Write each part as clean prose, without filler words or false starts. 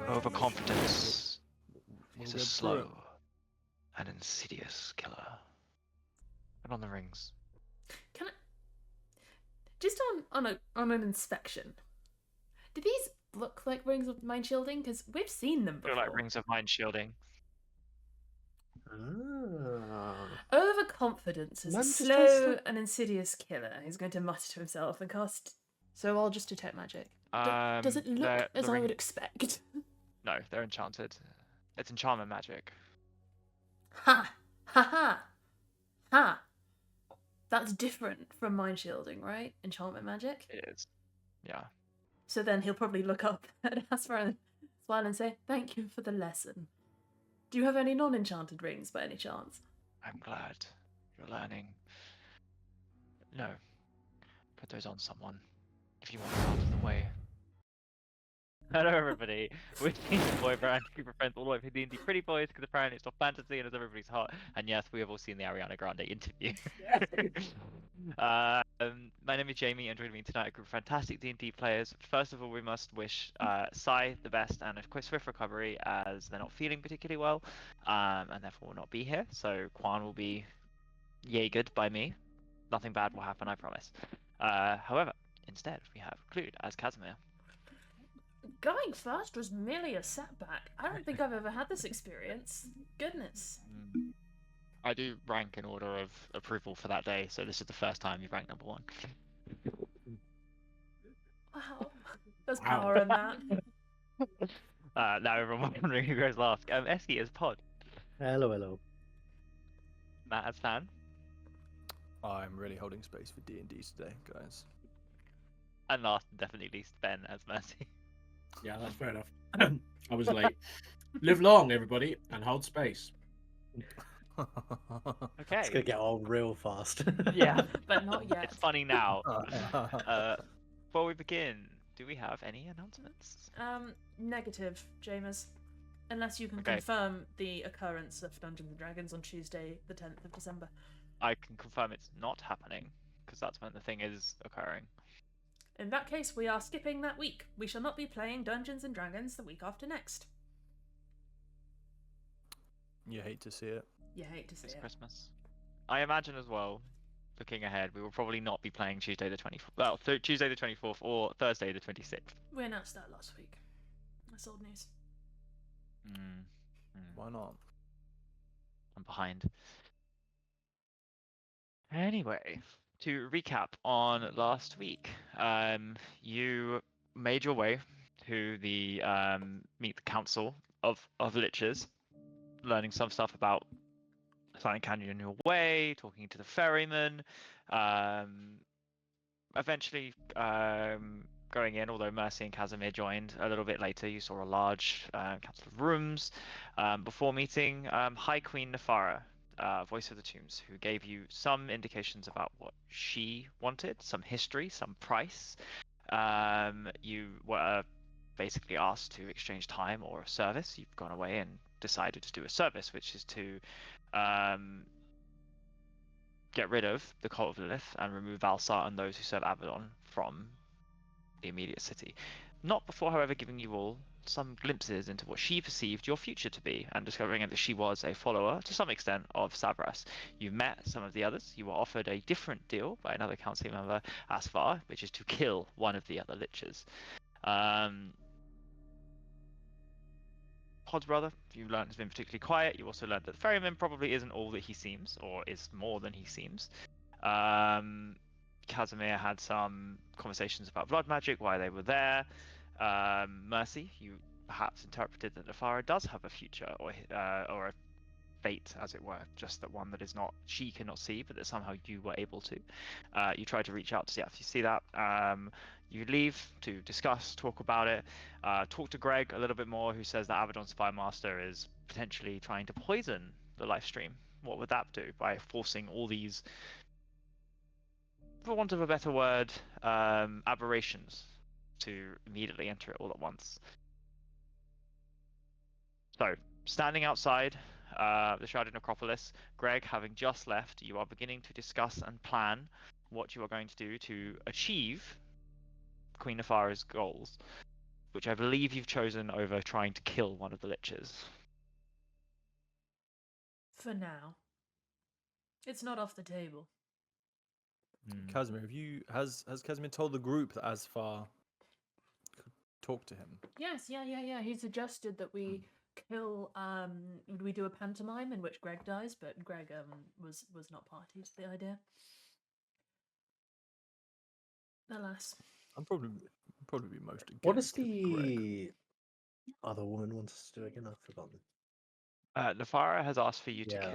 Overconfidence is a get through slow it. and insidious killer. Put on the rings. Can I just on an inspection? Do these look like rings of mind shielding? Because we've seen them Feel before. like rings of mind shielding. Overconfidence is a Manchester slow and insidious killer. He's going to mutter to himself and cast. So I'll just detect magic. Does it look as I would expect? No, they're enchanted. It's enchantment magic. Ha! Ha ha! Ha! That's different from mind shielding, right? Enchantment magic? It is. Yeah. So then he'll probably look up at Asper and smile and say, "Thank you for the lesson. Do you have any non-enchanted rings by any chance?" I'm glad you're learning. No. Put those on someone. If you want them out of the way. Hello everybody, we're D&D Boyband, group of friends all the way from D&D Pretty Boys, because apparently it's not fantasy and it's everybody's heart. And yes, we have all seen the Ariana Grande interview. My name is Jamie, and joining me tonight a group of fantastic D&D players. First of all, we must wish Sai the best and a quick swift recovery, as they're not feeling particularly well, and therefore will not be here. So Quan will be jaegered by me. Nothing bad will happen, I promise. However, instead we have Clued as Casimir. Going first was merely a setback. I don't think I've ever had this experience. Goodness. I do rank in order of approval for that day, so this is the first time you've ranked number 1. Wow. There's power in that. Now everyone wondering who goes last. Esky is Pod. Hello, hello. Matt as Stan. I'm really holding space for D&D today, guys. And last and definitely least, Ben as Mercy. Yeah, that's fair enough. I was late. Live long, everybody, and hold space. Okay. It's gonna get old real fast. Yeah. But not yet. It's funny now. Before we begin, do we have any announcements? Negative, James. Unless you can Okay. confirm the occurrence of Dungeons and Dragons on Tuesday, the 10th of December. I can confirm it's not happening, because that's when the thing is occurring. In that case, we are skipping that week. We shall not be playing Dungeons and Dragons the week after next. You hate to see it. You hate to see It's it. Christmas. I imagine as well, looking ahead, we will probably not be playing Tuesday the 24th. Well, Tuesday the 24th or Thursday the 26th. We announced that last week. That's old news. Why not? I'm behind. Anyway, to recap on last week, you made your way to the meet the council of liches, learning some stuff about Silent Canyon in your way, talking to the ferryman, eventually going in, although Mercy and Casimir joined a little bit later. You saw a large council of rooms before meeting High Queen Nefara, Voice of the Tombs, who gave you some indications about what she wanted, some history, some price. You were basically asked to exchange time or a service. You've gone away and decided to do a service, which is to get rid of the Cult of Lilith and remove Valsar and those who serve Abaddon from the immediate city. Not before, however, giving you all some glimpses into what she perceived your future to be, and discovering that she was a follower, to some extent, of Savras. You met some of the others. You were offered a different deal by another council member, Asfar, which is to kill one of the other liches. Pod's brother, you learned, has been particularly quiet. You also learned that the ferryman probably isn't all that he seems, or is more than he seems. Casimir had some conversations about blood magic, why they were there. Mercy, you perhaps interpreted that Nefara does have a future, or a fate, as it were, just that one that is not, she cannot see, but that somehow you were able to. You tried to reach out to see if you see that. You leave to discuss, talk about it, talk to Greg a little bit more, who says that Abaddon Spymaster is potentially trying to poison the live stream. What would that do by forcing all these, for want of a better word, aberrations to immediately enter it all at once? So, standing outside the Shrouded Necropolis, Greg, having just left, you are beginning to discuss and plan what you are going to do to achieve Queen Nefara's goals, which I believe you've chosen over trying to kill one of the liches. For now. It's not off the table. Casimir, has Casimir told the group that Asfar could talk to him? Yes, yeah. He suggested that we kill we do a pantomime in which Greg dies, but Greg was not party to the idea. Alas. I'm probably be most against What does Greg. the other woman want us to do again? I've forgotten. Nefara has asked for you Yeah.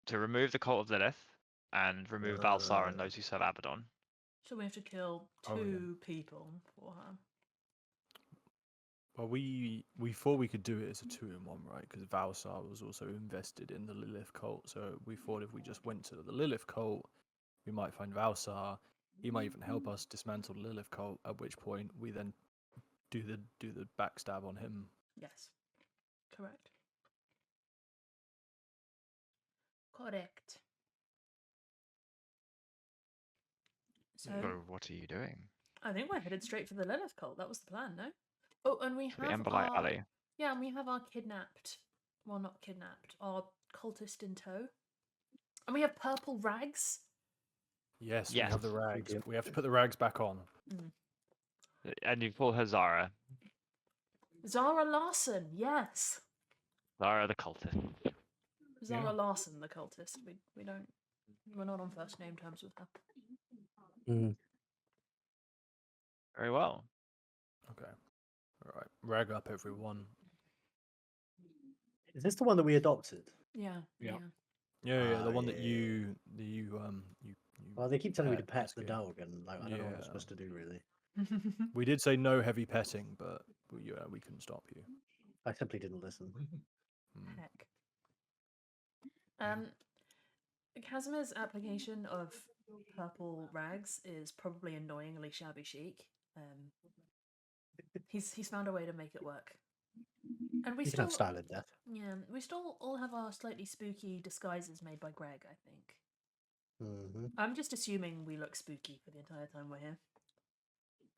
to remove the cult of Lilith and remove Valsar and those who serve Abaddon. So we have to kill Oh, yeah. 2 people for her. Well, we thought we could do it as a 2-in-1, right? Because Valsar was also invested in the Lilith cult, so we thought if we just went to the Lilith cult, we might find Valsar. He might even help us dismantle the Lilith cult. At which point, we then do the backstab on him. Yes. Correct. Correct. So So what are you doing? I think we're headed straight for the Lilith cult. That was the plan, no? Oh, and we For the have Emberlight our... Alley. Yeah, and we have our kidnapped... Well, not kidnapped. Our cultist in tow. And we have purple rags. Yes, Yes. we have the rags. We have to put the rags back on. And you call her Zara. Zara Larson, yes. Zara the cultist. Zara Yeah. Larson, the cultist. We're not on first name terms with her. Very well. Okay. All right. Rag up, everyone. Is this the one that we adopted? Yeah. Yeah. Yeah, the one that yeah. you Well, they keep telling me to pet, pet the rescue. dog, and like, I don't know what I'm Yeah. supposed to do, really. We did say no heavy petting, but we couldn't stop you. I simply didn't listen. Hmm. Heck. Casimir's application of purple rags is probably annoyingly shabby chic. He's found a way to make it work. And we You can still have style in death. Yeah, we still all have our slightly spooky disguises made by Greg, I think. Mm-hmm. I'm just assuming we look spooky for the entire time we're here.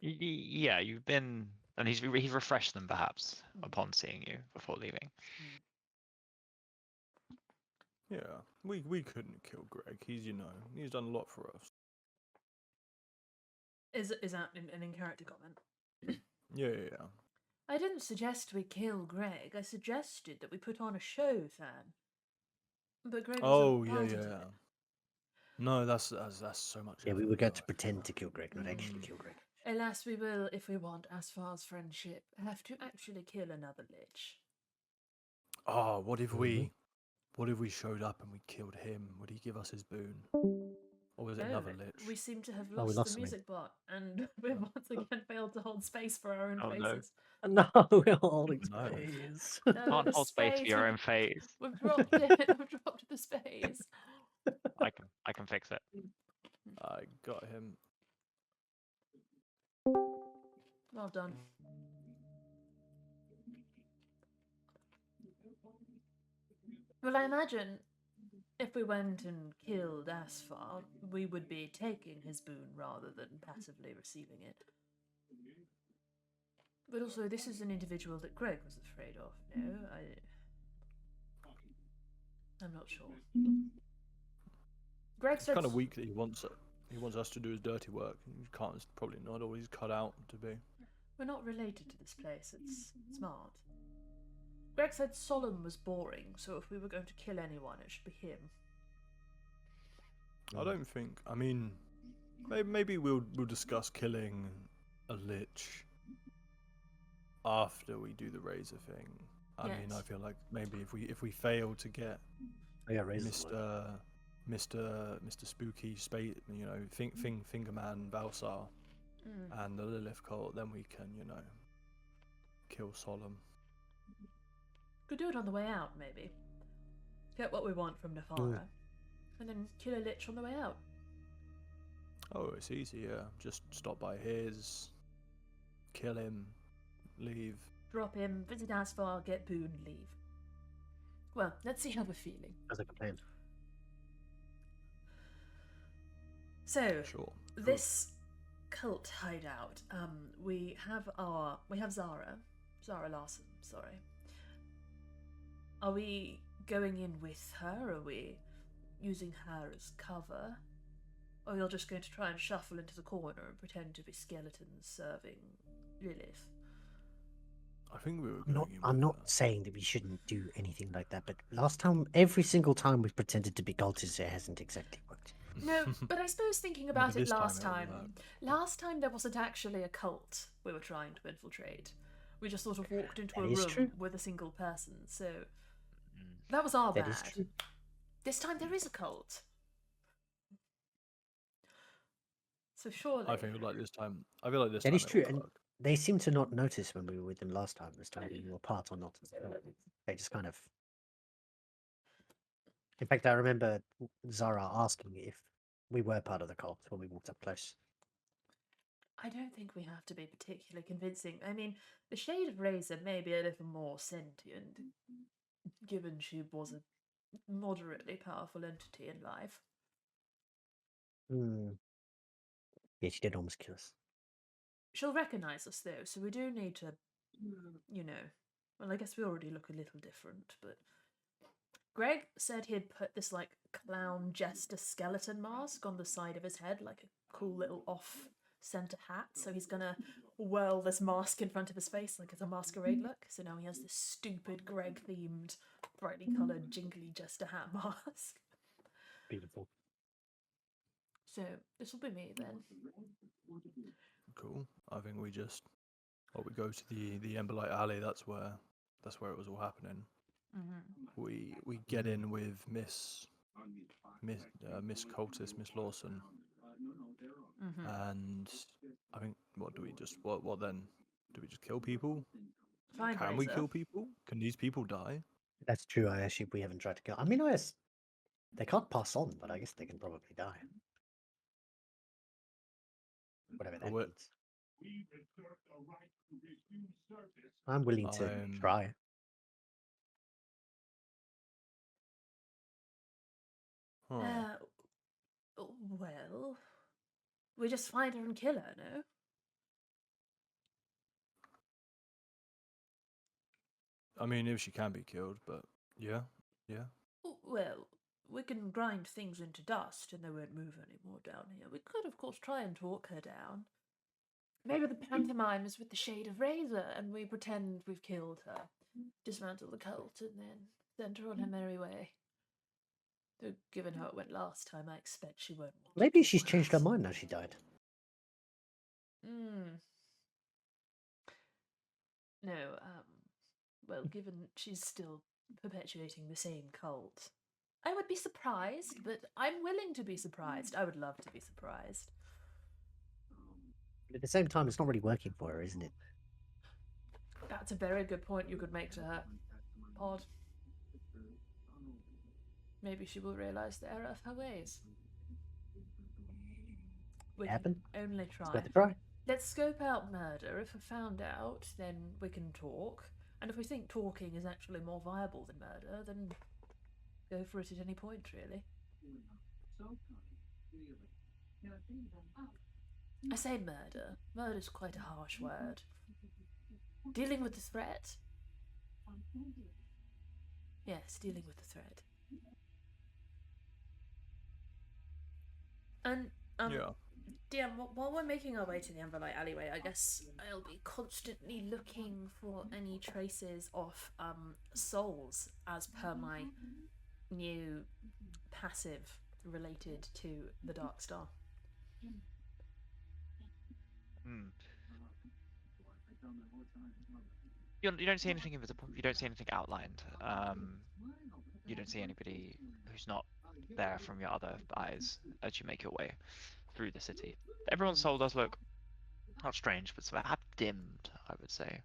Yeah, you've been, and he's refreshed them perhaps upon seeing you before leaving. Yeah, we couldn't kill Greg. He's done a lot for us. Is that an in-character comment? Yeah. I didn't suggest we kill Greg. I suggested that we put on a show, Fan. But Greg Oh wasn't part of yeah. it. No, that's so much. Yeah, we effort, were going to though. pretend to kill Greg, not actually kill Greg. Alas, we will, if we want Asfar's friendship, have to actually kill another lich. Oh, what if we showed up and we killed him? Would he give us his boon? Or was it another No, lich? we seem to have Oh, we lost lost the something. music bot, and we've once again failed to hold space for our own Oh, no. faces. No, we're holding No. space. No, Can't the hold space for space, your own face. We've dropped it. We've dropped the space. I can fix it. I got him. Well done. Well, I imagine if we went and killed Asfar, we would be taking his boon rather than passively receiving it. But also, this is an individual that Greg was afraid of. No, I'm not sure. Greg It's said kind of weak that he wants it. He wants us to do his dirty work. He can't. It's probably not all he's cut out to be. we're not related to this place. It's smart. Greg said Solemn was boring, so if we were going to kill anyone, it should be him. I don't think. I mean, maybe we'll discuss killing a lich after we do the razor thing. I mean, I Yes. feel like maybe if we fail to get Oh, yeah, Razor's work. Mr. Spooky Fingerman Valsar and the Lilith cult, then we can kill Solemn. Could do it on the way out, maybe. Get what we want from Nefara, and then kill a lich on the way out. Oh, it's easy, yeah. Just stop by his, kill him, leave. Drop him, visit Asfar, get boon, leave. Well, let's see how we're feeling. As a plan. So, Sure. this cult hideout. We have Zara Larson. Sorry. Are we going in with her? Are we using her as cover? Or you're just going to try and shuffle into the corner and pretend to be skeletons serving Lilith? I think we were I'm not, going in I'm with not her. saying that we shouldn't do anything like that, but last time, every single time we've pretended to be cultists, it hasn't exactly worked. No, but I suppose thinking Maybe about it this time last it'll time. work. Last time there wasn't actually a cult we were trying to infiltrate. We just sort of walked into That a is room true. with a single person, so Mm. that was our That bad. is true. This time there is a cult. So surely. I think like this time. I feel like this That time is it true, will and work. they seem to not notice when we were with them last time as to whether we were part or not. They just kind of. In fact, I remember Zara asking if we were part of the cult when we walked up close. I don't think we have to be particularly convincing. I mean, the Shade of Razor may be a little more sentient, given she was a moderately powerful entity in life. Hmm. Yeah, she did almost kill us. She'll recognise us, though, so we do need to, you know. Well, I guess we already look a little different, but. Greg said he'd put this, like, clown jester skeleton mask on the side of his head, like a cool little off-centre hat, so he's gonna whirl this mask in front of his face like it's a masquerade look. So now he has this stupid Greg-themed, brightly coloured, jingly jester hat mask. Beautiful. So this will be me then. Cool. I think we just. Well, we go to the Emberlight Alley. That's where it was all happening. Mm-hmm. We get in with Miss Cultist, Miss Lawson, Mm-hmm. and I think what then? Do we just kill people? Fine, Can we Razor. kill people? Can these people die? That's true. We haven't tried to kill. I mean, they can't pass on, but I guess they can probably die. Whatever But that we're- means. I'm willing to I'm- try. Huh. Well, we just find her and kill her, no? I mean, if she can be killed, but yeah. Well, we can grind things into dust and they won't move anymore down here. We could, of course, try and talk her down. Maybe the pantomime is with the Shade of Razor and we pretend we've killed her, dismantle the cult, and then send her on her merry way. Though, given how it went last time, I expect she won't want to Maybe talk she's with changed her us. mind now she died. No, well, given she's still perpetuating the same cult, I would be surprised, but I'm willing to be surprised. I would love to be surprised. But at the same time, it's not really working for her, isn't it? That's a very good point you could make to her, Pod. Maybe she will realise the error of her ways. We can Happen? only It's try. worth a try. Let's scope out murder. If we're found out, then we can talk. And if we think talking is actually more viable than murder, then go for it at any point, really. I say murder. Murder's quite a harsh word. Dealing with the threat? Yes, dealing with the threat. And, Yeah. DM, while we're making our way to the Emberlight alleyway, I guess I'll be constantly looking for any traces of souls as per my new passive related to the Dark Star. Hmm. You don't see anything invisible. You don't see anything outlined. You don't see anybody who's not there from your other eyes as you make your way through the city. Everyone's soul does look not strange, but sort of dimmed, I would say.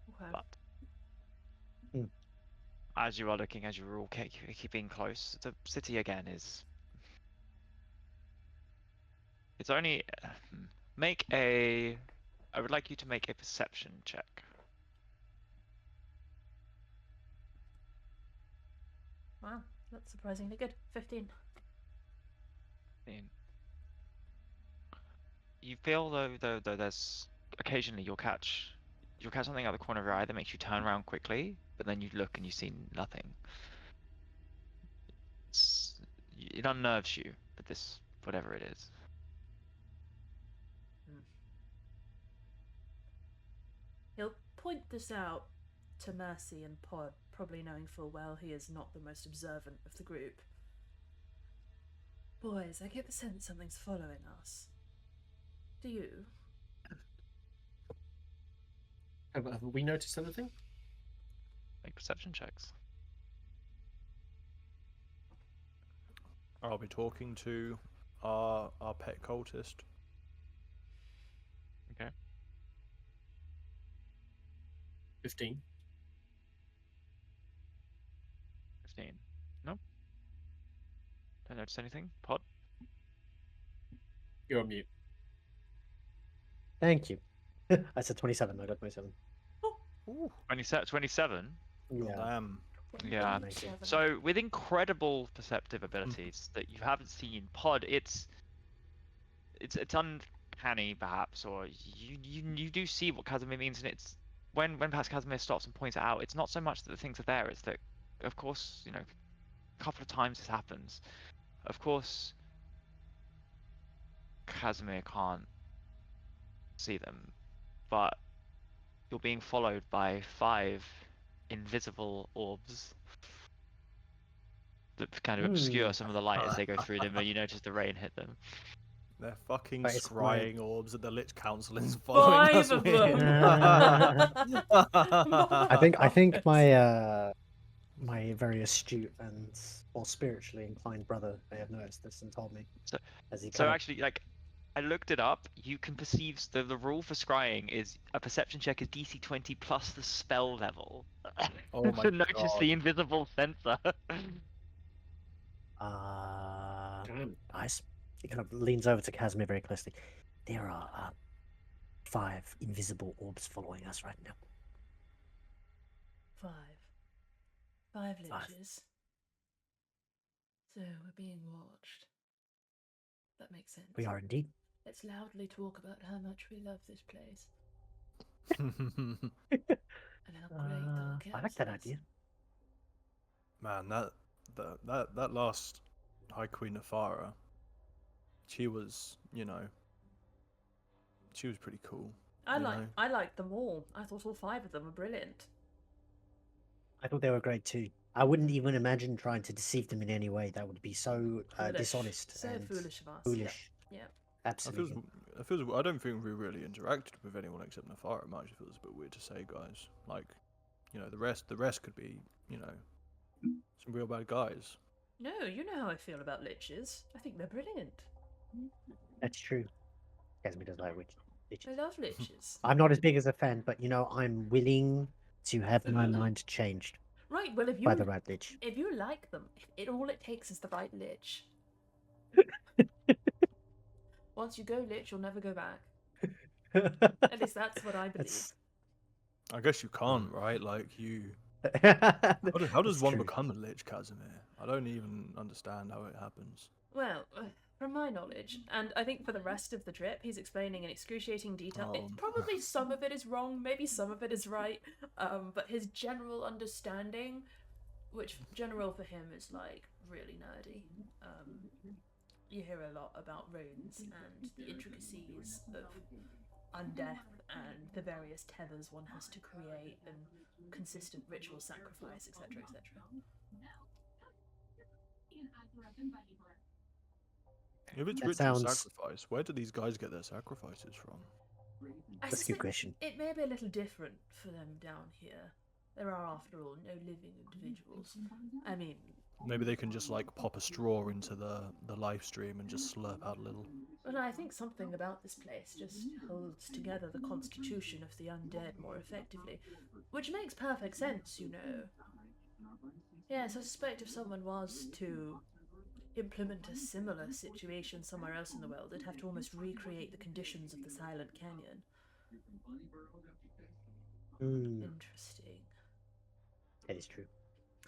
Okay. But Hmm. as you are looking, as you're all keeping close, the city again is. It's only make a. I would like you to make a perception check. Wow. That's surprisingly good. 15. You feel though there's occasionally you'll catch something out the corner of your eye that makes you turn around quickly, but then you look and you see nothing. It unnerves you, but this whatever it is. He'll point this out to Mercy and Pod, probably knowing full well he is not the most observant of the group. Boys, I get the sense something's following us. Do you? Have we noticed anything? Make perception checks. I'll be talking to our pet cultist. Okay. 15. 15. No. Don't notice anything. Pod. You're on mute. Thank you. I said 27. I got 27. Ooh. 27. Yeah. Damn. Yeah. 27. So with incredible perceptive abilities that you haven't seen, Pod, it's uncanny perhaps, or you do see what Casimir means, and it's when perhaps Casimir stops and points it out, it's not so much that the things are there, it's that of course, you know, a couple of times this happens. Of course Casimir can't see them, but you're being followed by 5 invisible orbs that kind of obscure some of the light as they go through them, and you notice the rain hit them. They're fucking But it's my- scrying orbs that the Lich Council is following 5 us of with. them! I think my my very astute and more spiritually inclined brother may have noticed this and told me. So- as he So kind of- actually, like, I looked it up. You can perceive the rule for scrying is a perception check is DC 20 plus the spell level Oh my to notice God. the invisible sensor. Damn. Nice. He kind of leans over to Casimir very closely. There are 5 invisible orbs following us right now. 5. 5 5. liches. So we're being watched. That makes sense. We are indeed. Let's loudly talk about how much we love this place and how great our I like that is. idea. Man, that last High Queen Nefara, she was, she was pretty cool. I you like know? I liked them all. I thought all 5 of them were brilliant. I thought they were great too. I wouldn't even imagine trying to deceive them in any way. That would be so Foolish. dishonest So and foolish of us. foolish. Yeah. Absolutely. I don't think we really interacted with anyone except Nefara much. It feels a bit weird to say, guys. Like, the rest could be, some real bad guys. No, you know how I feel about liches. I think they're brilliant. That's true. Casimir does like witches. I love liches. I'm not as big as a fan, but I'm willing to have my mind changed Right, well if you by the right lich. if you like them, all it takes is the right lich. Once you go lich, you'll never go back. At least that's what I believe. That's- I guess you can't, right? Like, how does That's one true. become a Lich, Casimir? I don't even understand how it happens. Well, from my knowledge, and I think for the rest of the trip, he's explaining in excruciating detail. It's probably some of it is wrong, maybe some of it is right, but his general understanding, which general for him is like really nerdy. You hear a lot about runes and the intricacies of undeath and the various tethers one has to create and consistent ritual sacrifice, etc., etc. If it's That ritual sounds- sacrifice, where do these guys get their sacrifices from? I That's a good suspect question. It may be a little different for them down here. There are, after all, no living individuals. I mean, Maybe they can just like pop a straw into the live stream and just slurp out a little. well, I think something about this place just holds together the constitution of the undead more effectively, which makes perfect sense, you know. Yes, I suspect if someone was to implement a similar situation somewhere else in the world, they'd have to almost recreate the conditions of the Silent Canyon. Hmm, Interesting. that is true.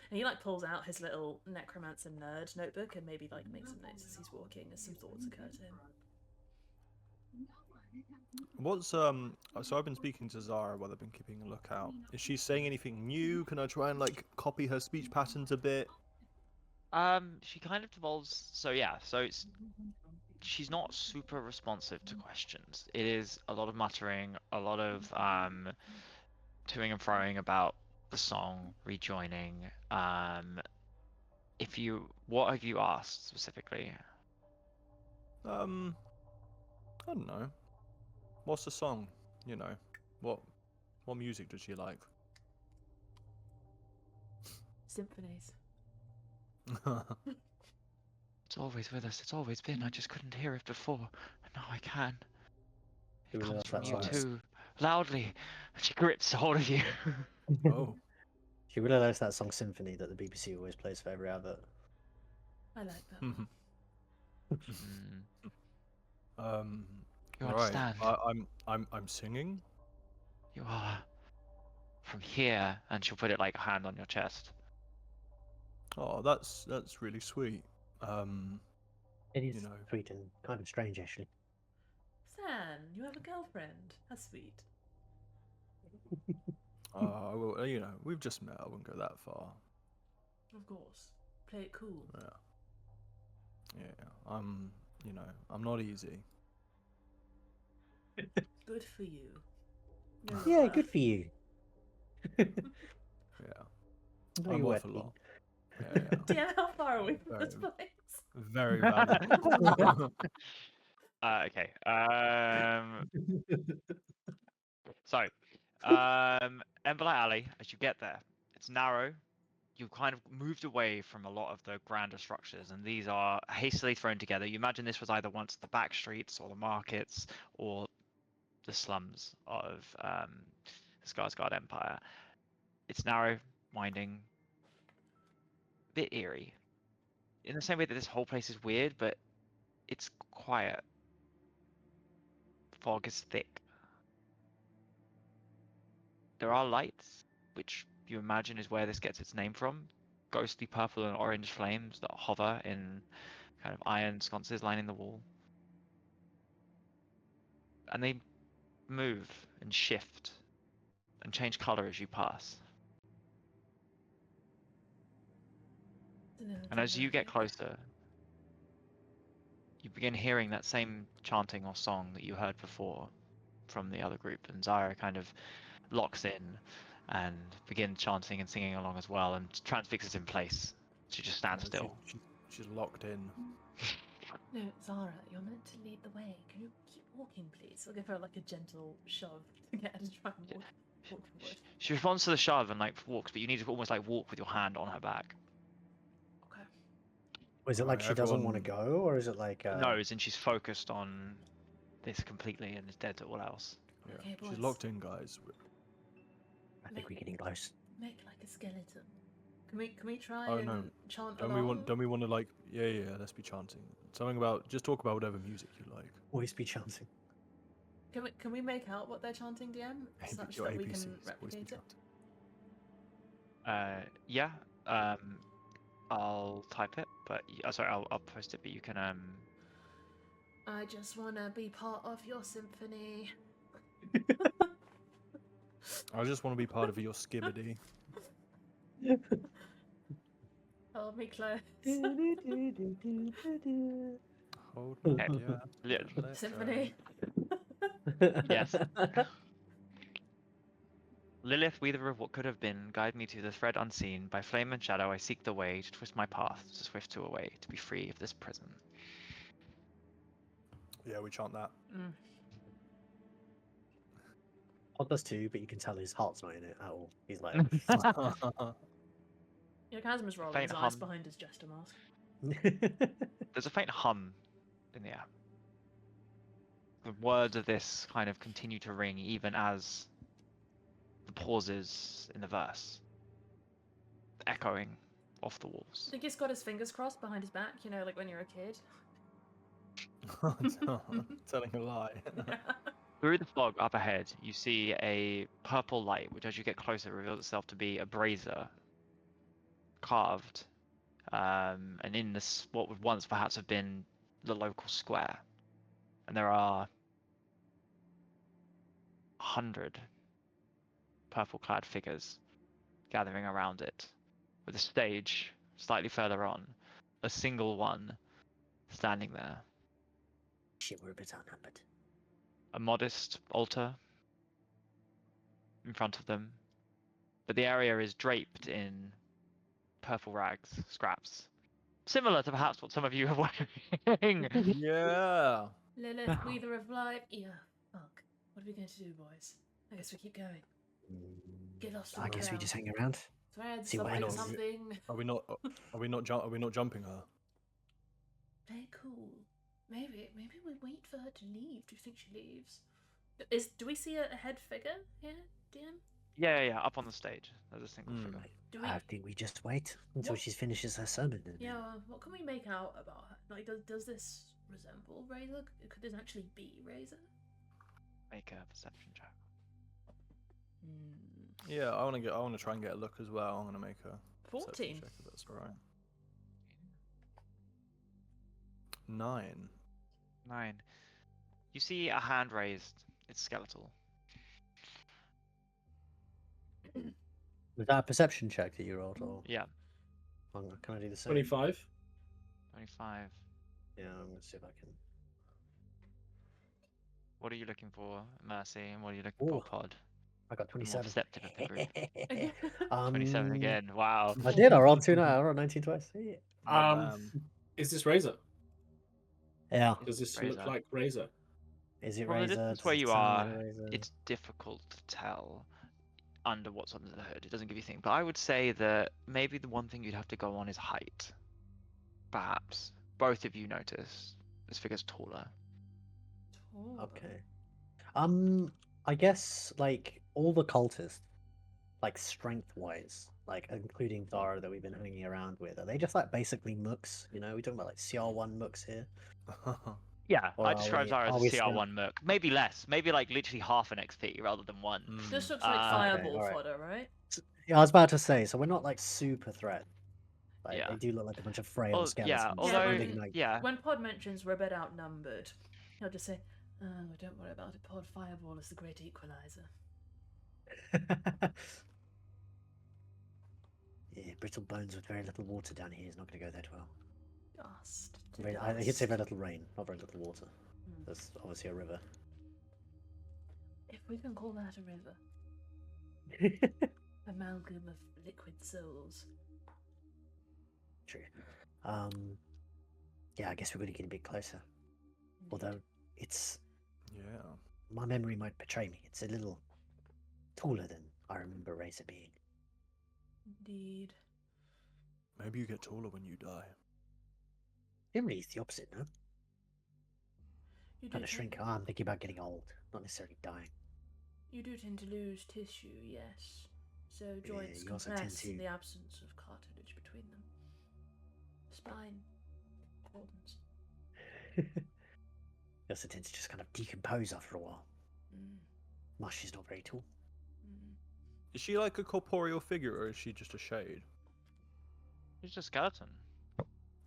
And he like pulls out his little necromancer nerd notebook and maybe like makes some notes as he's walking, as some thoughts occur to him. What's so I've been speaking to Zara while I've been keeping a lookout. Is she saying anything new? Can I try and like copy her speech patterns a bit? She kind of devolves. So yeah, she's not super responsive to questions. It is a lot of muttering, a lot of toing and froing about the song, rejoining. What have you asked specifically? I don't know. What's the song? You know, what music does she like? Symphonies. It's always with us. It's always been. I just couldn't hear it before, and now I can. Do It we know comes if from that you song's- too, loudly. And she grips hold of you. Oh, Do you realise that song Symphony that the BBC always plays for every advert? I like that one. Mm, you right. understand? I'm singing. You are from here, and she'll put it like a hand on your chest. Oh, that's really sweet. It is You know. sweet and kind of strange, actually. San, you have a girlfriend. How sweet. Well, you know, we've just met. I wouldn't go that far. Of course. Play it cool. Yeah. You know, I'm not easy. Good for you. No, Yeah, uh, good for you. Yeah, No, I'm you worth a weren't. lot. Yeah. Damn, how far are we from this Very- place? Very valuable. Okay. So, Emberlight Alley. As you get there, it's narrow. You've kind of moved away from a lot of the grander structures, and these are hastily thrown together. You imagine this was either once the back streets or the markets or the slums of the Skarsgård Empire. It's narrow, winding, a bit eerie. In the same way that this whole place is weird, but it's quiet. Fog is thick. There are lights, which you imagine is where this gets its name from. Ghostly purple and orange flames that hover in kind of iron sconces lining the wall. And they move and shift and change color as you pass. And as you get closer, you begin hearing that same chanting or song that you heard before from the other group, and Zyra kind of locks in and begins chanting and singing along as well, and transfixes in place. She just stands still. She's locked in. No, Zara, you're meant to lead the way. Can you keep walking, please? I'll give her like a gentle shove to get her to try and walk forward. She responds to the shove and like walks, but you need to almost like walk with your hand on her back. Okay. Is it like Right, she doesn't want to everyone- go, or is it like No, as in she's focused on this completely and is dead to all else. Yeah. Okay, She's boys. locked in, guys. I think we're getting close. Make like a skeleton. Can we try Oh, and no. chant Don't along? we want to like? Yeah. Let's be chanting. Something about. Just talk about whatever music you like. Always be chanting. Can we make out what they're chanting, DM, such Your that we can APCs, always be replicate it? chanting. Yeah. I'll type it, but sorry, I'll post it. But you can I just wanna be part of your symphony. I just want to be part of your skibbity. Hold me close. Hold me, Okay. yeah. Yeah. Symphony. Yes. Lilith, weaver of what could have been, guide me to the thread unseen. By flame and shadow I seek the way to twist my path, to swift to a way, to be free of this prison. Yeah, we chant that. Mm. Odd does too, but you can tell his heart's not in it at all. He's like, Your Chasm rolling Faint his eyes hum. behind his jester mask. There's a faint hum in the air. The words of this kind of continue to ring even as the pauses in the verse, echoing off the I walls. think he's got his fingers crossed behind his back, you know, like when you're a kid. Telling a lie. Through the fog up ahead, you see a purple light, which as you get closer reveals itself to be a brazier carved, and in this what would once perhaps have been the local square, and there are 100 purple-clad figures gathering around it, with a stage slightly further on, a single one standing there. Shit, we're a bit outnumbered. A modest altar in front of them, but the area is draped in purple rags, scraps, similar to perhaps what some of you are wearing. Yeah. Lilith, Weather of Light. Yeah, fuck. What are we going to do, boys? I guess we keep going. Get lost in I the guess we crowd. just hang around. Thread, See what something, happens. something. Are we not? Are we not jumping her? Play cool. Maybe we wait for her to leave. Do you think she leaves? Do we see a head figure here, DM? Yeah, up on the stage. There's a single figure. Do we? I think we just wait until What? she finishes her sermon. And Yeah. What can we make out about her? Like, does this resemble Razor? Could this actually be Razor? Make a perception check. Yeah, I want to try and get a look as well. I'm gonna make a 14. perception check if that's all right. 9. 9. You see a hand raised. It's skeletal. Was that a perception check that you rolled? Or Yeah. can I do the same? 25. 25. Yeah, I'm gonna see if I can. What are you looking for, Mercy? And what are you looking for, Ooh. Pod? I got The more 27. perceptive of the group. Um, 27 again. Wow. I did. I rolled 2 now. I rolled 19 twice. Yeah. Is this Razor? Yeah. Does this Razor. look like Razor? Is it From the Razor? distance Does where it you sound are, like a Razor? it's difficult to tell under what's under the hood. It doesn't give you anything. But I would say that maybe the one thing you'd have to go on is height. Perhaps. Both of you notice this figure's taller. Okay. I guess like all the cultists, like strength-wise, like including Dara that we've been hanging around with, are they just like basically mooks? You know, we're talking about like CR1 mooks here. Yeah, Or I are describe we- Zara as are a we still- CR1 merc. Maybe less. Maybe like literally half an XP rather than 1. This looks like Okay, fireball alright. fodder, right? Yeah, I was about to say, so we're not like super threat. Like Yeah. they do look like a bunch of frail Yeah, skeletons. although, holding, like... yeah. When Pod mentions we're a bit outnumbered, he'll just say, "Oh, don't worry about it. Pod, fireball is the great equalizer." Yeah, brittle bones with very little water down here is not going to go that well. Dust. to I could say dust. very little rain, not very little water. Hmm. There's obviously a river. If we can call that a river, amalgam of liquid souls. True. Yeah, I guess we're going to get a bit closer. Although it's Yeah. my memory might betray me. It's a little taller than I remember Razor being. Indeed. Maybe you get taller when you die. Generally, it's the opposite, no? You do Kind of shrink. tend- I'm thinking about getting old, not necessarily dying. You do tend to lose tissue, yes. So joints you also tend compress in to- the absence of cartilage between them. Spine broadens. It also tends to just kind of decompose after a while. Mm, Mush is not very tall. mm. Is she like a corporeal figure, or is she just a shade? He's just a skeleton.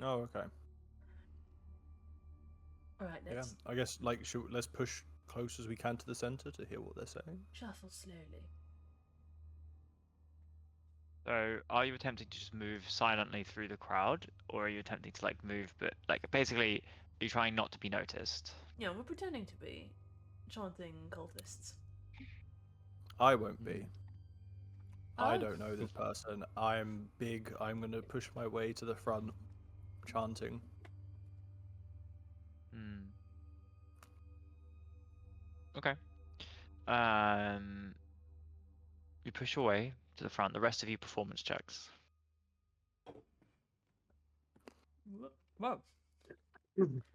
Oh, okay. Alright, Yeah. let's I guess like let's push close as we can to the center to hear what they're saying. shuffle slowly. So, are you attempting to just move silently through the crowd, or are you attempting to like move, but like basically, are you trying not to be noticed? Yeah, we're pretending to be chanting cultists. I won't be. I Oh. don't know this person. I'm big. I'm gonna push my way to the front, chanting. Hmm. Okay. You push your way to the front. The rest of you performance checks. Whoa.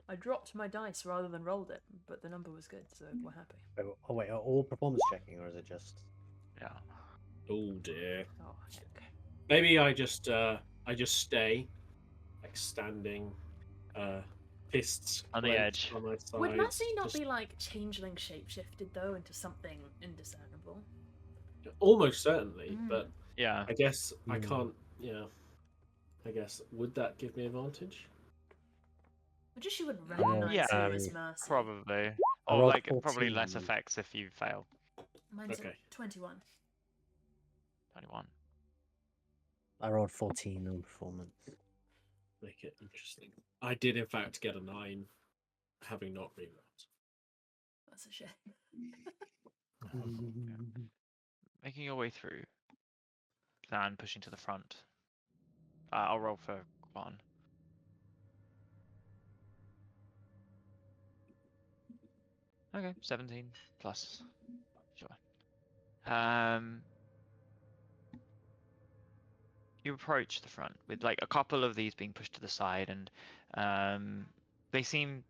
I dropped my dice rather than rolled it, but the number was good, so we're happy. Oh wait, are all performance checking, or is it just? Yeah. Oh dear. Oh, okay. Maybe I just stay, like standing, fists On the clenched edge. on my side. Would Massey not just- be like changeling shapeshifted though into something indiscernible? Almost certainly, Mm. but Yeah. I guess I Hmm. can't. Yeah. I guess. Would that give me advantage? But just she wouldn't recognise Yeah, you as Mercy. probably. I Or rolled like probably less 14. effects if you fail. Mine's Okay. at 21. 21. I rolled 14 on performance. Make it interesting. I did, in fact, get a 9, having not rerolled. That's a shame. Making your way through. And pushing to the front. I'll roll for Quan. Okay, 17 plus. Sure. You approach the front with like a couple of these being pushed to the side, and they seem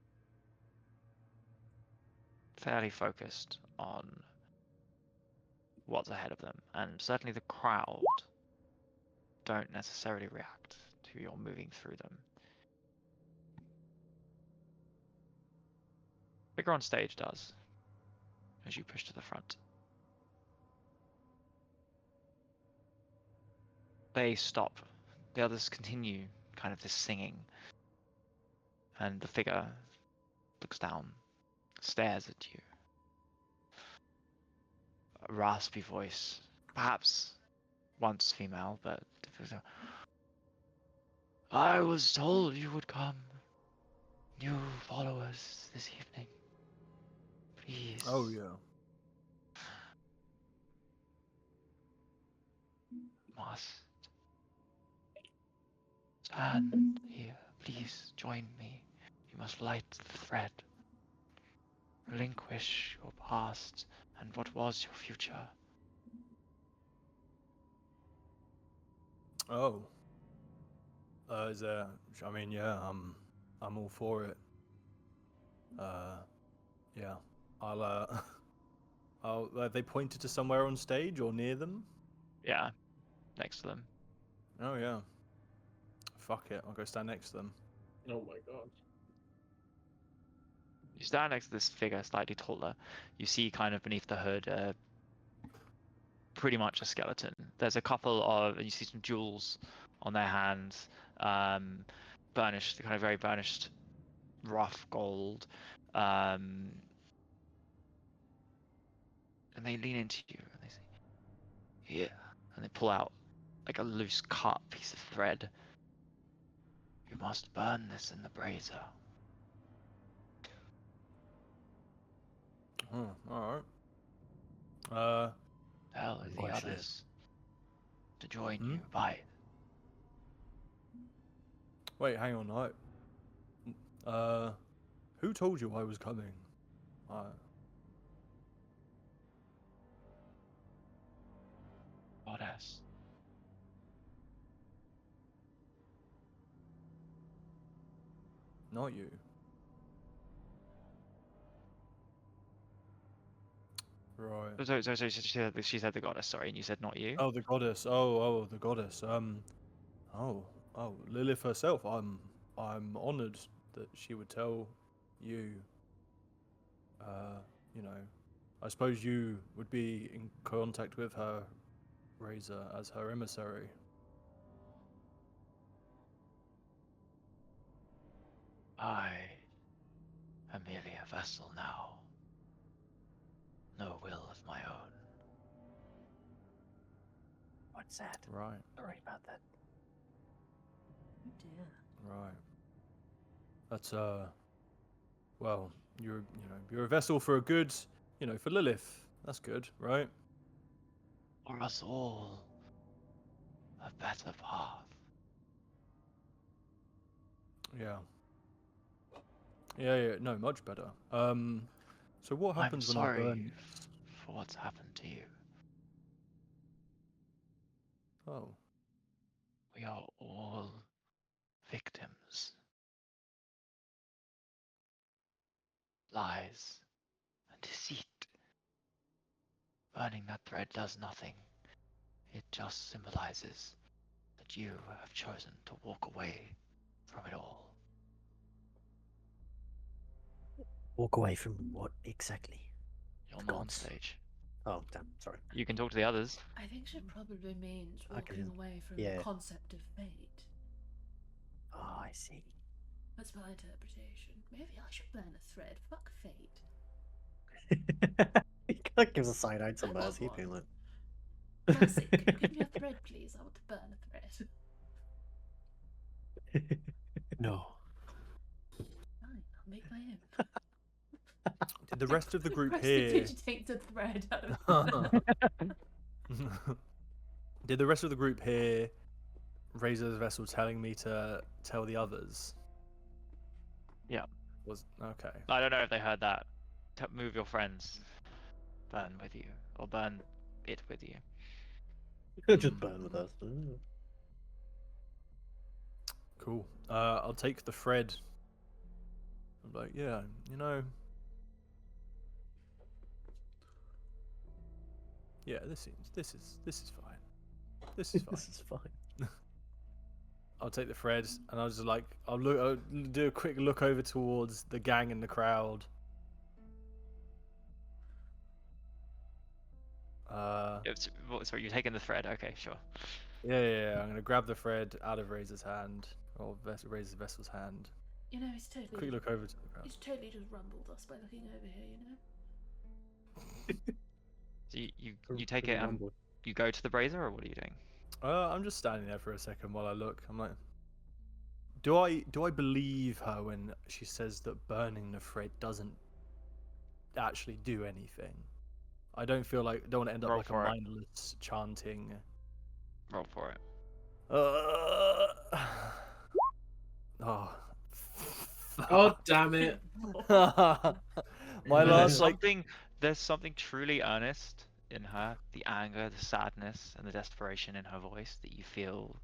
fairly focused on what's ahead of them, and certainly the crowd don't necessarily react to your moving through them. Figure on stage does as you push to the front. They stop. The others continue kind of this singing, and the figure looks down, stares at you. A raspy voice, perhaps once female, but I was told you would come. New followers this evening. Please. Oh yeah. Must stand here. Please join me. You must light the thread. Relinquish your past and what was your future. Oh. Is there? I mean, yeah. I'm all for it. Yeah. I'll. I'll. They pointed to somewhere on stage or near them. Yeah, next to them. Oh yeah. Fuck it. I'll go stand next to them. Oh my god. You stand next to this figure, slightly taller. You see kind of beneath the hood, pretty much a skeleton. There's a couple of, and you see some jewels on their hands, burnished, kind of very burnished, rough gold. And they lean into you and they say, "Here," and they pull out like a loose cut piece of thread. You must burn this in the brazier. Oh, all right. Tell the Quite sure. others to join you by it. Wait, hang on. Who told you I was coming? Goddess. Not you. Right. So she said the goddess, sorry, and you said not you? Oh, the goddess. Oh, the goddess. Oh, Lilith herself. I'm honored that she would tell you. You know, I suppose you would be in contact with her, Razor, as her emissary. I am merely a vessel now. No will of my own. What's that? Right. Sorry about that. Dear. Right. That's well, you're a vessel for a good, for Lilith. That's good, right? For us all, a better path. Yeah. Yeah, no, much better. So what happens I'm when I sorry burn? for what's happened to you. Oh, We are all victims. Lies and deceit. Burning that thread does nothing. It just symbolizes that you have chosen to walk away from it all. Walk away from what exactly? You're The not on gods. stage. Oh, damn. Sorry. You can talk to the others. I think she probably means I walking can- away from yeah. the concept of fate. Oh, I see. That's my interpretation. Maybe I should burn a thread. Fuck fate. He kind of gives a side eye to I want Mercy, one. being like, Mercy, could you give me a thread, please? I want to burn a thread. No. Fine, I'll make my own. Did the rest of the group Christ, here? did you take the thread out of Did the rest of the group hear Razor's vessel telling me to tell the others? Yeah. Was okay. I don't know if they heard that. Move your friends. Burn with you, or burn it with you. just burn with us. Ooh. Cool. I'll take the thread. I'm like, yeah, you know. Yeah, this is fine. This is fine. This is fine. I'll take the thread and I'll just like I'll do a quick look over towards the gang in the crowd. Sorry, you're taking the thread. Okay, sure. Yeah. I'm gonna grab the thread out of Razor's hand or Razor's vessel's hand. You know, he's totally. Quick look over to the crowd. He's totally just rumbled us by looking over here. You know. So you take it and you go to the brazier, or what are you doing? I'm just standing there for a second while I look. I'm like, do I believe her when she says that burning the thread doesn't actually do anything? I don't want to end up Roll like a for it. mindless chanting. Roll for it. Oh. God damn it. My last There's something truly earnest in her, the anger, the sadness, and the desperation in her voice that you feel.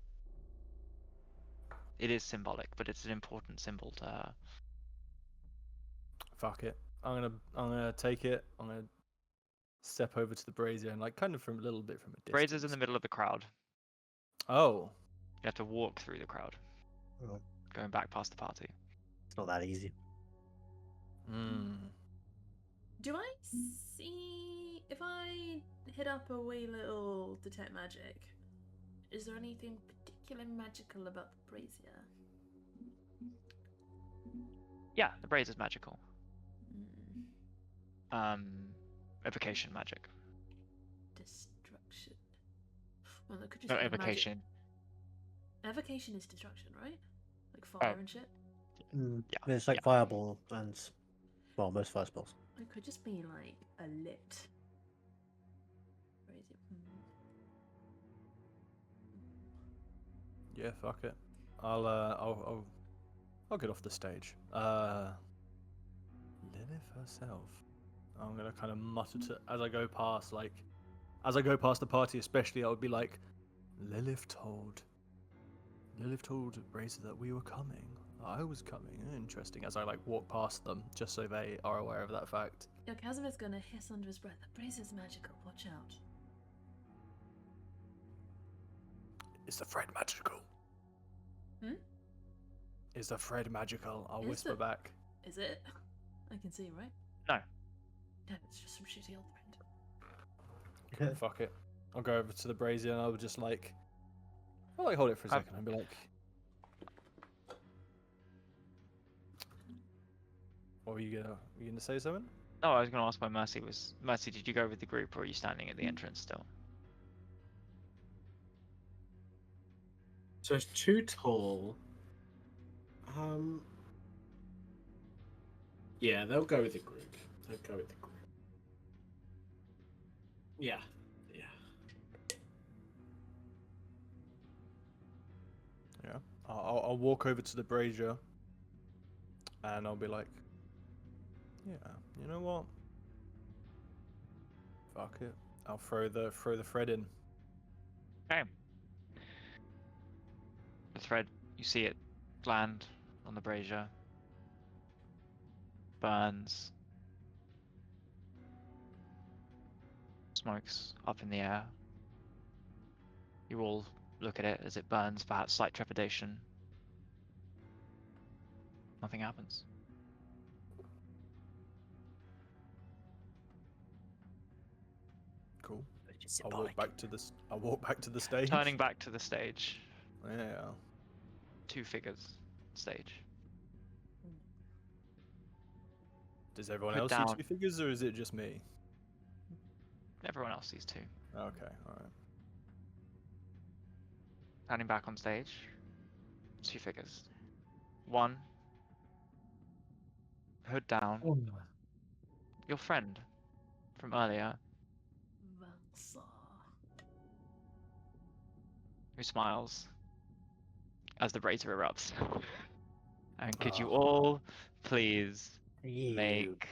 It is symbolic, but it's an important symbol to her. Fuck it. I'm gonna take it. I'm gonna step over to the brazier and like kind of from a little bit from a distance. Brazier's in the middle of the crowd. Oh. You have to walk through the crowd, Oh, going back past the party. it's not that easy. Do I see if I hit up a wee little detect magic? Is there anything particularly magical about the brazier? Yeah, the brazier's magical. Hmm. Evocation magic. Destruction. Well, that could just No, be evocation. magic. Evocation is destruction, right? Like fire and shit. Yeah. It's like fireball and, well, most fire spells. It could just be like a lit brazier. Yeah, fuck it. I'll get off the stage. Lilith herself. I'm gonna kind of mutter to as I go past the party, especially. I would be like, Lilith told Razor that we were coming. I was coming. Interesting. As I like walk past them, just so they are aware of that fact. Yeah, Casimir's gonna hiss under his breath. The brazier's magical. Watch out. Is the thread magical? Hmm? Is the thread magical? I'll Is whisper the- back. Is it? I can see, right? No. No, it's just some shitty old thread. Okay, fuck it. I'll go over to the brazier and I'll just like, I'll like hold it for a second and be like, what were you gonna say something? No, I was going to ask why Mercy was. Mercy, did you go with the group, or are you standing at the entrance still? So it's too tall. Yeah, they'll go with the group. Yeah. Yeah. I'll walk over to the brazier and I'll be like, yeah, you know what? Fuck it. I'll throw the thread in. Okay. The thread, you see it land on the brazier. Burns. Smokes up in the air. You all look at it as it burns, perhaps slight trepidation. Nothing happens. Cool. It's I'll walk back to the stage. Turning back to the stage, Yeah. 2 figures stage. Does everyone Put else down. see 2 figures, or is it just me? Everyone else sees 2. Okay, alright. Standing back on stage. 2 figures. 1. Hood down. Oh, Your friend from earlier, Valsar. who smiles as the razor erupts. And could you Oh. all please you make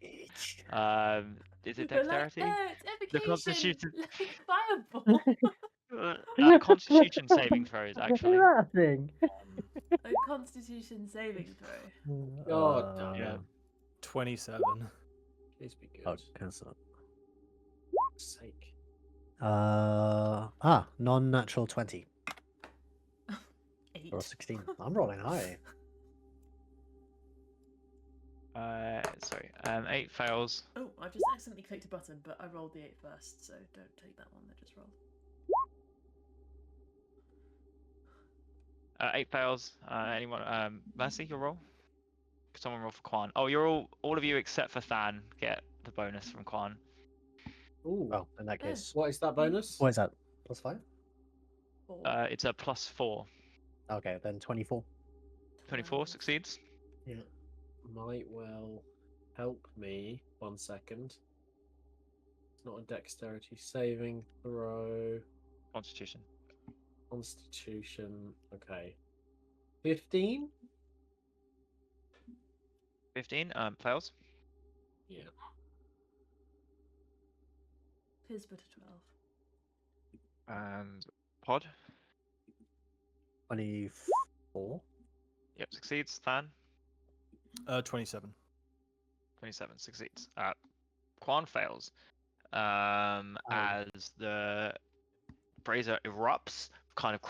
bitch. is it But like, dexterity? it's The evocation, Constitution like fireball. Constitution saving throws actually. That thing. A Constitution saving throw. God damn Yeah. it. 27. Please be good. Oh, cancel. Sake. Non-natural 20 8. or 16. I'm rolling high. Sorry. 8 fails. Oh, I just accidentally clicked a button, but I rolled the 8 first, so don't take that one that just rolled. 8 fails. Anyone? Mercy, your roll. Someone roll for Quan. Oh, you're all of you except for Than get the bonus from Quan. Ooh. Well, in that case, What is that bonus? what is that? +5? 4. It's a +4. Okay, then 24. 24 succeeds. Yeah. Might well help me. 1 second. It's not a dexterity saving throw. Constitution. Constitution. Okay. 15? 15. Fails. Yeah. Tis but a 12. And Pod. 24. Yep, succeeds. Than. 27. 27 succeeds. Quan fails. As the brazier erupts, kind of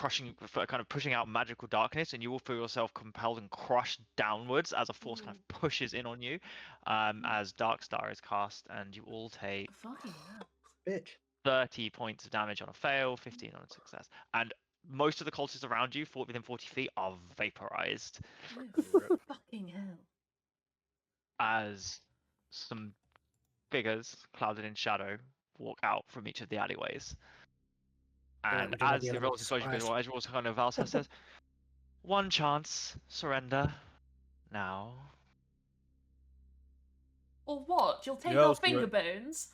pushing out magical darkness, and you will feel yourself compelled and crushed downwards as a force kind of pushes in on you. As Darkstar is cast, and you all take Fucking hell. Bitch. 30 points of damage on a fail, 15 on a success, and most of the cultists around you, within 40 feet, are vaporized. Oh, fucking hell. As some figures clouded in shadow walk out from each of the alleyways. Alright, And would you like as the the element rolls of explosion goes, surprise? as also kind of Valsa says, one chance, surrender now. Or what? You'll take Yeah, our I'll finger surre- bones?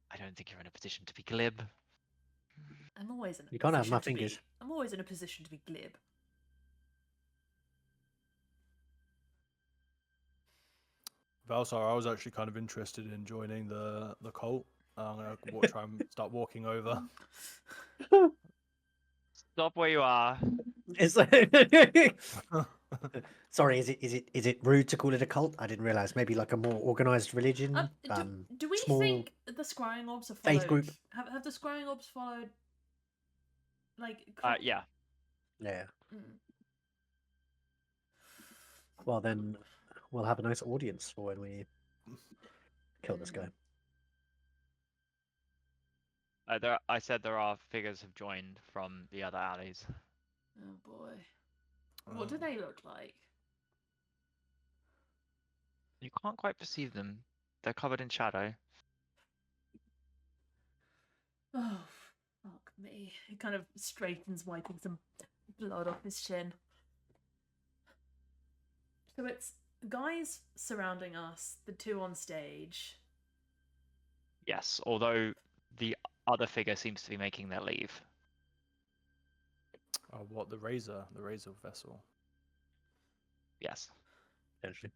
I don't think you're in a position to be glib. I'm always in a You can't have position my to be- fingers. I'm always in a position to be glib. Valsar, I was actually kind of interested in joining the cult. I'm gonna try and start walking over. Stop where you are. It's Sorry, is it rude to call it a cult? I didn't realize. Maybe like a more organized religion. Do we small think the scrying orbs have faith followed? group. Have the scrying orbs followed? Like. Yeah. Yeah. Mm. Well, then we'll have a nice audience for when we kill this guy. I said there are figures have joined from the other alleys. Oh boy. What do they look like? You can't quite perceive them. They're covered in shadow. Oh, fuck me. He kind of straightens, wiping some blood off his chin. So it's guys surrounding us, the 2 on stage. Yes, although the other figure seems to be making their leave. Oh, what, the razor vessel? Yes. Potentially.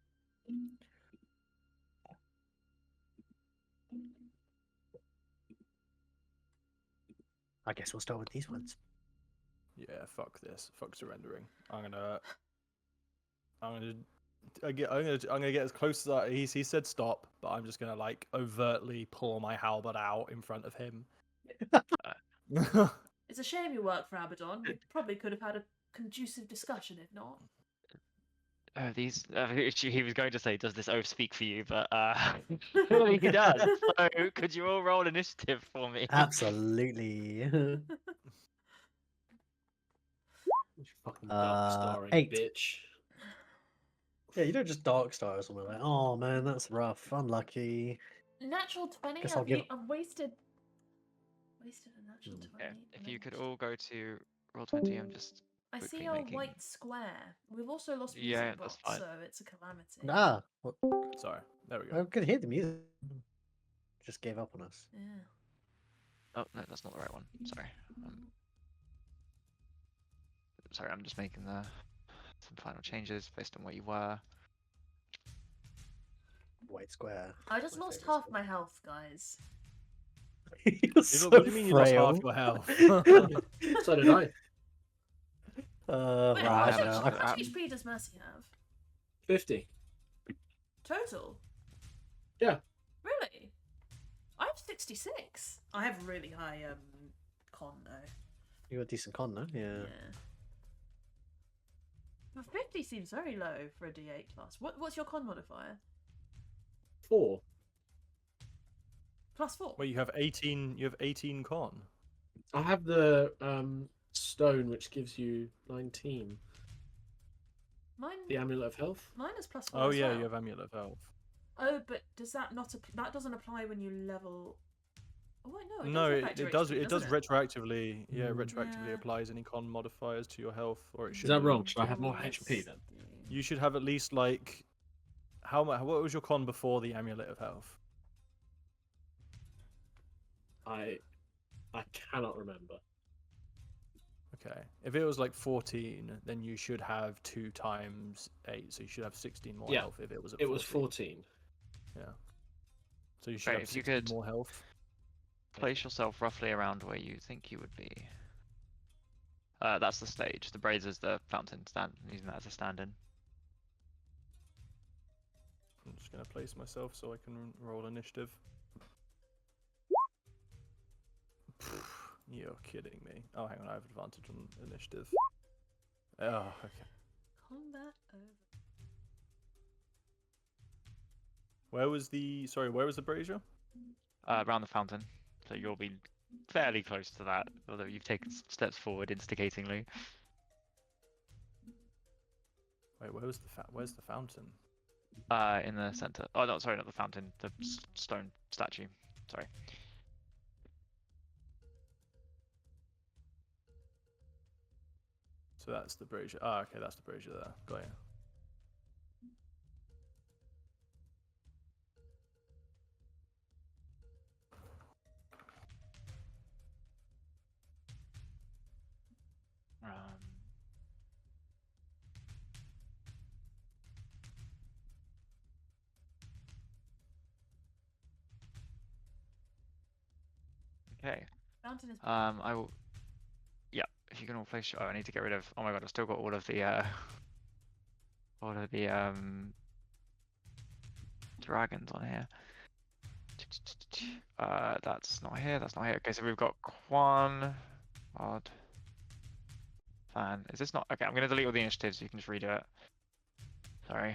I guess we'll start with these ones. Yeah, fuck this. Fuck surrendering. I'm gonna get as close as he said stop, but I'm just gonna like overtly pull my halberd out in front of him. It's a shame you work for Abaddon. We probably could have had a conducive discussion if not. He was going to say, does this oath speak for you? But clearly he does. So could you all roll initiative for me? Absolutely. Dark starring, 8. bitch. Yeah, you don't just dark star or something like, oh man, that's rough, unlucky. Natural 20. Guess I'll give- I've wasted a natural 20. Okay, if and you then could just- all go to roll 20, I'm just I see quickly a making. white square. We've also lost Yeah, music that's box, fine. so it's a calamity. Ah, Sorry, there we I go. could hear the music. Just gave up on us. Yeah. Oh no, that's not the right one. Sorry. Sorry, I'm just making some final changes based on where you were. White square. I just My lost favourite half square. my health, guys. You're so What do you mean you lost half frail. your health? So did I. Wait, I how have much, a- how much I- HP does Mercy have? 50. Total? Yeah. Really? I have 66. I have really high con though. You got a decent con, no? Yeah. But 50 seems very low for a D8 class. What's your con modifier? 4. +4. Well, you have 18. You have 18 con. I have the stone, which gives you 19. Mine, The amulet of health. mine is +4. Oh as yeah, well. you have amulet of health. Oh, but does that not that doesn't apply when you level? Oh wait, no. No, does affect your it does. HP, It does doesn't retroactively. Yeah, Mm. retroactively Yeah. applies any con modifiers to your health, or it Is should. that do. wrong? Should I have more HP then? You should have at least like. How much? What was your con before the amulet of health? I cannot remember. Okay, if it was like 14, then you should have 2 times 8, so you should have 16 more Yeah, health. If it was at It was 14. 14. Yeah. So you should Great, have if you 16 could- more health. Place yourself roughly around where you think you would be. That's the stage. The Brazer's the fountain stand. Using that as a stand-in. I'm just gonna place myself so I can roll initiative. You're kidding me. Oh, hang on, I have advantage on initiative. Oh, okay. Combat over. Where was the? Sorry, where was the brazier? Around the fountain. So you'll be fairly close to that, although you've taken steps forward instigatingly. Wait, where was the where's the fountain? In the center. Oh no, sorry, not the fountain. The stone statue. Sorry. So that's the brazier. Ah, okay, that's the brazier there. Got you. Okay. Fountain is. I will. Yeah, if you can all place. Oh, I need to get rid of. Oh my god, I've still got all of the dragons on here. That's not here. That's not here. Okay, so we've got Quan, Odd, Fan. Is this not okay? I'm gonna delete all the initiatives. So you can just redo it. Sorry.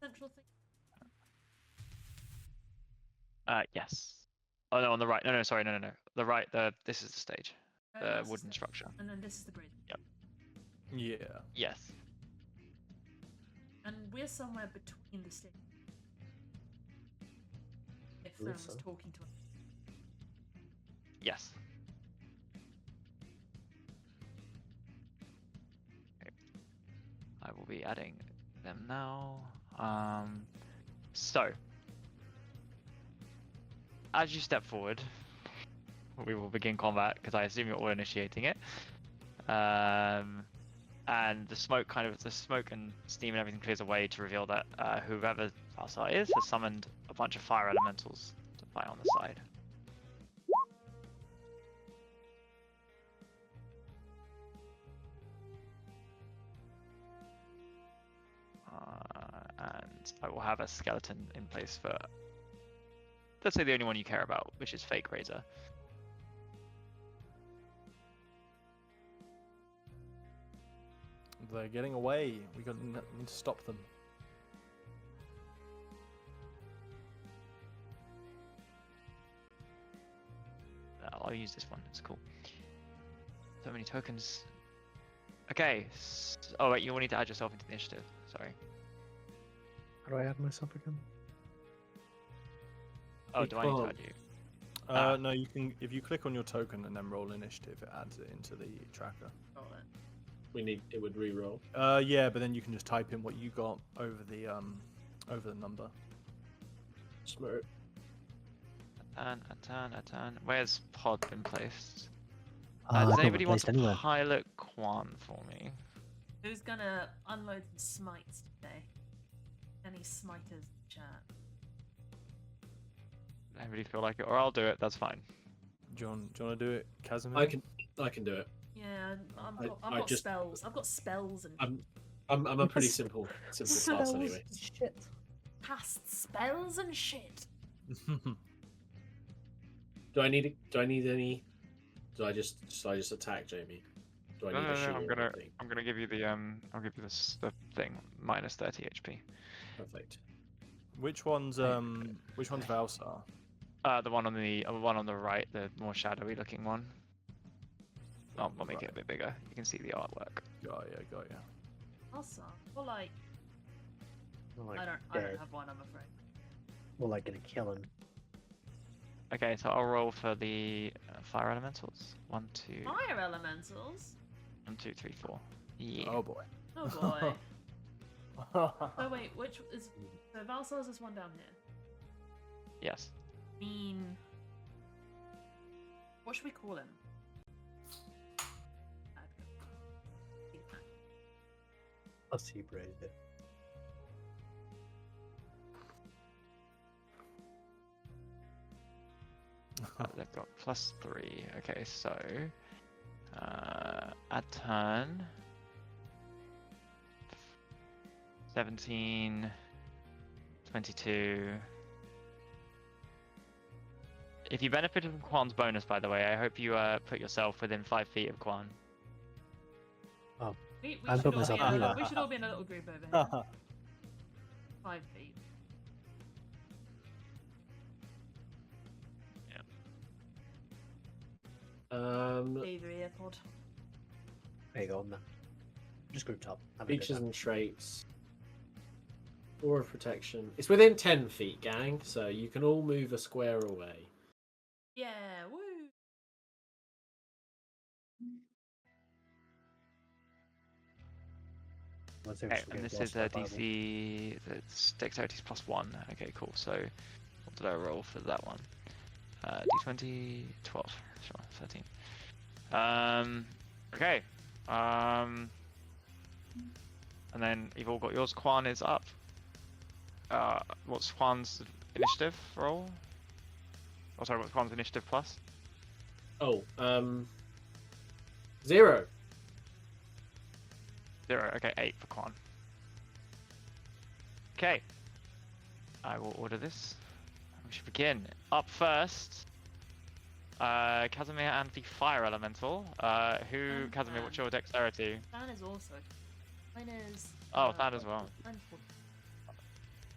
Central thing. Yes. Oh no, on the right. No, sorry, no. The right. This is the stage. Oh, The that's the wooden stage. structure. And then this is the bridge. Yeah. Yes. And we're somewhere between the stage. If Believe Theron's so. talking to us. Yes. Okay. I will be adding them now. So, as you step forward, we will begin combat because I assume you're all initiating it. And the smoke and steam and everything clears away to reveal that whoever Valsar is has summoned a bunch of fire elementals to fight on the side. And I will have a skeleton in place for, let's say, the only one you care about, which is Fake Razor. They're getting away. We need to stop them. I'll use this one. It's cool. So many tokens. Okay. Oh wait, you will need to add yourself into the initiative. Sorry. How do I add myself again? Oh, We do I need to can't. add you? No, you can. If you click on your token and then roll initiative, it adds it into the tracker. Roll it. It would re-roll. Yeah, but then you can just type in what you got over the number. Smart. A turn. Where's Pod been placed? I've Does not anybody want replaced to anywhere. pilot Quan for me? Who's gonna unload some smites today? Any smiters in chat? Anybody feel like it? Or I'll do it. That's fine. Do you want to do it, Casimir? I can do it. Yeah, I've I got just- spells. I've got spells and I'm a pretty simple class Spells, anyway. Shit. cast spells and shit. Do I need any? Do I just attack Jamie? Do I No, need no, a shield no. or anything? I'm gonna give you the I'll give you the thing minus 30 HP. Perfect. Which one's Valsar? The one on the right, the more shadowy looking one. I'll make it a bit bigger. You can see the artwork. Got ya. Also, well, like More like I dead. don't have one. I'm afraid. More like gonna kill him. Okay, so I'll roll for the fire elementals. 1, 2, Fire elementals. 1, 2, 3, 4. Yeah. Oh boy. Oh boy. Oh wait, which is so Valsar's is one down here. Yes. What should we call him? I'll see brave it. They've got +3. Okay, so add turn 17, 22. If you benefited from Quan's bonus, by the way, I hope you put yourself within 5 feet of Quan. We I should put all myself be in anywhere. we should all be in a little group over here. 5 feet. Either earpod. There you go, man. Just grouped up. Having a good Features time. and traits. Aura of protection. It's within 10 feet, gang, so you can all move a square away. Yeah, woo! Once they Okay, get and this lost is by a fireball. DC. That's dexterity's +1. Okay, cool. So what did I roll for that one? D20, 12. Sure, 13. Okay. And then you've all got yours. Quan is up. What's Quan's initiative roll? Oh, sorry, what's Quan's initiative plus? Oh, 0. 0. Okay, 8 for Quan. Okay. I will order this. We should begin. Up first, Casimir and the Fire Elemental. Casimir, what's your dexterity? Fan is also. Mine is. Oh, that as well. Mine's 4.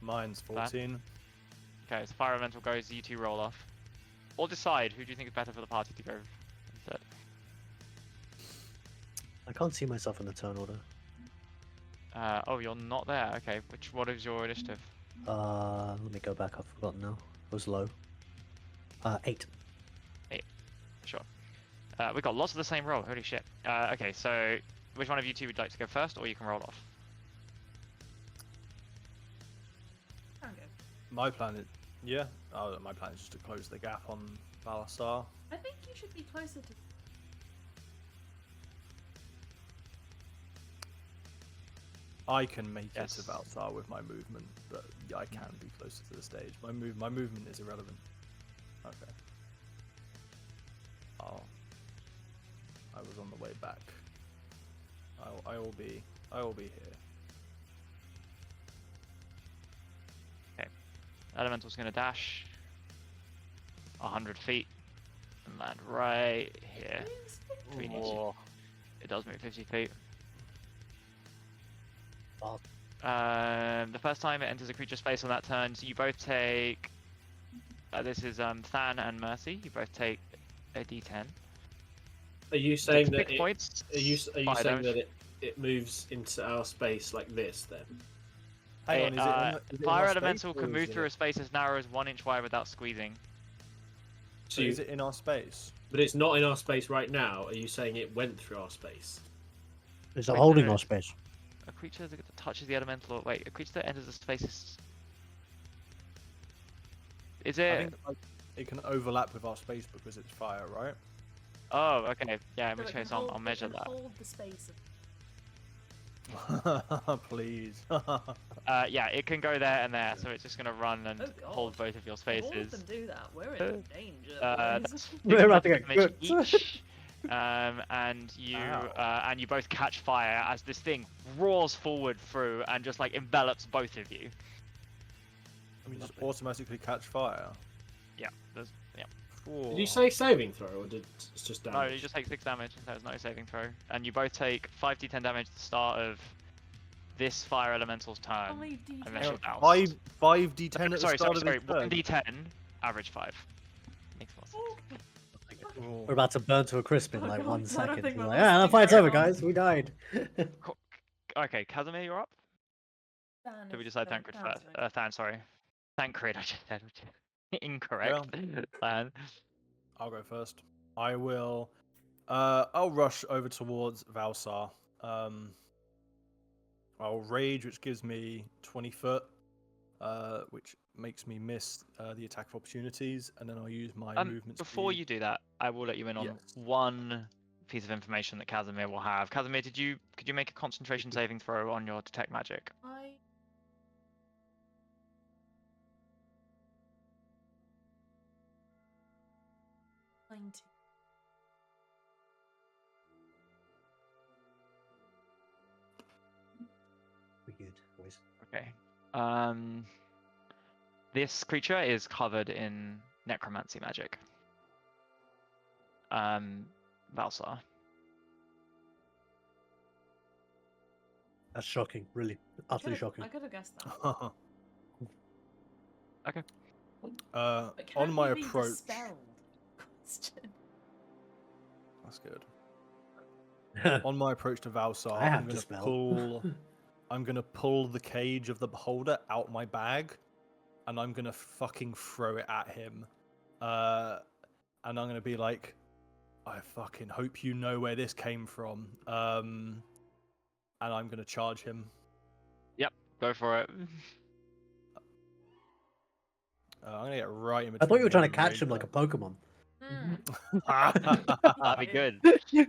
Mine's 14. Okay, so Fire Elemental goes, you two roll off. Or decide who do you think is better for the party to go instead. I can't see myself in the turn order. Oh, you're not there. Okay, what is your initiative? Let me go back. I've forgotten now. It was low. 8. Sure. We got lots of the same roll. Holy shit. Okay, so which one of you two would like to go first, or you can roll off? Can go. My plan is my plan is just to close the gap on Valsar. I think you should be closer to. I can make Yes. it to Valsar with my movement, but I can be closer to the stage. My movement is irrelevant. Okay. I was on the way back. I will be here. Elemental's gonna dash 100 feet and land right here. Between you two. It does move 50 feet. Wow. The first time it enters a creature space on that turn, so you both take. This is Than and Mercy. You both take a D10. Are you saying Take that 6 it, points. are you saying fire damage. that it moves into our space like this then? Hang on, is it in Fire our elemental space, or can move is through a it... space as narrow as 1 inch wide without squeezing. So is it in our space? But it's not in our space right now. Are you saying it went through our space? Is it Wait, holding no. our space? A creature that touches the elemental. Wait, a creature that enters the space is. Is I it? think like, it can overlap with our space because it's fire, right? Oh, okay. Yeah, in So which it can case I'll hold- measure it can that. Hold the space. Please. Yeah, it can go there and there, so it's just gonna run and Oh, hold God. both of your If all of spaces. them do that, we're in danger. boys. That's We're about to 6 get damage cooked. each. And you Ow. and you both catch fire as this thing roars forward through and just like envelops both of you. We just automatically catch fire. Yeah, there's Did you say saving throw or did it's just damage? No, you just take 6 damage. There's no saving throw, and you both take 5d10 damage at the start of this fire elemental's turn. Unless you're doused. 5d10 at the Sorry, start sorry, of his turn. 1d10, average 5. Makes more sense. Oh. We're about to burn to a crisp in Oh, like God, 1 I don't second. think We're we're like, yeah, the lasting fight's very over, long." guys. We died. Okay, Casimir, you're up. Did we decide Thancred first? Than, sorry. Thancred, I just said. Incorrect. Than. I'll go first. I will. I'll rush over towards Valsar. I'll rage, which gives me 20 foot, which makes me miss the attack of opportunities, and then I'll use my movement Before speed. you do that, I will let you in on Yes. one piece of information that Casimir will have. Casimir, could you make a concentration saving throw on your detect magic? I... 90. We're good, boys. Okay. This creature is covered in necromancy magic. Valsar. That's shocking, really, utterly shocking. I could have guessed that. Okay. But can On my we be approach. dispelled? Question. That's good. On my approach to Valsar, I have I'm gonna dispel. pull. I'm gonna pull the cage of the beholder out my bag, and I'm gonna fucking throw it at him. And I'm gonna be like, I fucking hope you know where this came from. And I'm gonna charge him. Yep. Go for it. I'm gonna get right in between. I thought you were trying to and catch him Razor. like a Pokemon. That'd be good. We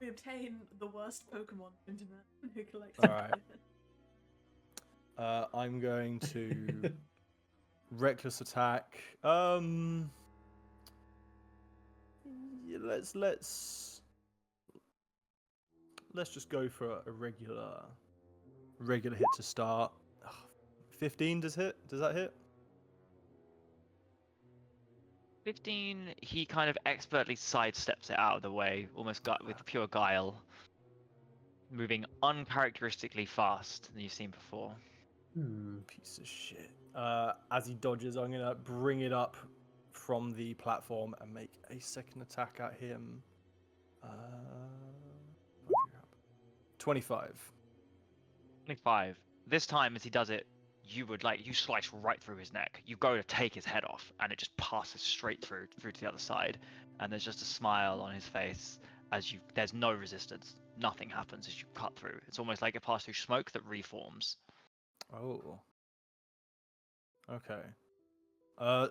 obtain the worst Pokemon internet who collects Alright. everything. I'm going to reckless attack. Yeah, let's just go for a regular hit to start. 15 does that hit? 15, he kind of expertly sidesteps it out of the way, almost with pure guile. Moving uncharacteristically fast than you've seen before. Piece of shit. As he dodges, I'm gonna bring it up from the platform and make a second attack at him. 25. 25. This time, as he does it, you slice right through his neck. You go to take his head off, and it just passes straight through to the other side. And there's just a smile on his face as there's no resistance. Nothing happens as you cut through. It's almost like it passed through smoke that reforms. Oh. Okay.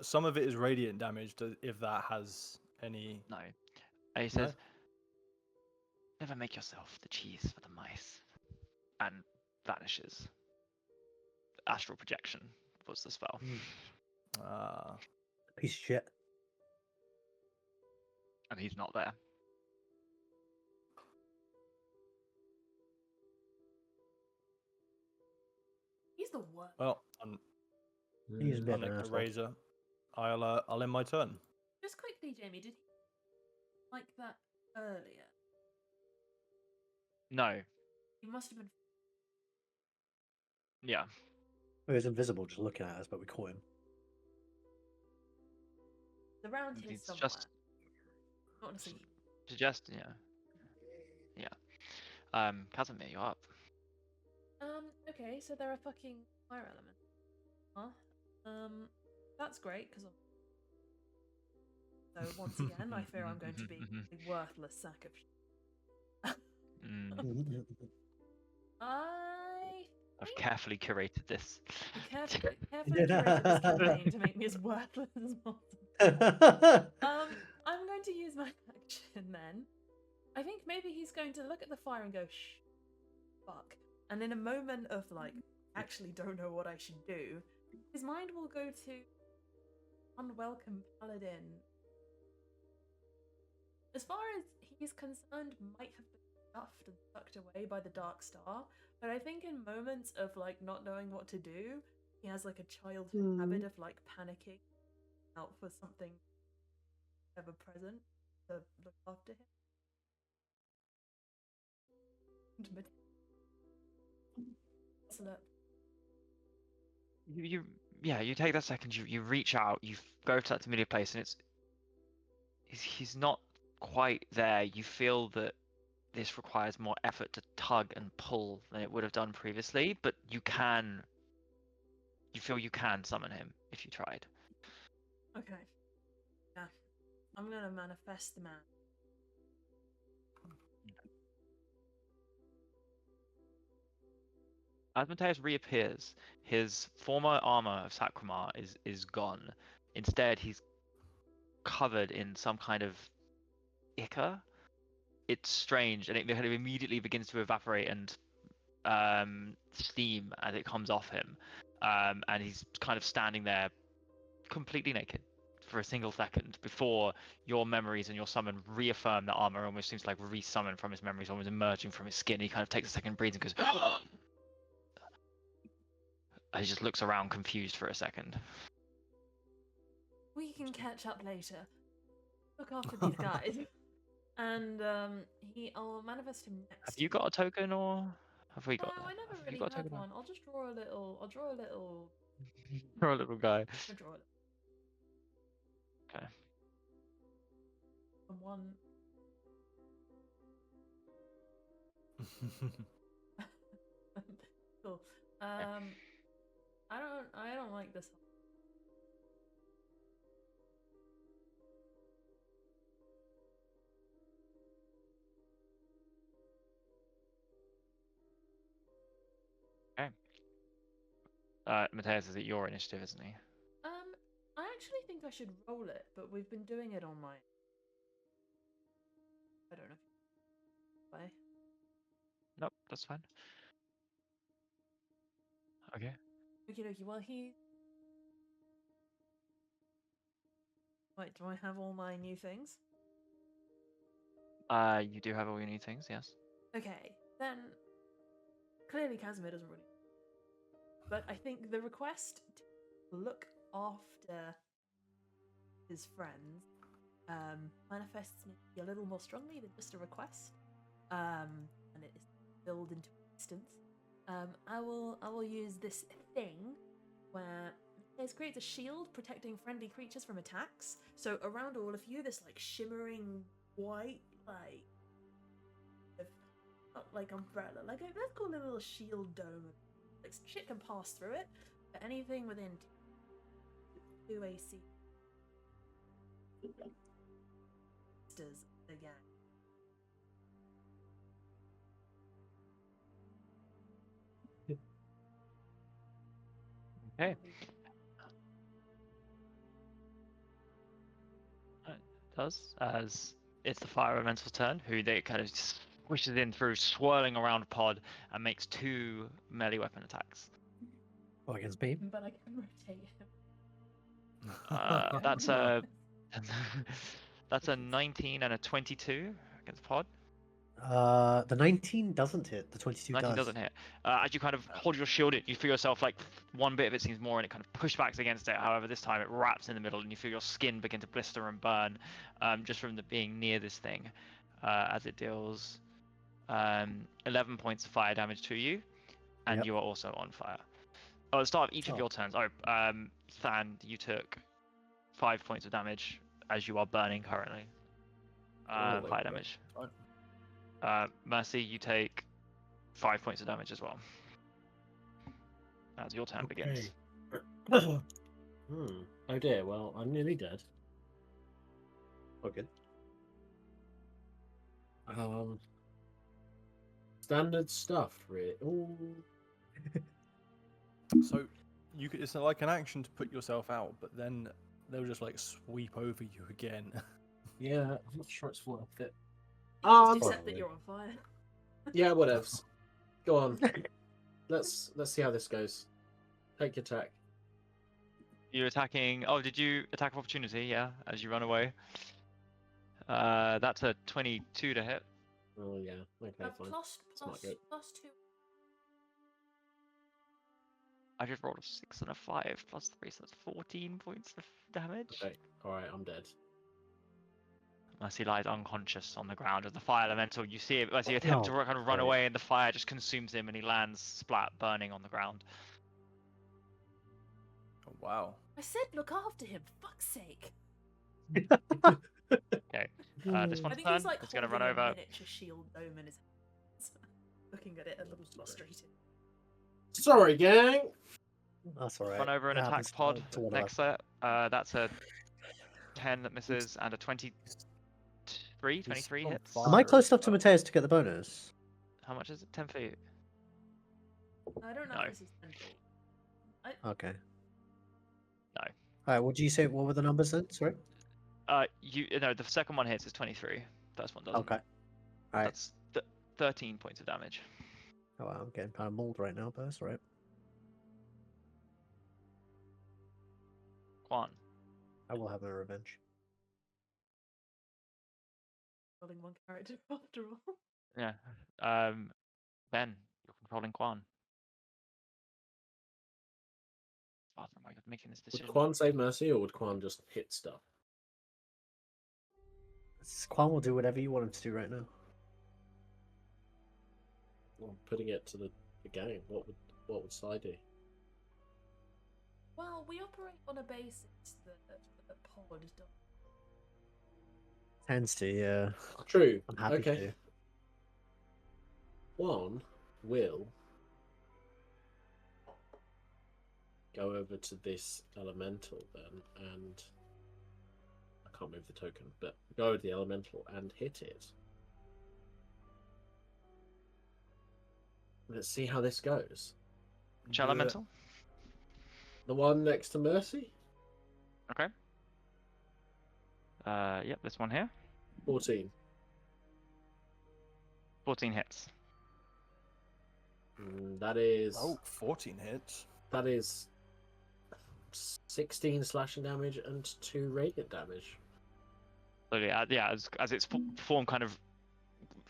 Some of it is radiant damage, if that has any... No. And he says, never make yourself the cheese for the mice. And vanishes. Astral projection was the spell. Piece of shit. And he's not there. He's the worst. Well, He's a bit of an unlike the asshole. razor, I'll end my turn. Just quickly, Jamie, did he like that earlier? No. He must have been. Yeah. He was invisible just looking at us, but we caught him. The around here It's somewhere. just Not to see. suggest, yeah. Casimir, you're up. Okay, so there are fucking fire elements. Huh? That's great because. So once again, I fear I'm going to be a worthless sack of shit. I've carefully curated this. Carefully curated this campaign to make me as worthless as possible. I'm going to use my action then. I think maybe he's going to look at the fire and go, shh, fuck. And in a moment of like, actually don't know what I should do, his mind will go to unwelcome paladin. As far as he's concerned, might have been stuffed and tucked away by the Dark Star, but I think in moments of like not knowing what to do, he has like a childhood habit of like panicking out for something ever present to look after him. You take that second, you reach out, you go to that familiar place, and he's not quite there. You feel that this requires more effort to tug and pull than it would have done previously, but you feel you can summon him if you tried. Okay. Yeah. I'm gonna manifest the man. As Mateus reappears, his former armor of Sacramar is gone. Instead, he's covered in some kind of ichor. It's strange, and it kind of immediately begins to evaporate and steam as it comes off him. And he's kind of standing there completely naked for a single second before your memories and your summon reaffirm the armor. Almost seems like resummon from his memories, almost emerging from his skin. He kind of takes a second, breathes, and goes. He just looks around confused for a second. We can catch up later. Look after these guys. And I'll manifest him next. Have you got a token, or have we No, got? I never Have you really got a had token? one. I'll just draw a little. You're a little guy. I'll draw it. Okay. And one. Cool. I don't like this. Okay. Mateus, is it your initiative, isn't he? I actually think I should roll it, but we've been doing it on my. I don't know. Why? Nope, that's fine. Okay. Okie dokie. Well, he. Wait, do I have all my new things? You do have all your new things, yes. Okay, then. Clearly, Casimir doesn't really. But I think the request to look after his friends manifests me a little more strongly than just a request, and it is built into existence. I will use this thing where it creates a shield protecting friendly creatures from attacks. So around all of you, this like shimmering white, not like umbrella, like let's call it a little shield dome. Like shit can pass through it, but anything within 2 AC does again. Okay. It does, as it's the fire elemental's turn, who they kind of squishes in through, swirling around pod, and makes 2 melee weapon attacks. Oh, against me? But I can rotate him. That's a 19 and a 22 against pod. The 19 doesn't hit. The 22 19 does. doesn't hit. As you kind of hold your shield, you feel yourself like one bit of it seems more, and it kind of pushbacks against it. However, this time it wraps in the middle, and you feel your skin begin to blister and burn, just from being near this thing, as it deals 11 points of fire damage to you, and Yep. you are also on fire. Oh, at the start of each of Oh. your turns. Than, you took 5 points of damage as you are burning currently. Oh, there Fire we go. damage. Fine. Mercy, you take 5 points of damage as well. As your turn begins. Oh dear, well, I'm nearly dead. Okay. Standard stuff, really. Ooh. So it's like an action to put yourself out, but then they'll just like sweep over you again. Yeah, I'm not sure it's worth it. Just accept Probably. that you're on fire. Yeah, whatevs. Go on. Let's see how this goes. Take your attack. You're attacking. Oh, did you attack of opportunity? Yeah, as you run away. That's a 22 to hit. Oh yeah. Okay, fine. Plus It's not good. 2. I just rolled a 6 and a 5 plus 3, so that's 14 points of damage. Okay. Alright, I'm dead. Mercy lies unconscious on the ground of the fire elemental. You see it as he attempts to Oh, kind of run great. away, and the fire just consumes him, and he lands splat, burning on the ground. Oh, wow. I said look after him, for fuck's sake. Okay, this I one's think turn. he's like It's gonna holding run a over. miniature shield dome in his hands, looking at it a little frustrated. Sorry, gang. That's alright. Run over an That attack happens pod to one of next set. That's a 10 that misses and a 23 on hits. fire. Am I close enough to Oh. Mateus to get the bonus? How much is it? 10 feet. I don't know No. if this is 10 feet. Okay. No. Alright, what do you say? What were the numbers then? Sorry. The second one hits is 23. First one doesn't. Okay. Alright. That's 13 points of damage. Oh, wow, I'm getting kind of mauled right now, but that's alright. Quan. I will have my revenge. Rolling one character after all. Yeah. Ben, you're controlling Quan. Father, am I making this Would decision? Quan save Mercy or would Quan just hit stuff? Quan will do whatever you want him to do right now. Well, putting it to the game, what would Sai do? Well, we operate on a basis that pod does. Tends to, yeah. True. I'm happy Okay. to. One will go over to this elemental then, and I can't move the token, but go over to the elemental and hit it. Let's see how this goes. Which elemental? The one next to Mercy? Okay. Yep, this one here. 14. 14 hits. That is... Oh, 14 hits. That is 16 slashing damage and 2 radiant damage. So yeah, as its form kind of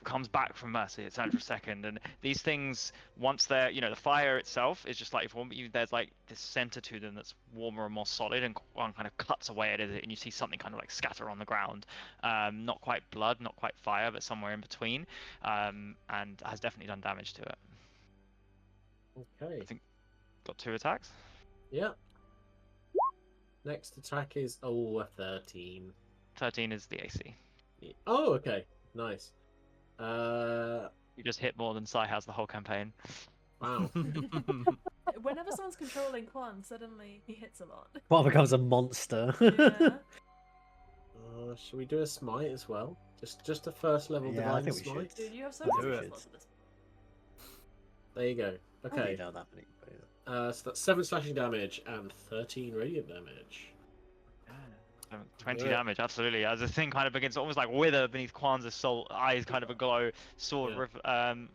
comes back from Mercy, it's for a second, and these things, once they're, the fire itself is just like warm, but there's like this center to them that's warmer and more solid, and one kind of cuts away at it, and you see something kind of like scatter on the ground. Not quite blood, not quite fire, but somewhere in between, and has definitely done damage to it. Okay. I think got 2 attacks. Yeah. Next attack is a 13. 13 is the AC. Oh, okay. Nice. Wow. You just hit more than Sai has the whole campaign. Whenever someone's controlling Quan, suddenly he hits a lot. Quan becomes a monster. Yeah. Should we do a smite as well? Just a first level Yeah, I divine think we smite. should. Dude, you have so I think much we plus should. plus this. There you go. I don't Okay. really know that many, but yeah. So that's 7 slashing damage and 13 radiant damage. 20 Yeah. damage, absolutely. As the thing kind of begins to almost like wither beneath Quan's assault, eyes kind of aglow, sword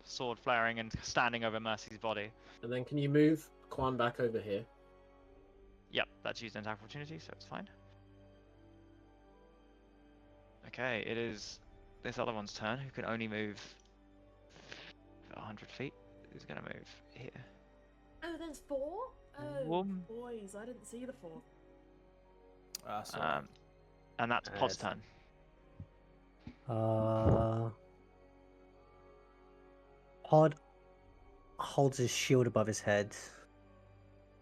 sword flaring and standing over Mercy's body. And then can you move Quan back over here? Yep, that's used an attack opportunity, so it's fine. Okay, it is this other one's turn, who can only move 100 feet. Who's going to move here? Oh, there's 4? Oh, Whoom. boys, I didn't see the 4. And that's Pod's Nice. turn. Pod holds his shield above his head,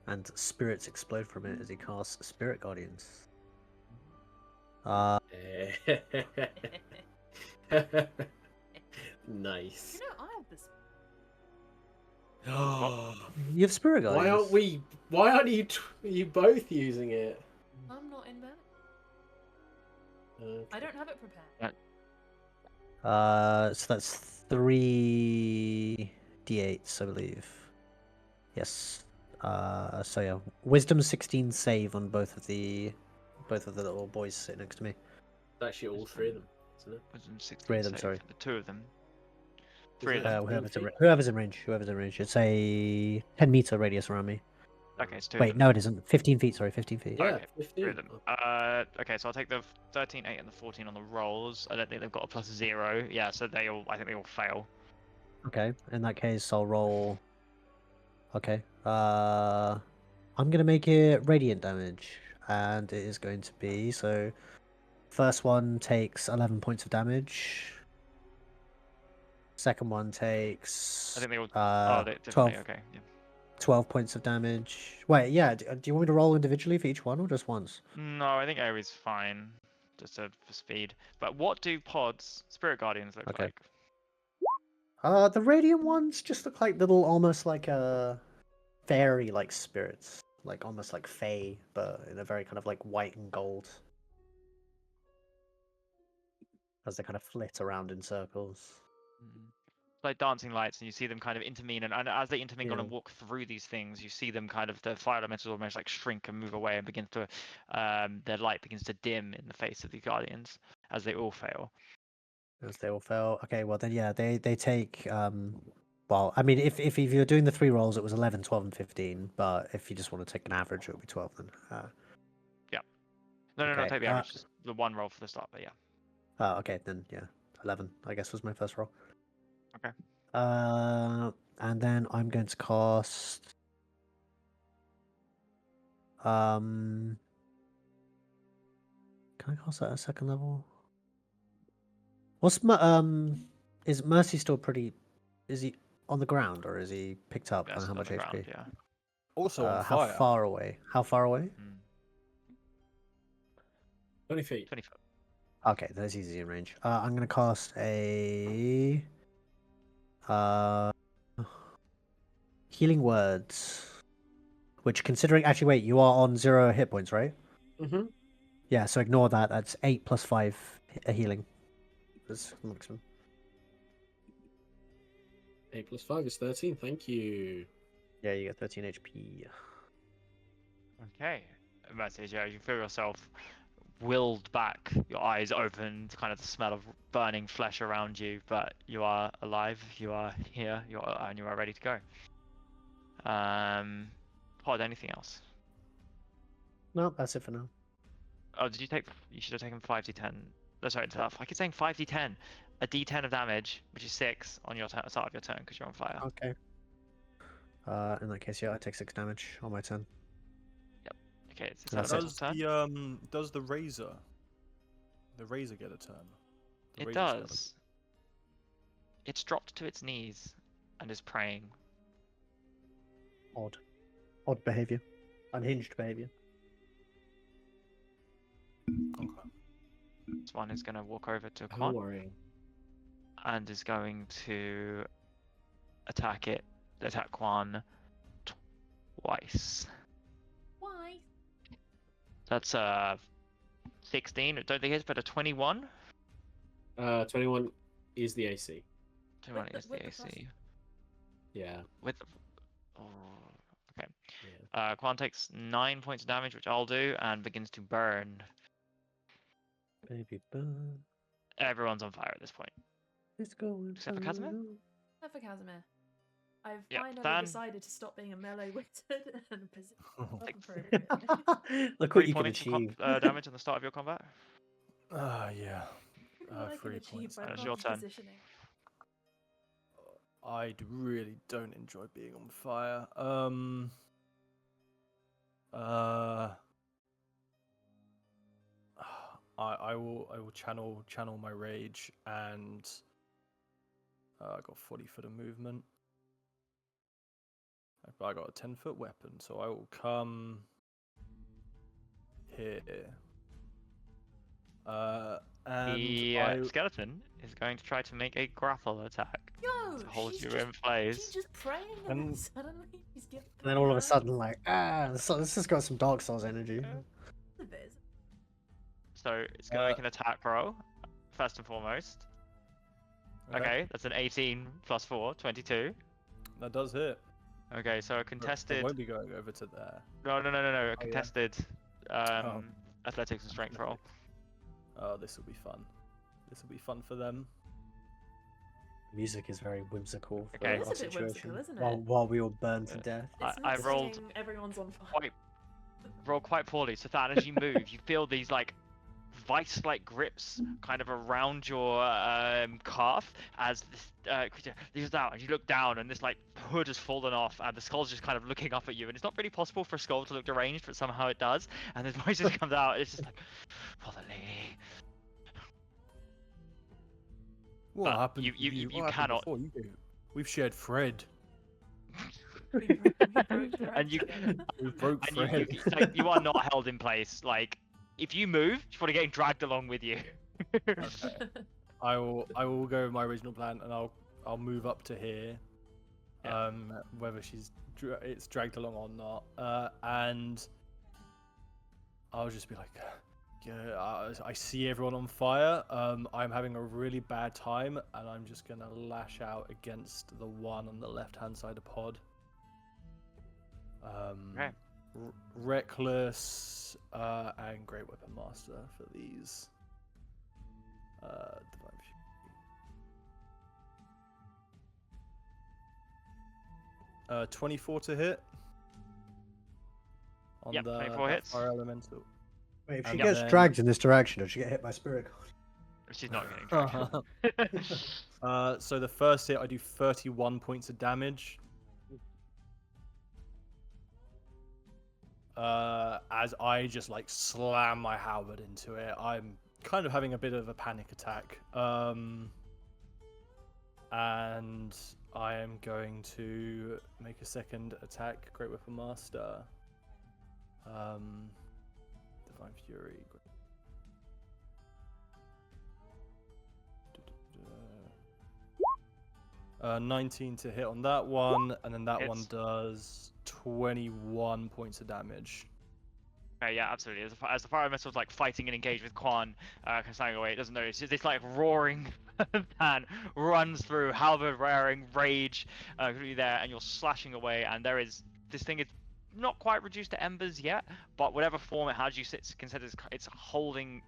and spirits explode from it as he casts Spirit Guardians. Nice. You know, I have this. You have spirit guides. Why aren't we? Why aren't you both using it? I'm not in bed. Okay. I don't have it prepared. So that's 3 d8s, I believe. Yes. So yeah, Wisdom 16 save on both of the little boys sitting next to me. It's actually all three of them, isn't it? Wisdom 16 Three of them, save sorry. for the two of them. Isn't Three of it them. Whoever's in, 3 feet? whoever's in range. Whoever's in range. It's a 10-meter radius around me. Okay, it's two Wait, of them. no, it isn't. 15 feet. Sorry, 15 feet. Yeah, Okay, 15. Three of them. Okay, so I'll take the 13, 8, and the 14 on the rolls. I don't think they've got a +0. Yeah, so I think they all fail. Okay. In that case, I'll roll. Okay. I'm gonna make it radiant damage, and it is going to be so. First one takes 11 points of damage. Second one takes I think they all. 12, Okay. Yeah. 12 points of damage. Wait, yeah. Do you want me to roll individually for each one or just once? No, I think Aries fine, just for speed. But what do pods, Spirit Guardians, look Okay. like? The radiant ones just look like little, almost like fairy-like spirits, like almost like fae, but in a very kind of like white and gold, as they kind of flit around in circles. Like dancing lights, and you see them kind of intervene, and as they intermingle Yeah. and walk through these things, you see them kind of the fire elementals almost like shrink and move away, and begins to, their light begins to dim in the face of the guardians as they all fail. As they all fail. Okay, well then, yeah, they take. Well, I mean, if you're doing the 3 rolls, it was 11, 12, and 15. But if you just want to take an average, it would be 12 then. No, Okay, take the average, just the one roll for the start, but yeah. Okay, then yeah, 11. I guess was my first roll. Okay. And then I'm going to cast. Can I cast that at second level? What's is Mercy still pretty? Is he on the ground or is he picked up? Yes, And how on much the HP? ground, yeah. Also on How fire. far away? How far away? 20 feet. 20 foot. Okay, that's easy in range. I'm gonna cast a healing words, which considering actually wait, you are on 0 hit points, right? Mm-hmm. Yeah, so ignore that. That's 8 plus 5 a healing. That's the maximum. 8 plus 5 is 13. Thank you. Yeah, you get 13 HP. Okay. Message, yeah, you feel yourself willed back, your eyes opened, kind of the smell of burning flesh around you, but you are alive, you are here, and you are ready to go. Pod, anything else? No, that's it for now. Oh, did you take? You should have taken 5d10. No, sorry, I keep saying 5d10. A d10 of damage, which is 6 on your start of your turn because you're on fire. Okay. In that case, yeah, I take 6 damage on my turn. Okay, it's That's Elemental's it. turn. Does the razor get a turn? The It razor does. It's dropped to its knees and is praying. Odd behavior. Unhinged behavior. skeleton. Okay. This one is going to walk over to How Quan worrying. and is going to attack Quan twice. Why? That's 16. I don't think it's, but a 21. 21 is the AC. 21 With the- is with the the plus- AC. Yeah. With oh, okay. Yeah. Quan takes 9 points of damage, which I'll do, and begins to burn. Baby burn. Everyone's on fire at this point. It's going. Except for Casimir? Except for Casimir. I've Yeah, finally Stan. decided to stop being a melee wizard and position Take appropriately. Look 3 what you can points of achieve. damage at the start of your combat. Yeah. What I can 3 achieve points. by And it's proper your turn. positioning. I really don't enjoy being on fire. I will channel my rage, and I got 40 foot of movement. I got a 10-foot weapon, so I will come here. And The skeleton is going to try to make a grapple attack Yo, to hold she's you just, in place. she's just praying and then suddenly she's getting. And then all of a sudden, like, so this has got some Dark Souls energy. So it's going to make an attack roll, first and foremost. Okay, that's an 18 plus 4, 22. That does hit. Okay, so a I contested. won't be going over to there. No. A yeah. contested athletics and strength roll. Oh, this will be fun. This will be fun for them. Music is very whimsical. For Okay. our It is a bit situation, whimsical, isn't while, it? while we all burn to death. I rolled Listening, everyone's on fire. quite poorly. So that as you move, you feel these like vice-like grips kind of around your calf as this creature leaves out, and you look down, and this like hood has fallen off, and the skull's just kind of looking up at you, and it's not really possible for a skull to look deranged, but somehow it does, and the voice just comes out. It's just like, for the lady. What But happened? you what happened cannot. before? We've shared Fred. We broke the And you- together. We broke And Fred. like, you are not held in place. Like, if you move, you're probably getting dragged along with you. Okay. I will go with my original plan, and I'll move up to here. Yeah. Whether it's dragged along or not, and I'll just be like, yeah, I see everyone on fire. I'm having a really bad time, and I'm just gonna lash out against the one on the left-hand side of pod. Okay. Reckless and Great Weapon Master for these. Divine Fury. 24 to hit. On Yep, the 24 hits. Fire Elemental. Wait, if she And gets then- dragged in this direction, does she get hit by Spirit God? She's not getting dragged. So the first hit, I do 31 points of damage. As I just like slam my halberd into it. I'm kind of having a bit of a panic attack. And I am going to make a second attack, Great Weapon Master. Divine Fury. 19 to hit on that one, and then that one Hits. does 21 points of damage. Okay, yeah, absolutely. As the fire elemental's like fighting and engaged with Quan, kind of standing away, it doesn't notice. This like roaring man runs through, halberd wearing, rage, completely there, and you're slashing away. And this thing is not quite reduced to embers yet, but whatever form it has, you consider it's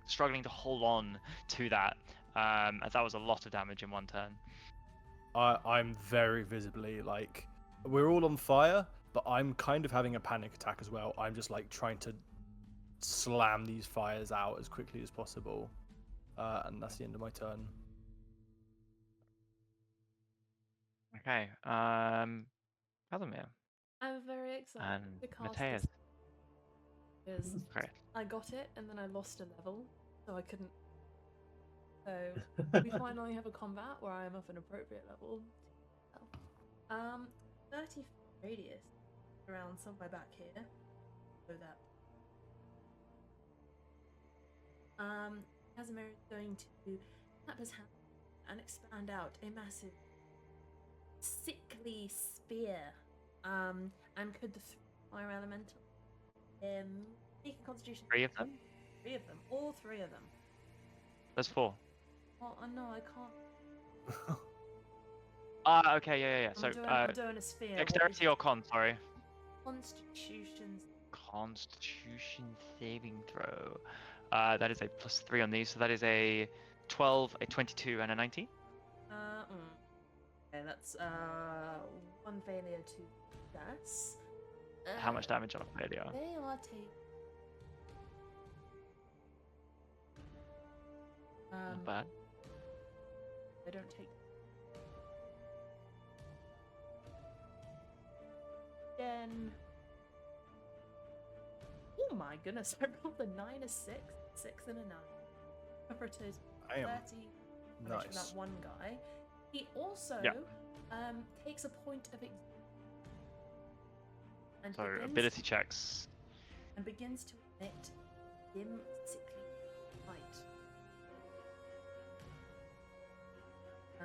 struggling to hold on to that. As that was a lot of damage in one turn. I'm very visibly like, we're all on fire, but I'm kind of having a panic attack as well. I'm just like trying to slam these fires out as quickly as possible, and that's the end of my turn. Okay, Casimir I'm very excited and to cast Mateus. this because Okay. I got it and then I lost a level, so I couldn't. So we finally have a combat where I am of an appropriate level. 30 radius around somewhere back here. So that. Casimir is going to clap his hand and expand out a massive, sickly spear. And could the fire elemental make a constitution? 3 of them? 3 of them. All 3 of them. There's 4. Oh, no, I can't. Okay, yeah. So, I'm doing a sphere. dexterity or con? Sorry. Constitution's. Constitution saving throw. That is a +3 on these, so that is a 12, a 22, and a 19. Okay, that's 1 failure to success. How much damage on a failure? They are taking. Not bad. They don't take. Then. Oh my goodness! I rolled a 9, a 6, 6, and a 9. For a total of 30 damage from Nice. that one guy. He also takes a point of and So begins, ability checks. and begins to emit dim, sickly light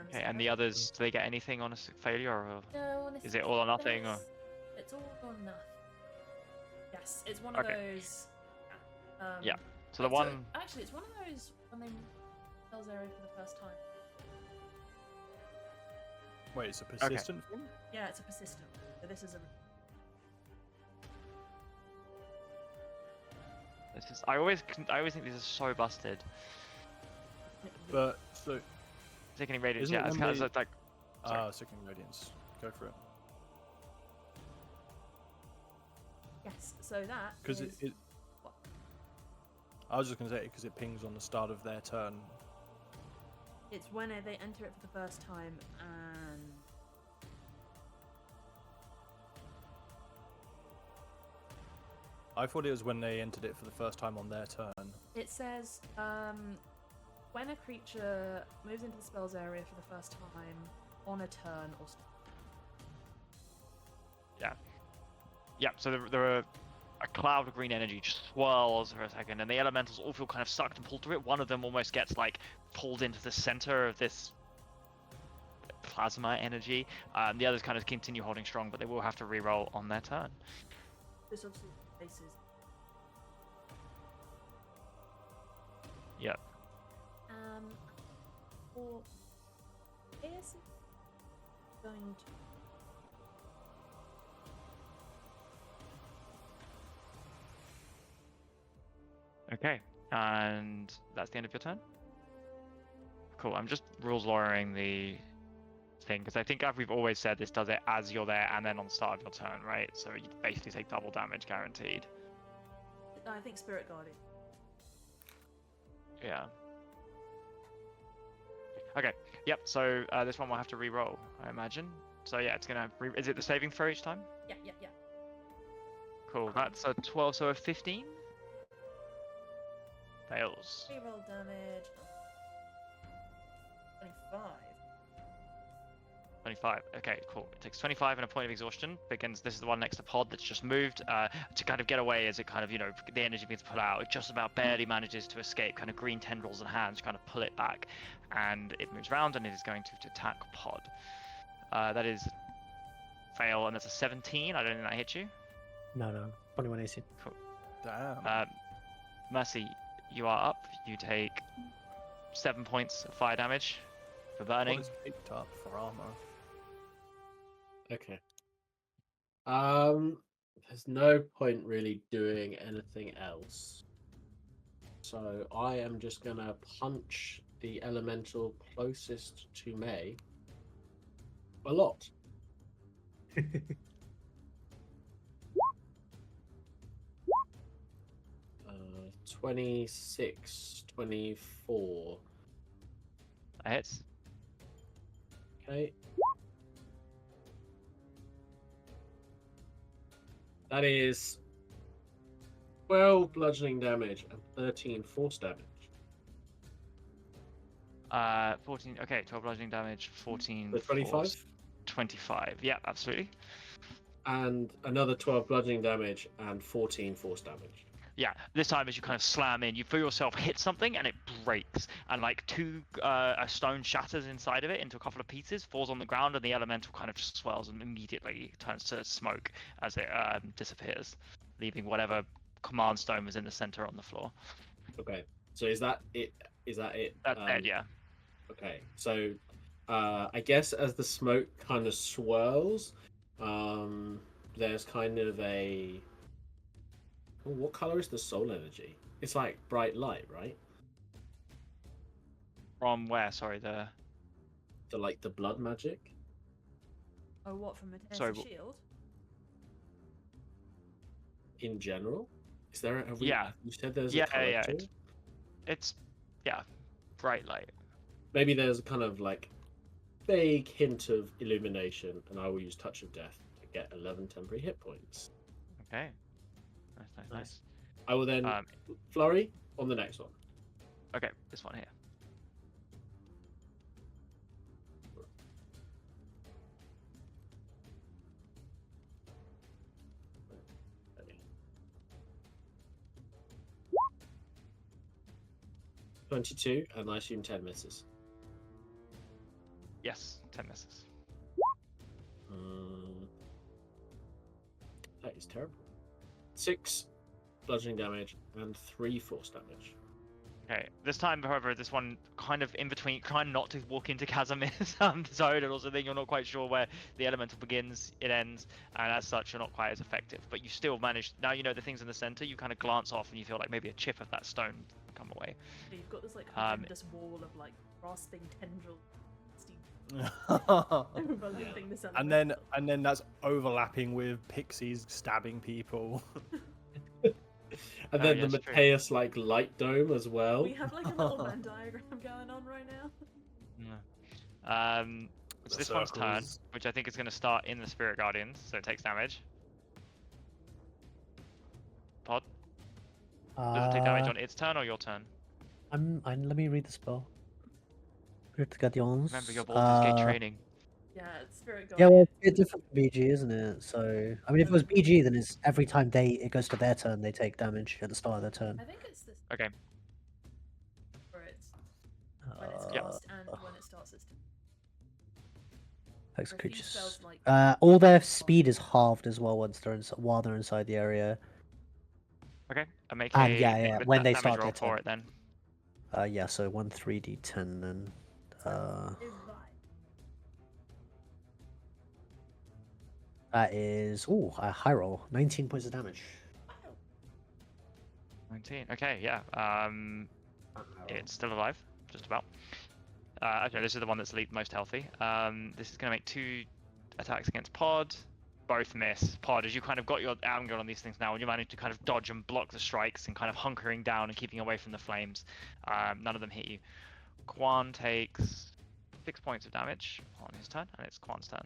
Okay, and the others, do they get anything on a failure, or No, is it all or nothing? Or It's all or nothing. Yes, it's one of Okay. those. Yeah. So the one. Actually, it's one of those when they spells area for the first time. Wait, it's a persistent thing? Yeah, it's a persistent. So this is a. This is. I always think these are so busted. But so Sickening radiance. Isn't Yeah, it it's when kind of they- like. Sorry. Sickening Radiance. Go for it. Yes, so that. Because is... it. What? I was just gonna say because it pings on the start of their turn. It's when they enter it for the first time, and I thought it was when they entered it for the first time on their turn. it says when a creature moves into the spell's area for the first time on a turn or. Yeah. So there are a cloud of green energy just swirls for a second, and the elementals all feel kind of sucked and pulled through it. One of them almost gets like pulled into the center of this plasma energy. The others kind of continue holding strong, but they will have to re-roll on their turn. This obviously faces. Yep. Or is going to. Okay, and that's the end of your turn? Cool, I'm just rules lawyering the thing, because I think we've always said this does it as you're there and then on the start of your turn, right? So you basically take double damage guaranteed. I think Spirit Guardian. Yeah. Okay, yep, so this one will have to re-roll, I imagine. So yeah, it's gonna... Is it the saving throw each time? Yeah. Cool, that's a 12, so a 15? Fails. Reroll damage. 25. 25. Okay, cool. It takes 25 and a point of exhaustion. Begins. This is the one next to Pod that's just moved to kind of get away as it kind of, the energy begins to pull out. It just about barely manages to escape. Kind of green tendrils and hands kind of pull it back, and it moves around and it is going to attack Pod. That is fail, and that's a 17. I don't think that hit you. No. 21 AC. Damn. Mercy, you are up. You take 7 points of fire damage for burning. What is picked up for armor? Okay. There's no point really doing anything else. So I am just gonna punch the elemental closest to May a lot. 26, 24. That hits. Okay. That is 12 bludgeoning damage and 13 force damage. 14. Okay, 12 bludgeoning damage, 14. So 25? Force, 25. Yeah, absolutely. And another 12 bludgeoning damage and 14 force damage. Yeah, this time as you kind of slam in, you feel yourself hit something and it breaks, and like a stone shatters inside of it into a couple of pieces, falls on the ground, and the elemental kind of just swells and immediately turns to smoke as it disappears, leaving whatever command stone was in the center on the floor. Okay, so is that it? That's it, yeah. Okay, so I guess as the smoke kind of swirls, there's kind of a... Oh, what color is the soul energy? It's like bright light, right? From where? Sorry, the The blood magic. Oh, what from a Sorry, shield? In general, is there? Yeah. You said there's Yeah, a color yeah, to it? it's bright light. Maybe there's a kind of like vague hint of illumination, and I will use Touch of Death to get 11 temporary hit points. Okay. Nice. I will then flurry on the next one. Okay, this one here. Okay. 22, and I assume 10 misses. Yes, 10 misses. That is terrible. 6 bludgeoning damage and 3 force damage. Okay, this time, however, this one kind of in between, trying not to walk into Casimir's zone, and also then you're not quite sure where the elemental begins, it ends, and as such, you're not quite as effective. But you still manage, now you know the things in the center, you kind of glance off and you feel like maybe a chip of that stone come away. So you've got this like Um, horrendous wall of like grasping tendril. Overlapping this and then that's overlapping with pixies stabbing people. And Oh, then yes, the true. Mateus like light dome as well. We have like a little Venn diagram going on right now. It's The this one's turn, circles. which I think is going to start in the Spirit Guardians, so it takes damage. Pod, does it take damage on its turn or your turn? Let me read the spell. Spirit Guardians. Remember your Baldur's Gate training. Yeah, it's Spirit Yeah, Guardian. well, it's different from BG, isn't it? So, I mean, if it was BG, then it's every time it goes to their turn, they take damage at the start of their turn. I think it's this Okay. where it's when it's Yep. cast and when it starts its turn. Affects Like, these creatures. spells, like, All their speed is halved as well once while they're inside the area. Okay. I make And a yeah, make a when they damage start roll their for turn. it then. Yeah, so 1 3d10 then. That is a high roll, 19 points of damage. 19. Okay, yeah. It's still alive, just about. Okay, this is the one that's most healthy. This is going to make 2 attacks against Pod. Both miss. Pod, as you kind of got your angle on these things now, and you manage to kind of dodge and block the strikes and kind of hunkering down and keeping away from the flames. None of them hit you. Quan takes 6 points of damage on his turn, and it's Quan's turn.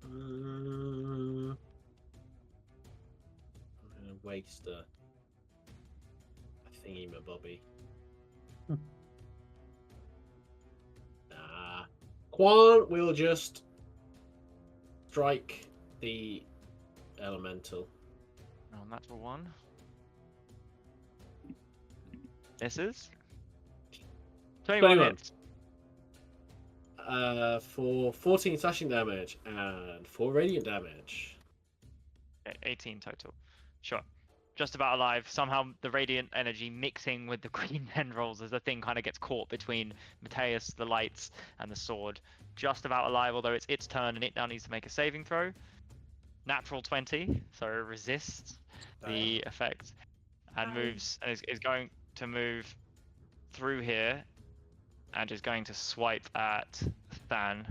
I'm gonna waste a thingy, my Bobby. Nah. Quan will just strike the elemental. Oh, natural 1. Misses. 21 21. hits. For 14 slashing damage and 4 radiant damage. Okay, 18 total. Sure. Just about alive. Somehow the radiant energy mixing with the green tendrils as the thing kind of gets caught between Mateus, the lights, and the sword. Just about alive, although it's its turn and it now needs to make a saving throw. Natural 20, so it resists the effect and moves and is going to move through here and is going to swipe at Than.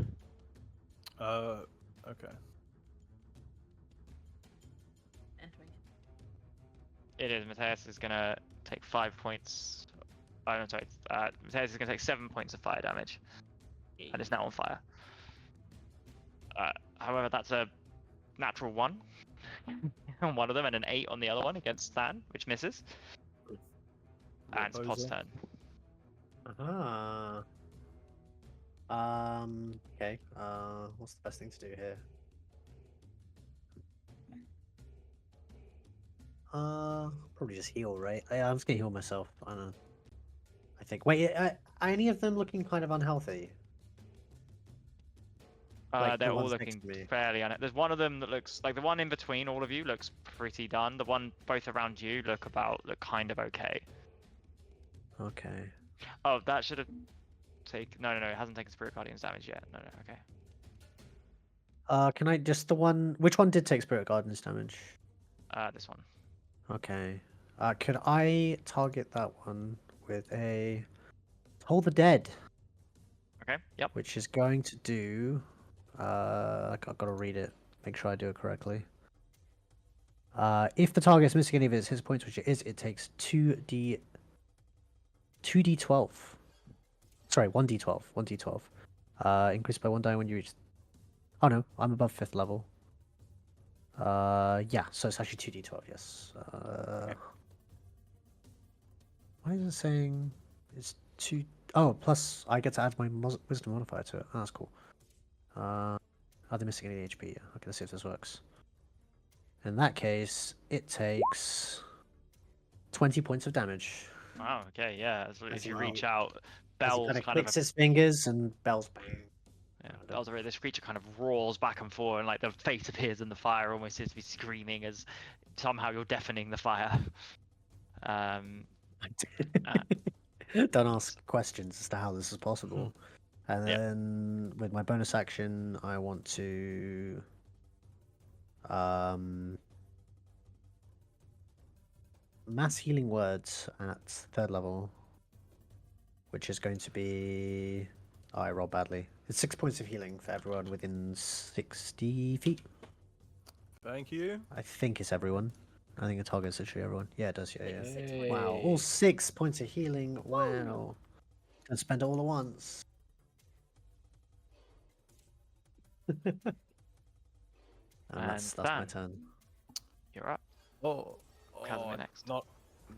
Okay. Entering. It is. Mateus is going to take 5 points. Oh, no, sorry. Mateus is going to take 7 points of fire damage. And is now on fire. However, that's a natural 1 on one of them and an 8 on the other one against Than, which misses. And it's Pod's turn. Okay. What's the best thing to do here? Probably just heal, right? Yeah, I'm just gonna heal myself. I don't know. I think. Wait, are any of them looking kind of unhealthy? Like the They're all ones next looking to me. fairly There's one of them that looks like the one in between all of you looks pretty done. The one both around you look kind of okay. Okay. Oh, that should have taken. No, it hasn't taken Spirit Guardian's damage yet. No, okay. Can I just the one? Which one did take Spirit Guardian's damage? This one. Okay. Could I target that one with a Toll the Dead? Okay. Yep. Which is going to do. I've got to read it. Make sure I do it correctly. If the target is missing any of its hit points, which it is, it takes 2d12. Sorry, 1d12. 1d12. Increased by 1 die when you reach. Oh no, I'm above 5th level. Yeah, so it's actually 2d12. Yes. Okay. Why is it saying it's 2? Oh, plus I get to add my wisdom modifier to it. Oh, that's cool. Are they missing any HP? Yeah. Okay, let's see if this works. In that case, it takes 20 points of damage. Wow. Okay. Yeah. As you reach Wow. out, As he bells kind of kind of clicks his fingers and bells bang. yeah, around him. bells are. This creature kind of roars back and forth, and like the face appears in the fire, almost seems to be screaming as somehow you're deafening the fire. Um. Don't ask questions as to how this is possible. And Yeah. then with my bonus action, I want to mass healing words at 3rd level, which is going to be I roll badly. It's 6 points of healing for everyone within 60 feet. Thank you. I think it's everyone. I think it targets literally everyone. Yeah, it does. Yeah, yeah. Hey. Wow, all 6 points of healing. Wow. Don't spend it all at once. And that's my Dan, turn. you're up. Oh, Casimir next. not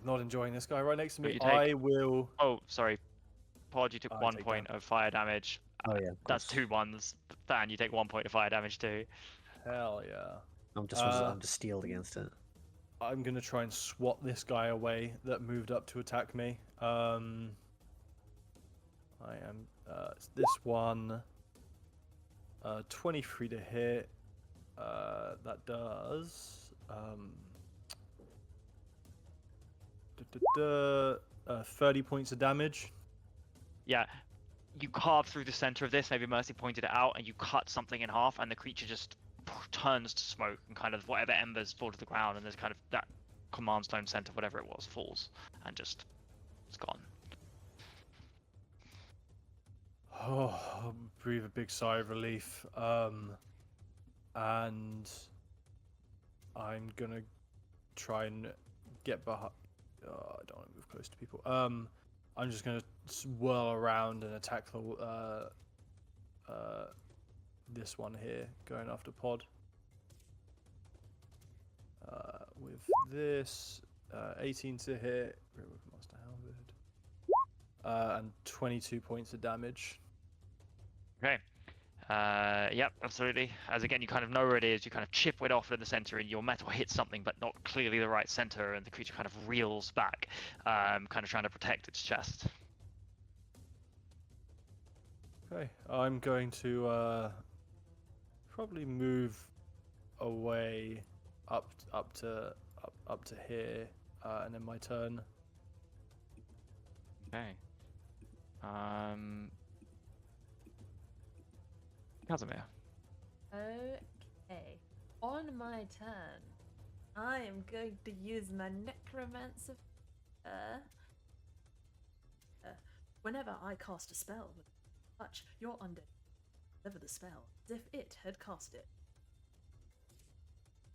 enjoying this guy right next to What me. you take? I will. Oh, sorry. Pod, you took I 1 take point of fire damage. Oh yeah, of That's course. 2 ones. Dan, you take 1 point of fire damage too. Hell yeah. I'm just steeled against it. I'm gonna try and swat this guy away that moved up to attack me. I am. It's this one. 23 to hit. That does. 30 points of damage. Yeah, you carve through the center of this. Maybe Mercy pointed it out, and you cut something in half, and the creature just turns to smoke, and kind of whatever embers fall to the ground, and there's kind of that command stone center, whatever it was, falls, and just it's gone. Oh, I'll breathe a big sigh of relief. And I'm gonna try and get behind. Oh, I don't want to move close to people. I'm just gonna swirl around and attack the this one here, going after Pod. With this, 18 to hit, Master Halberd, and 22 points of damage. Okay. Yep, absolutely. As again, you kind of know where it is. You kind of chip it off in the center, and your metal hits something, but not clearly the right center, and the creature kind of reels back, kind of trying to protect its chest. Okay, I'm going to probably move away up to here, and then my turn. Okay. Casimir. Okay. On my turn, I am going to use my necromancer. Whenever I cast a spell with touch, you're undead. Deliver the spell as if it had cast it.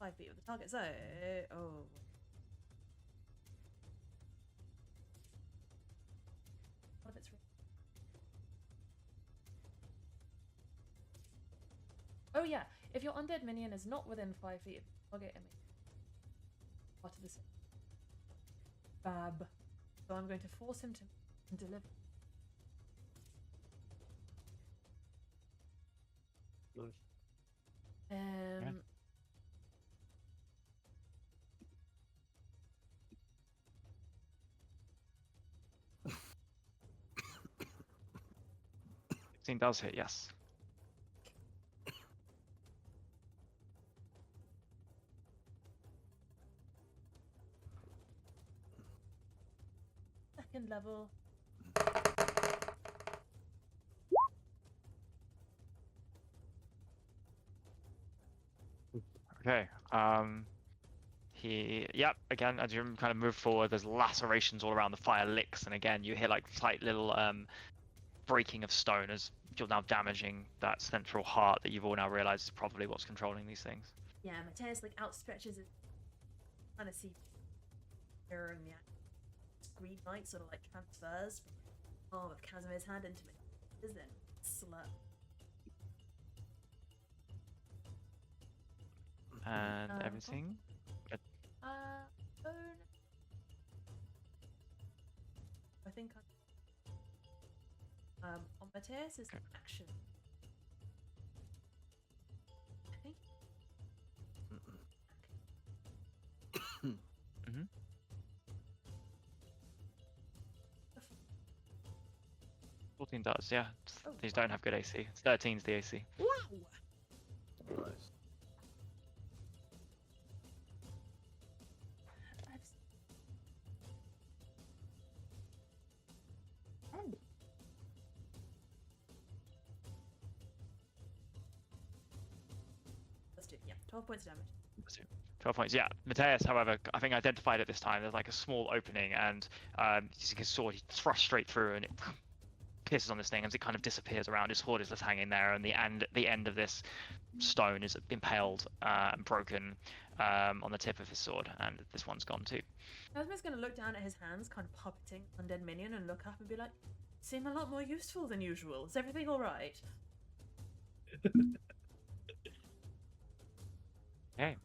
5 feet of the target. So, what if it's? Oh yeah, if your undead minion is not within 5 feet of the target, part of this Bab. So I'm going to force him to deliver. Yeah. It does hit, yes. Second level. Okay. Yep, again, as you kind of move forward, there's lacerations all around the fire licks, and again, you hear like slight little breaking of stone as you're now damaging that central heart that you've all now realized is probably what's controlling these things. Yeah, Mateus like outstretches it, kind of see mirror in the green light sort of like transfers from the palm of Casimir's hand into Mateus, then slurp. And everything. I think on Mateus is action. I think. 14 does, yeah. Oh, These wow. don't have good AC. 13's the AC. Wow. Nice. Let's do, yeah, 12 points of damage. 12 points, yeah. Mateus, however, I think identified it this time. There's like a small opening, and using his sword, he thrusts straight through, and it pierces on this thing as it kind of disappears around. His sword is just hanging there, and the end of this stone is impaled and broken on the tip of his sword, and this one's gone too. Cosmo's gonna look down at his hands, kind of puppeting undead minion, and look up and be like, "Seem a lot more useful than usual. Is everything all right?" Okay.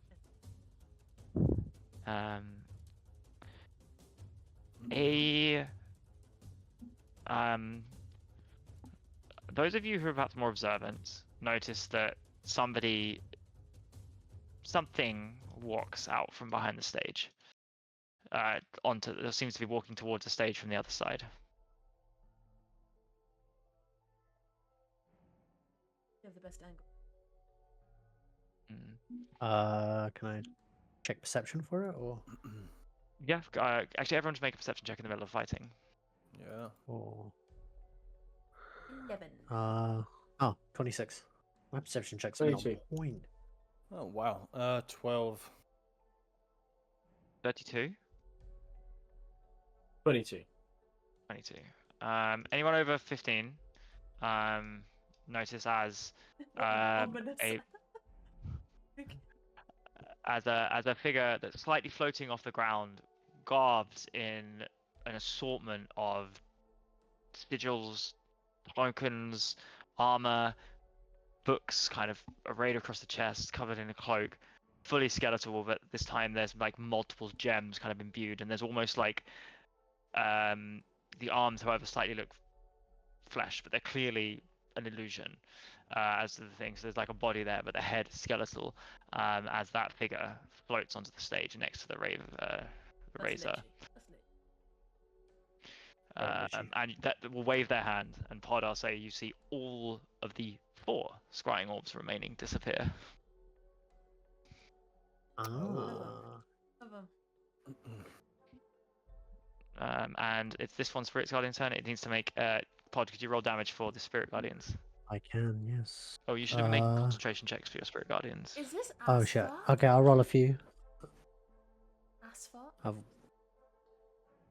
Those of you who are perhaps more observant notice that something walks out from behind the stage. There seems to be walking towards the stage from the other side. You have the best angle. Can I check perception for it or? Yeah, actually, everyone just make a perception check in the middle of fighting. Yeah. Or 11. 26. My perception check's been on 22. point. Oh wow. 12. 32, 22. 22. Anyone over 15 notice as Ominous. as a figure that's slightly floating off the ground, garbed in an assortment of sigils, tokens, armor, books kind of arrayed across the chest, covered in a cloak, fully skeletal, but this time there's like multiple gems kind of imbued, and there's almost like the arms, however, slightly look flesh, but they're clearly an illusion as to the thing. So there's like a body there, but the head is skeletal as that figure floats onto the stage next to the razor. And that will wave their hand, and Pod, I'll say, you see all of the 4 scrying orbs remaining disappear. And it's this one's Spirit Guardian's turn. It needs to make Pod, could you roll damage for the Spirit Guardians? I can, yes. Oh, you should make concentration checks for your Spirit Guardians. Is this asphalt? Oh shit. Okay, I'll roll a few. Asphalt? I've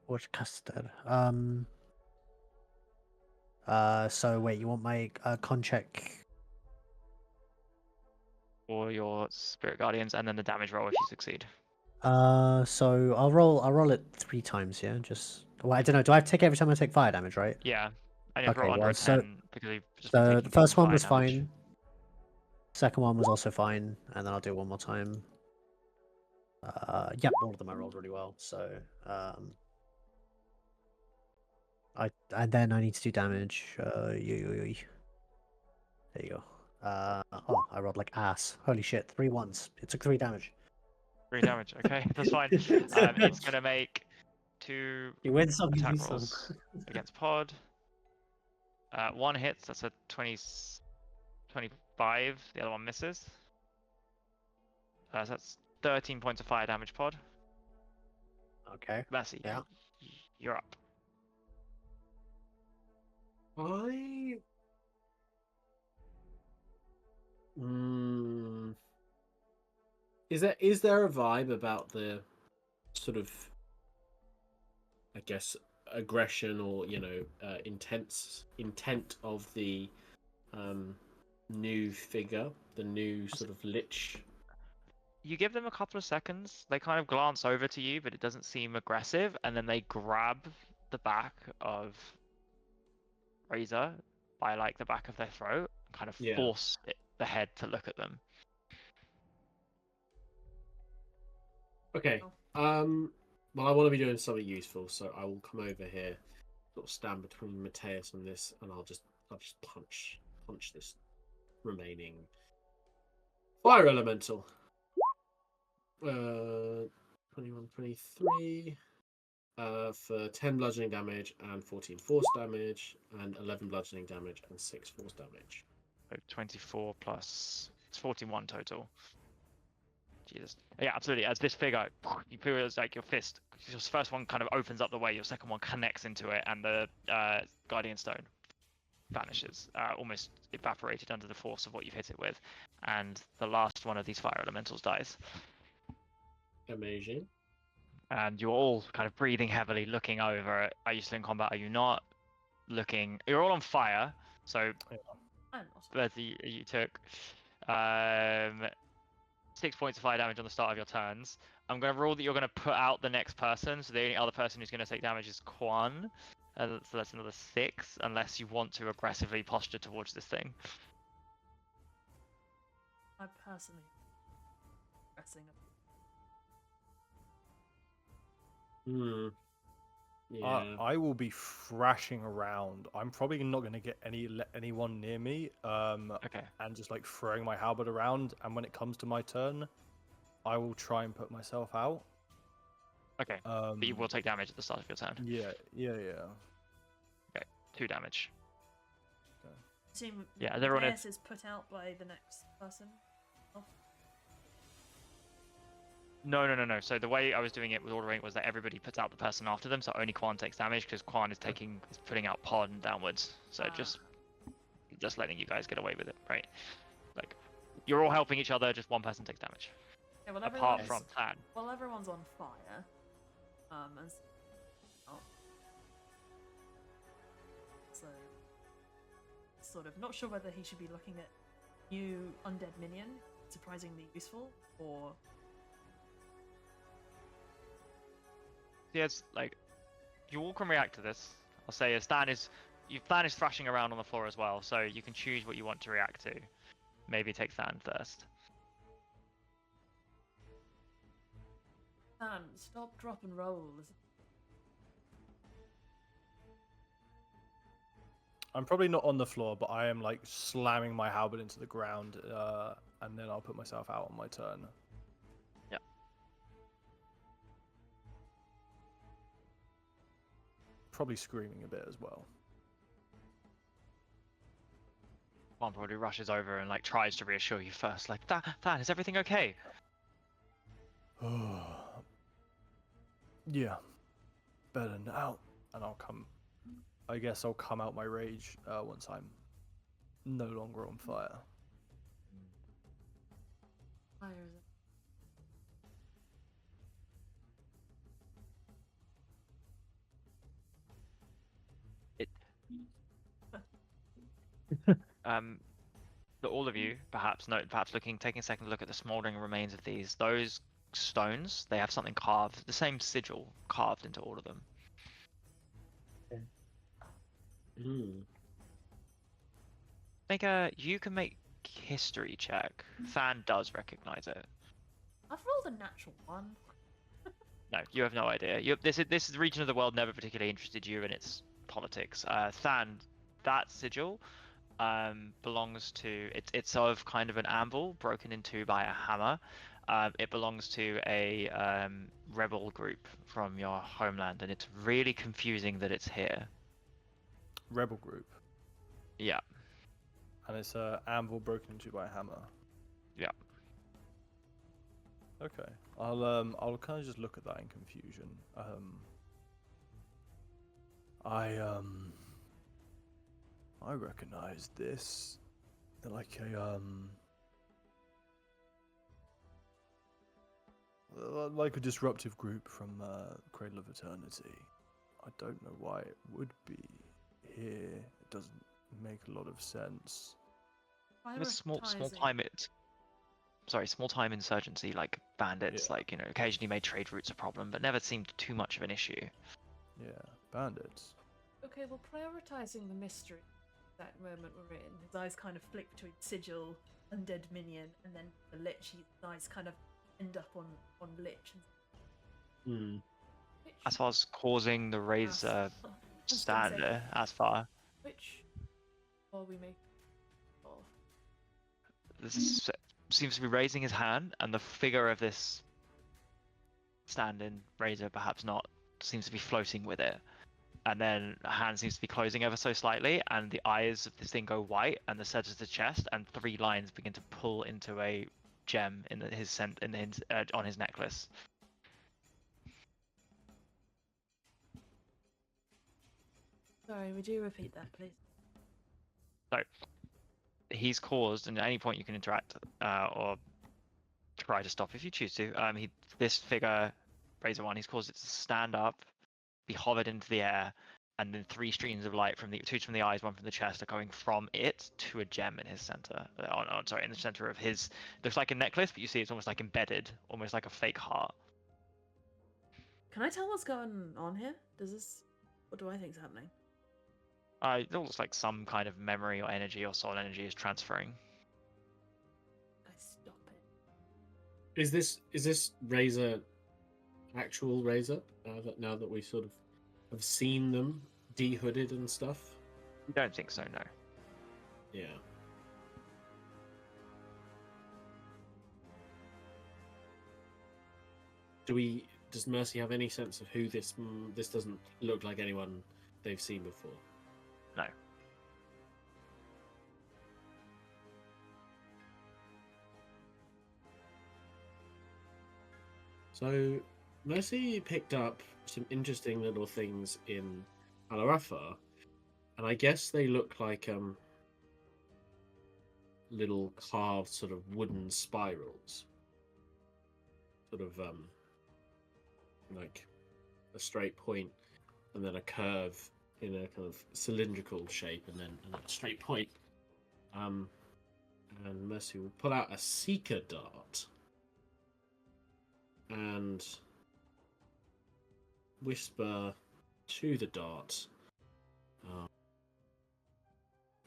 watched casted. So wait, you want my con check? For your Spirit Guardians, and then the damage roll if you succeed. So I'll roll it 3 times, yeah? Just well, I don't know, do I have to take every time I take fire damage, right? Yeah. And you have to Okay, roll under well, a so 10 because you've just been the taking first one fire was damage. fine. Second one was also fine, and then I'll do it one more time. Yep, all of them I rolled really well. So, and then I need to do damage. There you go. Oh, I rolled like ass. Holy shit, 3 ones. It took 3 damage. 3 damage. Okay, that's fine. It's gonna make 2 You win some, you attack lose some. rolls against Pod. 1 hits. That's a 25. The other one misses. So that's 13 points of fire damage, Pod. Okay. Mercy, Yeah. you're up. Is there a vibe about the sort of, I guess, aggression or intent of the new figure, the new sort of lich? You give them a couple of seconds. They kind of glance over to you, but it doesn't seem aggressive, and then they grab the back of Razor by like the back of their throat, and kind of force the head to look at them. Okay. Well, I want to be doing something useful, so I will come over here, sort of stand between Mateus and this, and I'll just punch this remaining fire elemental. 21, 23. for 10 bludgeoning damage and 14 force damage, and 11 bludgeoning damage and 6 force damage. So 24 plus it's 41 total. Jesus. Yeah, absolutely. As this figure, you feel it's like your fist. Your first one kind of opens up the way. Your second one connects into it, and the guardian stone vanishes, almost evaporated under the force of what you've hit it with. And the last one of these fire elementals dies. Amazing. And you're all kind of breathing heavily, looking over. Are you still in combat? Are you not? Looking. You're all on fire. So, I'm not. but you took 6 points of fire damage on the start of your turns. I'm going to rule that you're going to put out the next person. So the only other person who's going to take damage is Quan. So that's another 6, unless you want to aggressively posture towards this thing. I personally pressing a Yeah. I will be thrashing around. I'm probably not going to get anyone near me. Okay. And just like throwing my halberd around. And when it comes to my turn, I will try and put myself out. Okay. But you will take damage at the start of your turn. Yeah. 2 damage. assume Yeah, everyone Deus is put out by the next person. Oh. No. So the way I was doing it with ordering it was that everybody puts out the person after them, so only Quan takes damage because Quan is putting out pod and downwards. So just letting you guys get away with it, right? Like you're all helping each other, just one person takes damage. Okay, well, Apart from Tan. While everyone's on fire, so sort of not sure whether he should be looking at new undead minion, surprisingly useful, or Yeah, it's like you all can react to this. I'll say Stan is thrashing around on the floor as well, so you can choose what you want to react to. Maybe take Than first. Stop, drop, and roll. I'm probably not on the floor, but I am like slamming my halberd into the ground, and then I'll put myself out on my turn. Yeah. Probably screaming a bit as well. One probably rushes over and like tries to reassure you first, like Than, is everything okay? Yeah, better now. And I guess I'll come out my rage once I'm no longer on fire. Fire is That all of you perhaps taking a second to look at the smouldering remains of those stones. They have something carved, the same sigil carved into all of them. You can make history check. Than does recognize it. I've rolled a natural one. No, you have no idea. This region of the world never particularly interested you in its politics. Than, that sigil belongs to it's of kind of an anvil broken in two by a hammer. It belongs to a rebel group from your homeland, and it's really confusing that it's here. Rebel group. Yeah. And it's a anvil broken into by a hammer. Yeah. Okay. I'll kind of just look at that in confusion. I recognize this. They're like a disruptive group from Cradle of Eternity. I don't know why it would be here. It doesn't make a lot of sense. Small time insurgency, like bandits, Yeah. like occasionally made trade routes a problem, but never seemed too much of an issue. Yeah, bandits. Okay, well, prioritizing the mystery that moment we're in. His eyes kind of flick between sigil, undead minion, and then the lich. His eyes kind of end up on lich. As far as causing the razor stand as far. Which are we making? This seems to be raising his hand, and the figure of this stand-in razor, perhaps not seems to be floating with it. And then the hand seems to be closing ever so slightly, and the eyes of this thing go white, and the center of the chest, and 3 lines begin to pull into a gem in on his necklace. Sorry, would you repeat that, please? So he's caused, and at any point you can interact or try to stop if you choose to. This figure, Razor One, he's caused it to stand up, be hovered into the air, and then 3 streams of light from 2 from the eyes, 1 from the chest, are going from it to a gem in his center. In the center of his. Looks like a necklace, but you see it's almost like embedded, almost like a fake heart. Can I tell what's going on here? What do I think's happening? It looks like some kind of memory or energy or soul energy is transferring. I stop it. Is this Razor actual Razor? Now that we sort of have seen them de-hooded and stuff. I don't think so. No. Yeah. Does Mercy have any sense of who this? This doesn't look like anyone they've seen before. No. So Mercy picked up some interesting little things in Alarafa, and I guess they look like little carved sort of wooden spirals, sort of like a straight point and then a curve in a kind of cylindrical shape, and then a straight point. And Mercy will pull out a seeker dart and whisper to the dart,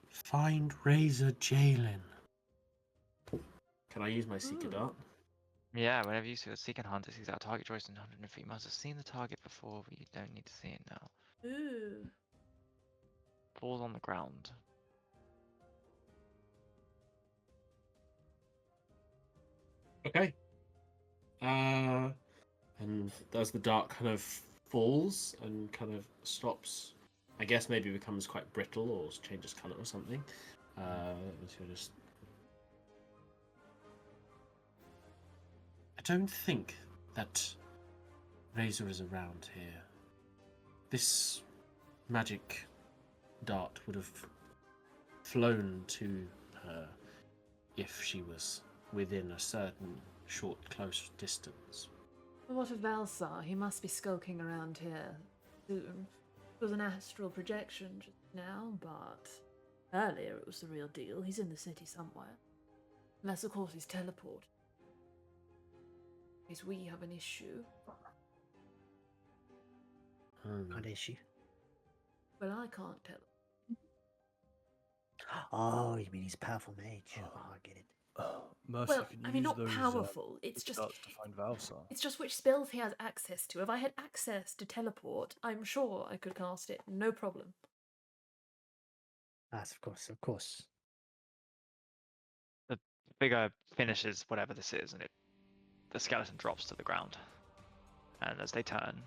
"Find Razor Jalen." Can I use my seeker dart? Yeah, whenever you see a second hunter sees our target choice in 100 feet, must have seen the target before, but you don't need to see it now. Ooh. Falls on the ground. Okay. And as the dart kind of falls and kind of stops, I guess maybe becomes quite brittle or changes colour or something. So just. I don't think that Razor is around here. This magic dart would have flown to her if she was within a certain short, close distance. Well, what of Valsar? He must be skulking around here soon. It was an astral projection just now, but earlier it was the real deal. He's in the city somewhere. Unless, of course, he's teleported. Because we have an issue. What issue? Well, I can't tell. Oh, you mean he's a powerful mage? Oh, I get it. Mercy, Well, can you I mean, use not those, powerful. It's just darts to find Valsar? It's just which spells he has access to. If I had access to teleport, I'm sure I could cast it, no problem. Yes, of course. The figure finishes whatever this is, and the skeleton drops to the ground. And as they turn,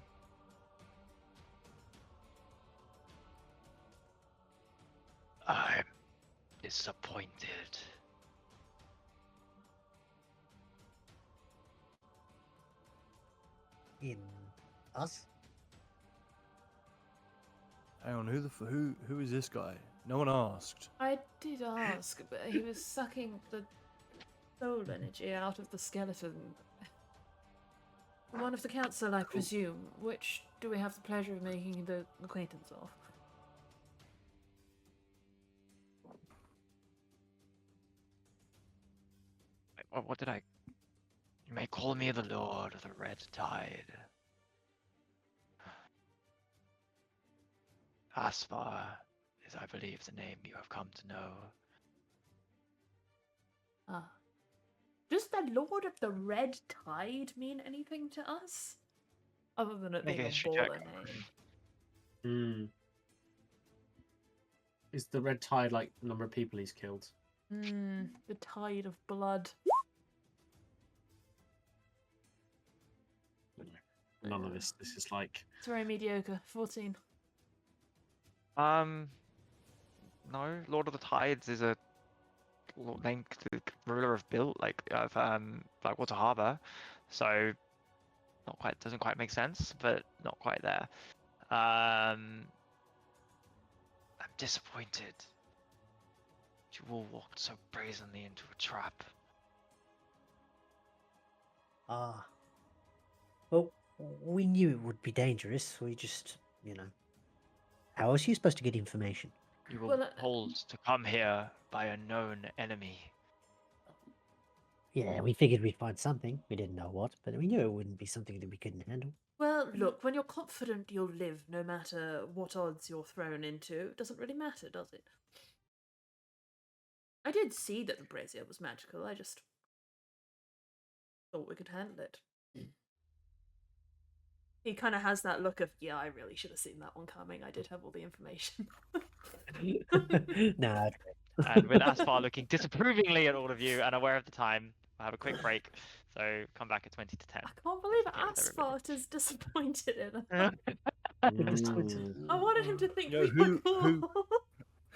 I'm disappointed. In us? Hang on, who is this guy? No one asked. I did ask, but he was sucking the soul energy out of the skeleton. One of the council, I presume. Which do we have the pleasure of making the acquaintance of? What did I... You may call me the Lord of the Red Tide. Asvar is, I believe, the name you have come to know. Ah. Does the Lord of the Red Tide mean anything to us? Other than it Make being a a history baller check. name. Is the red tide like the number of people he's killed? The tide of blood. None of this. This is like. It's very mediocre. 14. No, Lord of the Tides is a named the ruler of Blackwater Harbour, so doesn't quite make sense, but not quite there. I'm disappointed. You all walked so brazenly into a trap. Well, we knew it would be dangerous. We just, how else are you supposed to get information? You were Well, told to come here by a known enemy. Yeah, we figured we'd find something. We didn't know what, but we knew it wouldn't be something that we couldn't handle. Well, look, when you're confident you'll live no matter what odds you're thrown into, it doesn't really matter, does it? I did see that the brazier was magical, I just thought we could handle it. He kind of has that look of, yeah, I really should have seen that one coming. I did have all the information. Nah. And with Aspar looking disapprovingly at all of you and aware of the time, we'll have a quick break. So come back at 20 to 10. I can't believe Okay, with everybody. Asphalt is disappointed in us. Mm. I wanted him to think You know, we were cool.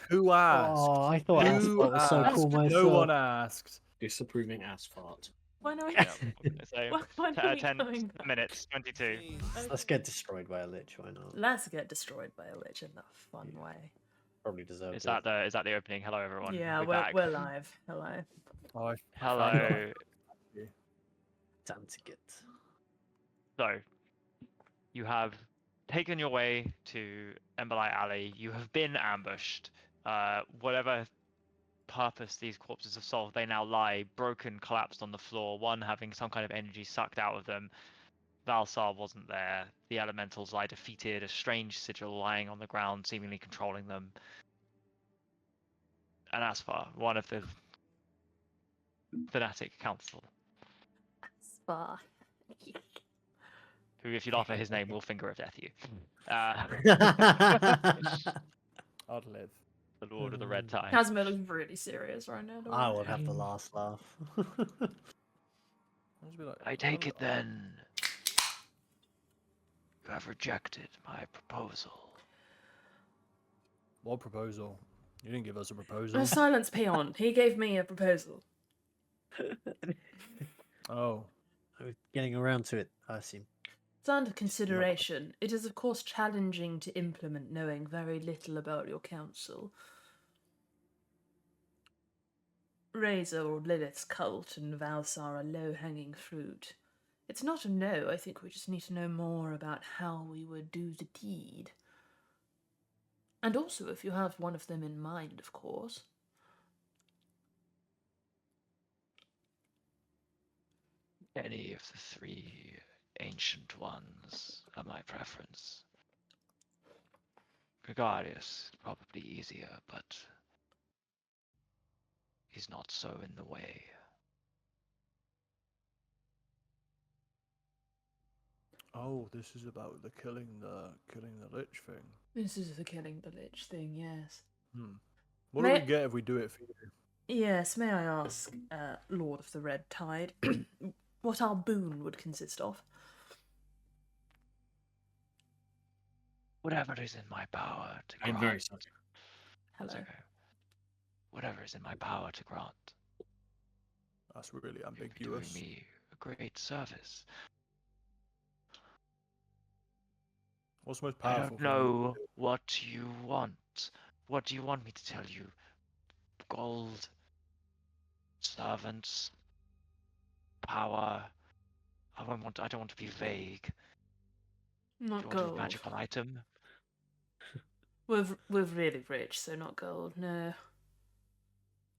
Who asked? Oh, I thought Who Asphalt was so asked? cool myself. No one asked. Disapproving asphalt. When are we, Yeah, so when are we 10 going back? minutes, 22. Let's get destroyed by a lich. Why not? Let's get destroyed by a lich in a fun way. Probably deserve Is it. that the opening? Hello everyone. Yeah, We're we're back. live. Hello. Oh, I Hello. Time to get. So, you have taken your way to Emberlight Alley. You have been ambushed. Whatever purpose these corpses have solved, they now lie broken, collapsed on the floor, one having some kind of energy sucked out of them. Valsar wasn't there. The elementals lie defeated, a strange sigil lying on the ground, seemingly controlling them. And Asfar, one of the Fanatic Council, Spa. who, if you laugh at his name, will finger of death you. I'd live. The Lord of the Red Tide. Casimir looks really serious right now. don't I you? would have the last laugh. I'll just be like, I take it "Oh, then. You have rejected my proposal. What proposal? You didn't give us a proposal. Silence Peon. He gave me a proposal. Oh, I was getting around to it, I assume. It's under consideration. It is, of course, challenging to implement knowing very little about your council. Razor or Lilith's cult and Valsar are low-hanging fruit. It's not a no, I think we just need to know more about how we would do the deed. And also, if you have one of them in mind, of course. Any of the three ancient ones are my preference. Gregarious is probably easier, but he's not so in the way. oh, this is about the killing the lich thing. This is the killing the lich thing, yes. What May- do we get if we do it for you? Yes, may I ask, Lord of the Red Tide, what our boon would consist of? Whatever is in my power to grant. I'm very sorry. That's Hello. okay. Whatever is in my power to grant. That's really You're ambiguous. doing me a great service. What's the most I powerful? don't know what you want. What do you want me to tell you? Gold, servants, power. I don't want to be vague. Not Do you want a gold. magical item? We're really rich, so not gold, no.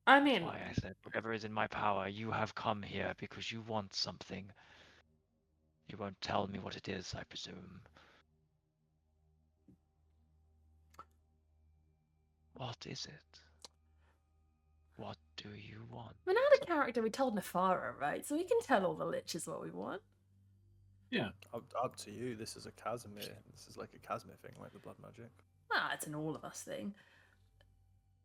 I mean, Why I said whatever is in my power. You have come here because you want something. You won't tell me what it is, I presume. What is it? What do you want? we're not a character we told Nefara, right? So we can tell all the liches what we want. Yeah. Up to you. This is a Casimir. This is like a Casimir thing, like the blood magic. Ah, it's an all of us thing.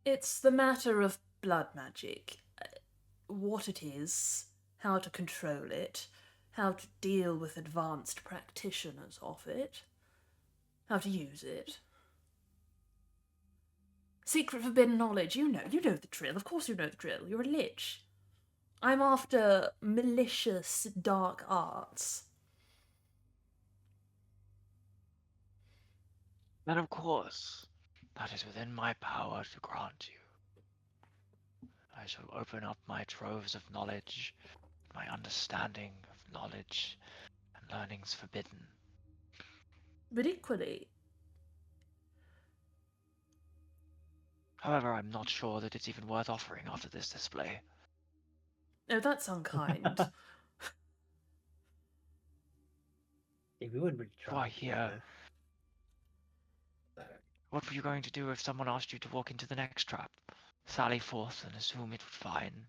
It's the matter of blood magic. What it is, how to control it, how to deal with advanced practitioners of it, how to use it. Secret forbidden knowledge, you know the drill. Of course you know the drill. You're a lich. I'm after malicious dark arts. Then of course, that is within my power to grant you. I shall open up my troves of knowledge, my understanding of knowledge, and learnings forbidden. But equally, However, I'm not sure that it's even worth offering after this display. oh, that's unkind. Yeah, we wouldn't really try. Why here? What were you going to do if someone asked you to walk into the next trap? Sally forth and assume it was fine?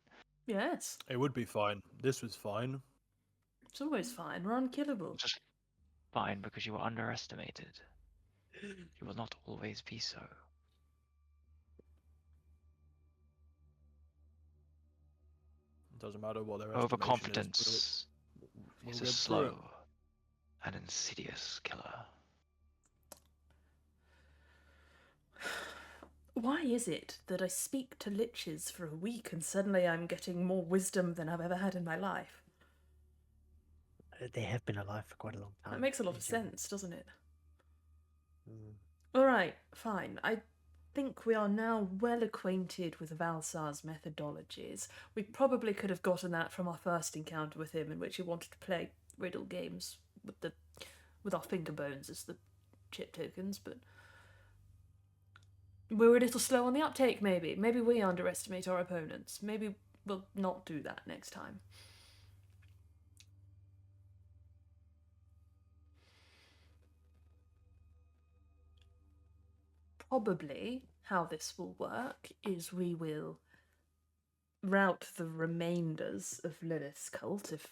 Yes, It would be fine. This was fine. it's always fine. We're unkillable. Just fine because you were underestimated. You will not always be so. It doesn't matter what their estimation Overconfidence we'll is a get through it. slow and insidious killer. Why is it that I speak to liches for a week and suddenly I'm getting more wisdom than I've ever had in my life? They have been alive for quite a long time. That makes a lot of in general. sense, doesn't it? Mm. Alright, fine. I think we are now well acquainted with Valsar's methodologies. We probably could have gotten that from our first encounter with him, in which he wanted to play riddle games with our finger bones as the chip tokens, but we were a little slow on the uptake, maybe. Maybe we underestimate our opponents. Maybe we'll not do that next time. Probably how this will work is we will route the remainders of Lilith's cult if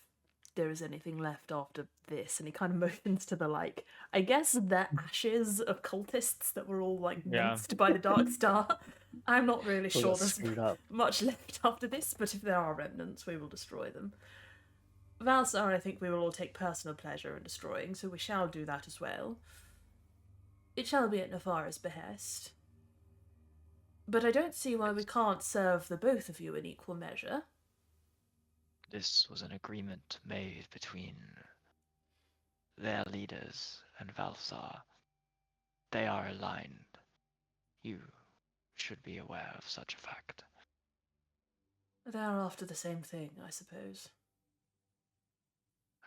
there is anything left after this, and he kind of motions to the, like, I guess the ashes of cultists that were all, like, Yeah. minced by the Dark Star. I'm not really All sure got there's screwed up. much left after this, but if there are remnants, we will destroy them. Valsar, I think we will all take personal pleasure in destroying, so we shall do that as well. It shall be at Nafara's behest. But I don't see why we can't serve the both of you in equal measure. This was an agreement made between their leaders and Valsar. They are aligned. You should be aware of such a fact. They are after the same thing, I suppose.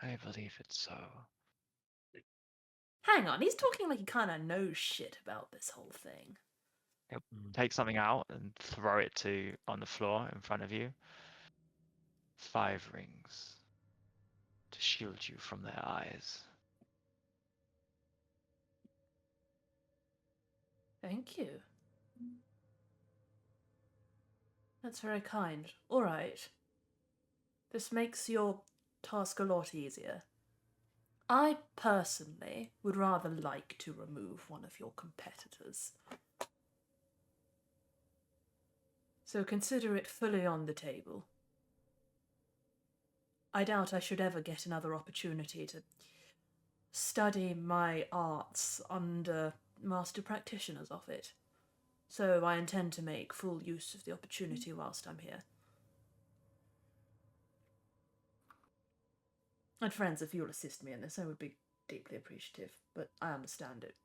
I believe it's so. Hang on, he's talking like he kind of knows shit about this whole thing. Take something out and throw it on the floor in front of you. 5 rings to shield you from their eyes. Thank you. That's very kind. All right. This makes your task a lot easier. I personally would rather like to remove one of your competitors. So consider it fully on the table. I doubt I should ever get another opportunity to study my arts under master practitioners of it. So I intend to make full use of the opportunity whilst I'm here. And friends, if you'll assist me in this, I would be deeply appreciative. But I understand it,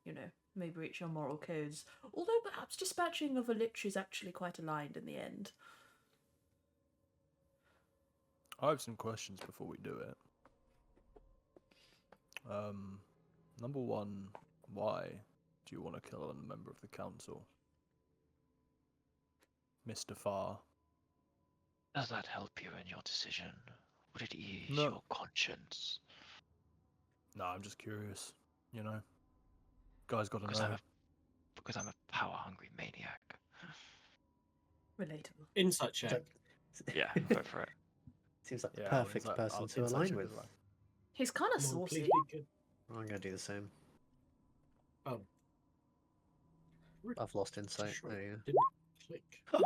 may breach your moral codes. Although perhaps dispatching of a lich is actually quite aligned in the end. I have some questions before we do it. Number one, why do you want to kill a member of the council? Mr. Farr. Does that help you in your decision? Would it ease No. your conscience? No, I'm just curious. Guy's got to know. Because I'm a power-hungry maniac. Relatable. Insight check. Yeah, go for it. Seems like the Yeah, perfect I'll person to insight align check with. as well. He's kind of Come on, saucy. please be good. I'm gonna do the same. Oh. I've lost insight. Sure. There you Didn't click. go.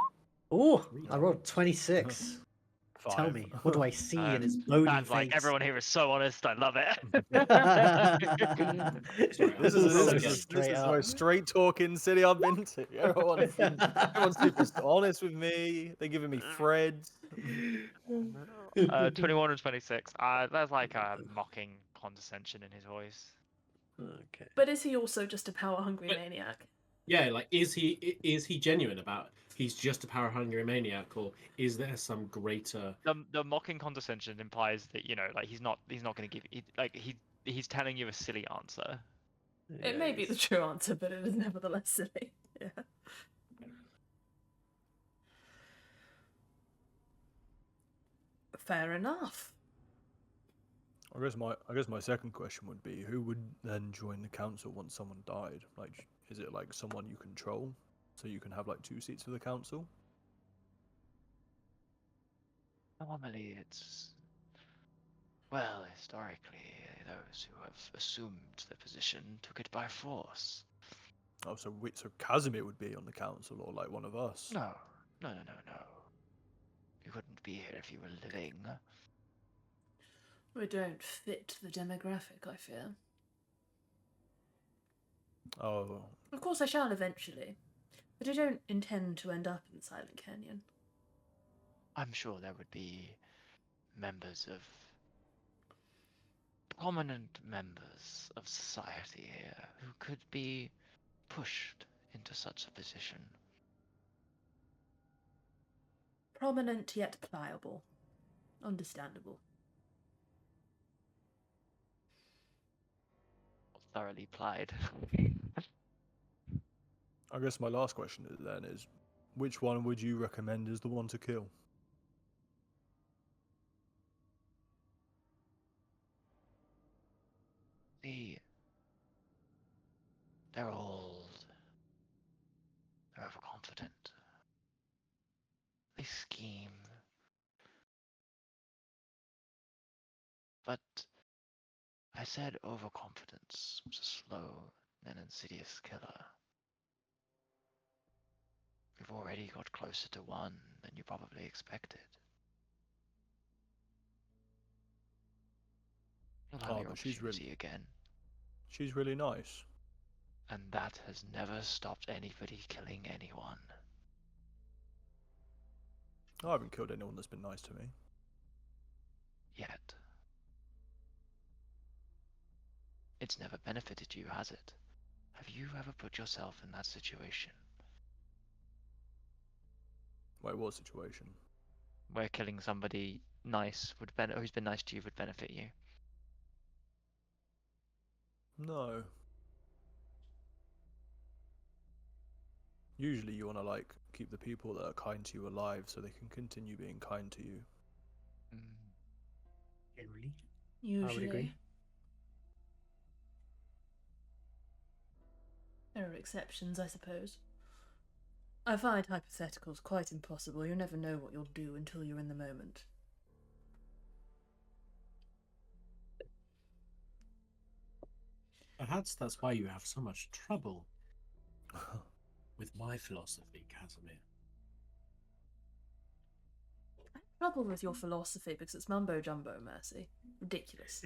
Oh, Read. I rolled 26. Tell 5. me, what do I see in his moaning Sounds face? like everyone here is so honest. I love it. Sorry, This I'm is also this getting- is straight the up. most straight talking city I've been to. Everyone's super honest with me. They're giving me threads. 21 and 26. There's like a mocking condescension in his voice. Okay. But is he also just a power-hungry But- maniac? Yeah, like is he genuine about he's just a power hungry maniac, or is there some greater? The mocking condescension implies that like he's not going to give he's telling you a silly answer. It may be the true answer, but it is nevertheless silly. Yeah. Fair enough. I guess my second question would be, who would then join the council once someone died? Like, is it like someone you control, so you can have like 2 seats for the council? Normally, it's well, historically, those who have assumed the position took it by force. Oh, so Casimir would be on the council, or like one of us? No. You wouldn't be here if you were living. We don't fit the demographic, I fear. Oh, Of course I shall eventually, but I don't intend to end up in Silent Canyon. I'm sure there would be prominent members of society here who could be pushed into such a position. Prominent yet pliable. Understandable. Thoroughly plied. I guess my last question is, which one would you recommend as the one to kill? See, they're old. They're overconfident. They scheme. But I said overconfidence was a slow and insidious killer. We've already got closer to one than you probably expected. You'll have Oh, your but she's opportunity again. She's really nice. And that has never stopped anybody killing anyone. I haven't killed anyone that's been nice to me. Yet. It's never benefited you, has it? Have you ever put yourself in that situation? Wait, what situation? Where killing somebody nice who's been nice to you would benefit you? No. Usually you want to like keep the people that are kind to you alive so they can continue being kind to you. Generally. Usually. agree. There are exceptions, I suppose. I find hypotheticals quite impossible. You never know what you'll do until you're in the moment. Perhaps that's why you have so much trouble with my philosophy, Casimir. I have trouble with your philosophy because it's mumbo jumbo, Mercy. Ridiculous.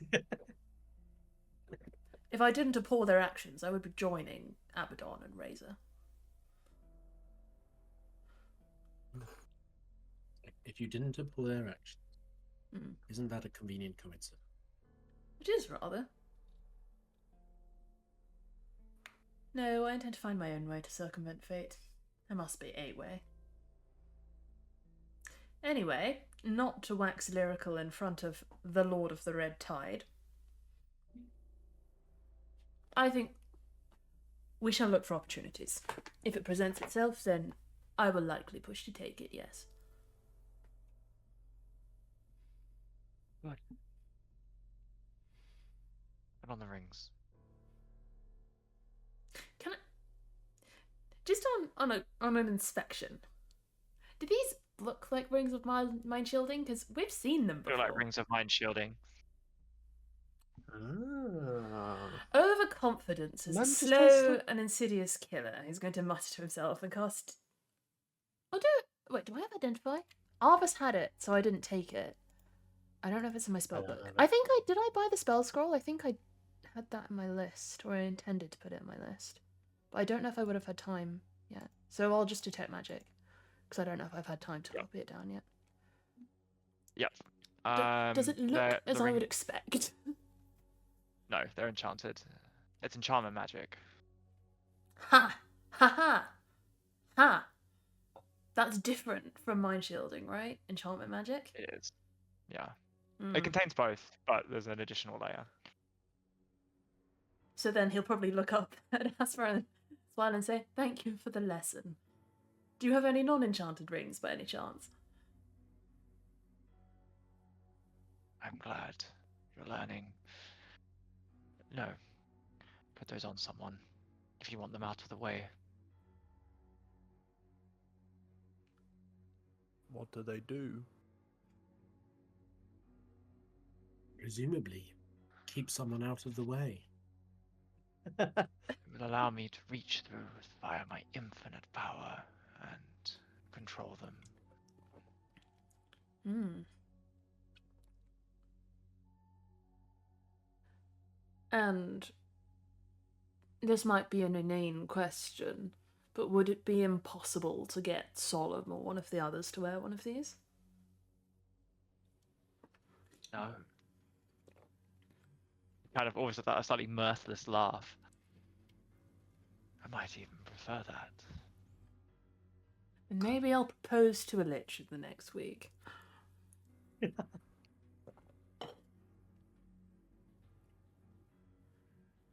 If I didn't abhor their actions, I would be joining Abaddon and Razor. If you didn't abhor their actions, Mm. isn't that a convenient coincidence? It is rather. No, I intend to find my own way to circumvent fate. There must be a way. Anyway, not to wax lyrical in front of the Lord of the Red Tide, I think we shall look for opportunities. If it presents itself, then I will likely push to take it, yes. Good. Put on the rings. Can I... Just on an inspection, do these look like rings of mind shielding? Because we've seen them Feel before. like rings of mind shielding. Ah. Overconfidence is a Manchester slow stuff. and insidious killer. He's going to mutter to himself and cast... Oh, do it. Wait, do I have identify? Arvis had it, so I didn't take it. I don't know if it's in my spell don't book. have I it. think did I buy the spell scroll? I think I had that in my list, or I intended to put it in my list. But I don't know if I would have had time yet. So I'll just detect magic, because I don't know if I've had time to copy it down yet. Yep. Does it look as I would expect? No, they're enchanted. It's enchantment magic. Ha! Ha ha! Ha! That's different from mind shielding, right? Enchantment magic? It is. Yeah. Mm. It contains both, but there's an additional layer. So then he'll probably look up at Asper and smile and say, "Thank you for the lesson. Do you have any non-enchanted rings by any chance?" I'm glad you're learning. No. Put those on someone if you want them out of the way. What do they do? Presumably, keep someone out of the way. It will allow me to reach through via my infinite power and control them. Hmm. And this might be an inane question, but would it be impossible to get Solemn or one of the others to wear one of these? No. Kind of always with that slightly mirthless laugh. I might even prefer that. And maybe I'll propose to a lich in the next week.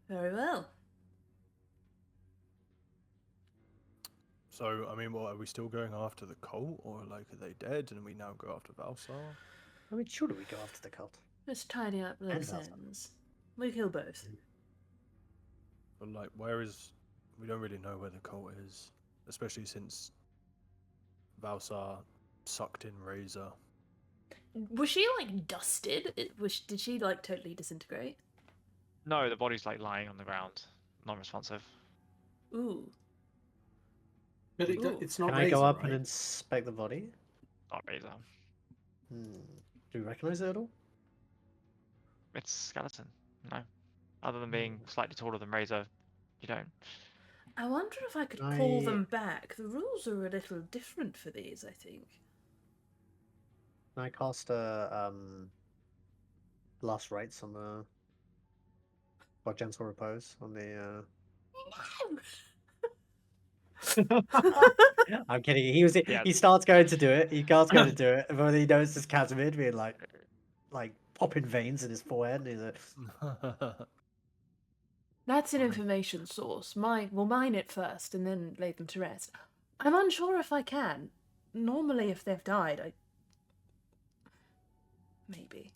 Very well. So, I mean, what, are we still going after the cult, or like, are they dead and we now go after Valsar? I mean, surely we go after the cult. Just tidy up loose Depends. ends. We kill both. But like, we don't really know where the cult is, especially since Valsar sucked in Razor. Was she like dusted? Did she like totally disintegrate? No, the body's like lying on the ground, non-responsive. Ooh. But Ooh. it's not Can Razor, I go up right? and inspect the body? Not Razor. Do you recognize it at all? It's skeleton. No. Other than being slightly taller than Razor, you don't. I wonder if I could call them back. The rules are a little different for these, I think. Can I cast a last rites on the or gentle repose on the I'm kidding. Yeah. He starts going to do it. He starts going to do it, and then he notices Casimir being like popping veins in his forehead. And he's like, That's an information source. We'll mine it first and then lay them to rest. I'm unsure if I can. Normally, if they've died, maybe.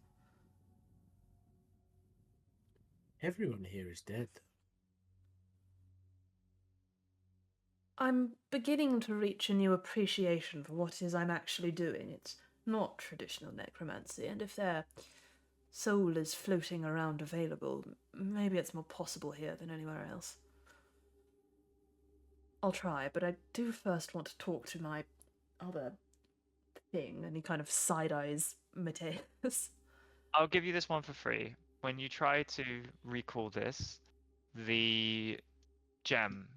Everyone here is dead. I'm beginning to reach a new appreciation for what it is I'm actually doing. It's not traditional necromancy, and if their soul is floating around available, maybe it's more possible here than anywhere else. I'll try, but I do first want to talk to my other thing, and he kind of side-eyes Mateus. I'll give you this one for free. When you try to recall this, the gem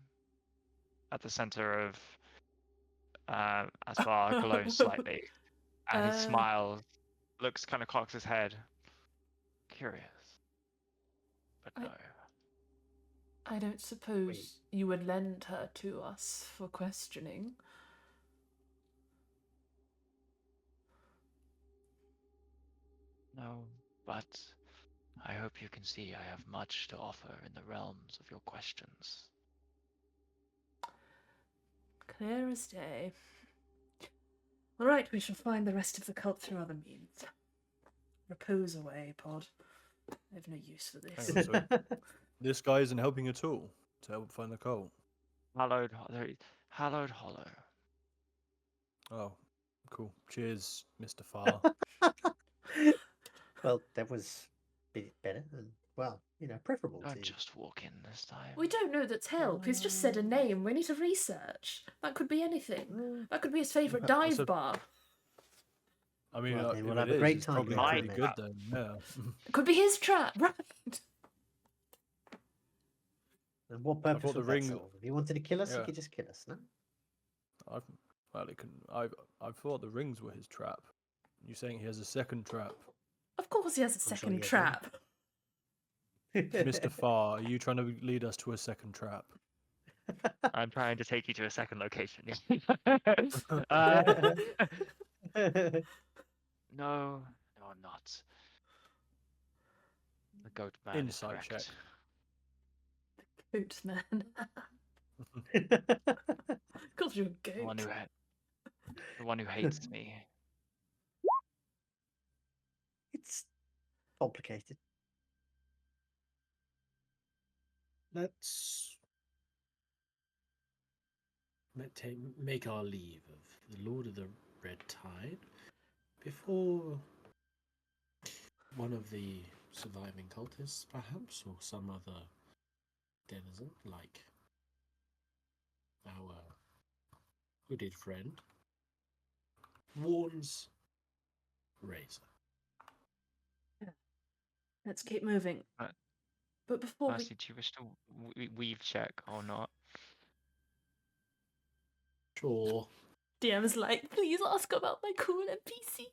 at the center of Asvar glows slightly, and he smiles, looks, kind of cocks his head. Curious, but no. I don't suppose you would lend her to us for questioning. No, but I hope you can see I have much to offer in the realms of your questions. Clear as day. All right, we shall find the rest of the cult through other means. Repose away, Pod. I have no use for this. Hang on, so this guy isn't helping at all to help find the cult. Hallowed Hollow. Oh, cool. Cheers, Mr. Farr. well, that was better and preferable Don't to just walk in this time. We don't know that's help. He's just said a name. We need to research. That could be anything. That could be his favourite That's dive bar. I mean, Well, then if we'll it have a is, great it's time probably there, pretty mate. good then. Yeah. It could be his trap, right? And what I purpose thought the would that ring- serve? If he wanted to kill us, he Yeah. could just kill us, no? Well, it can. I thought the rings were his trap. You saying he has a second trap, Of course he has a sure second he has, trap. Mr. Farr? Are you trying to lead us to a second trap? I'm trying to take you to a second location. uh, no, I'm not. The goat man Insight is check. Goat correct. man. Of course you're a The one goat. the one who hates me. It's complicated. Let's make our leave of the Lord of the Red Tide before one of the surviving cultists, perhaps, or some other denizen, like our hooded friend, warns Razor. Let's keep moving. Right. But before we... Mercy, do you wish to weave check or not? Sure. DM is like, please ask about my cool NPC.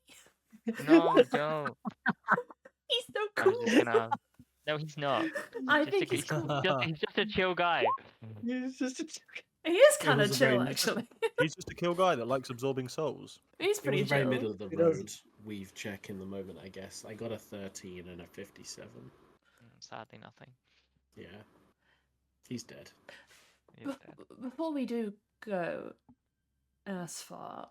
No, don't. He's so I'm cool. just gonna. No, he's not. I Just think a- he's cool. he's just a chill guy. It's just a He is It kind of was a chill, very- actually. He's just a kill guy that likes absorbing souls. He's It pretty was very chill. middle of the He road doesn't. weave check in the moment, I guess. I got a 13 and a 57. Sadly, nothing. Yeah. He's dead. He's dead. Before we do go as far,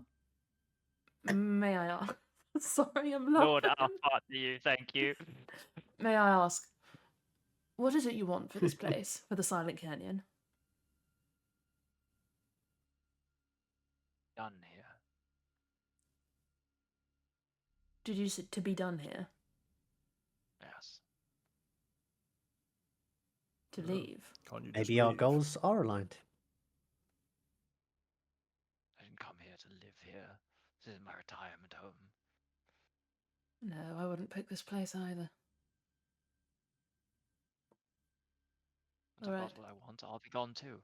may I ask? Sorry, I'm laughing. Lord, our part to you. Thank you. May I ask, what is it you want for this place, for the Silent Canyon? Done here. Did you say to be done here? Yes. To Yeah. leave? Can't you just Maybe our leave? goals are aligned. I didn't come here to live here. This is my retirement home. No, I wouldn't pick this place either. If Alright. that's what I want, I'll be gone too.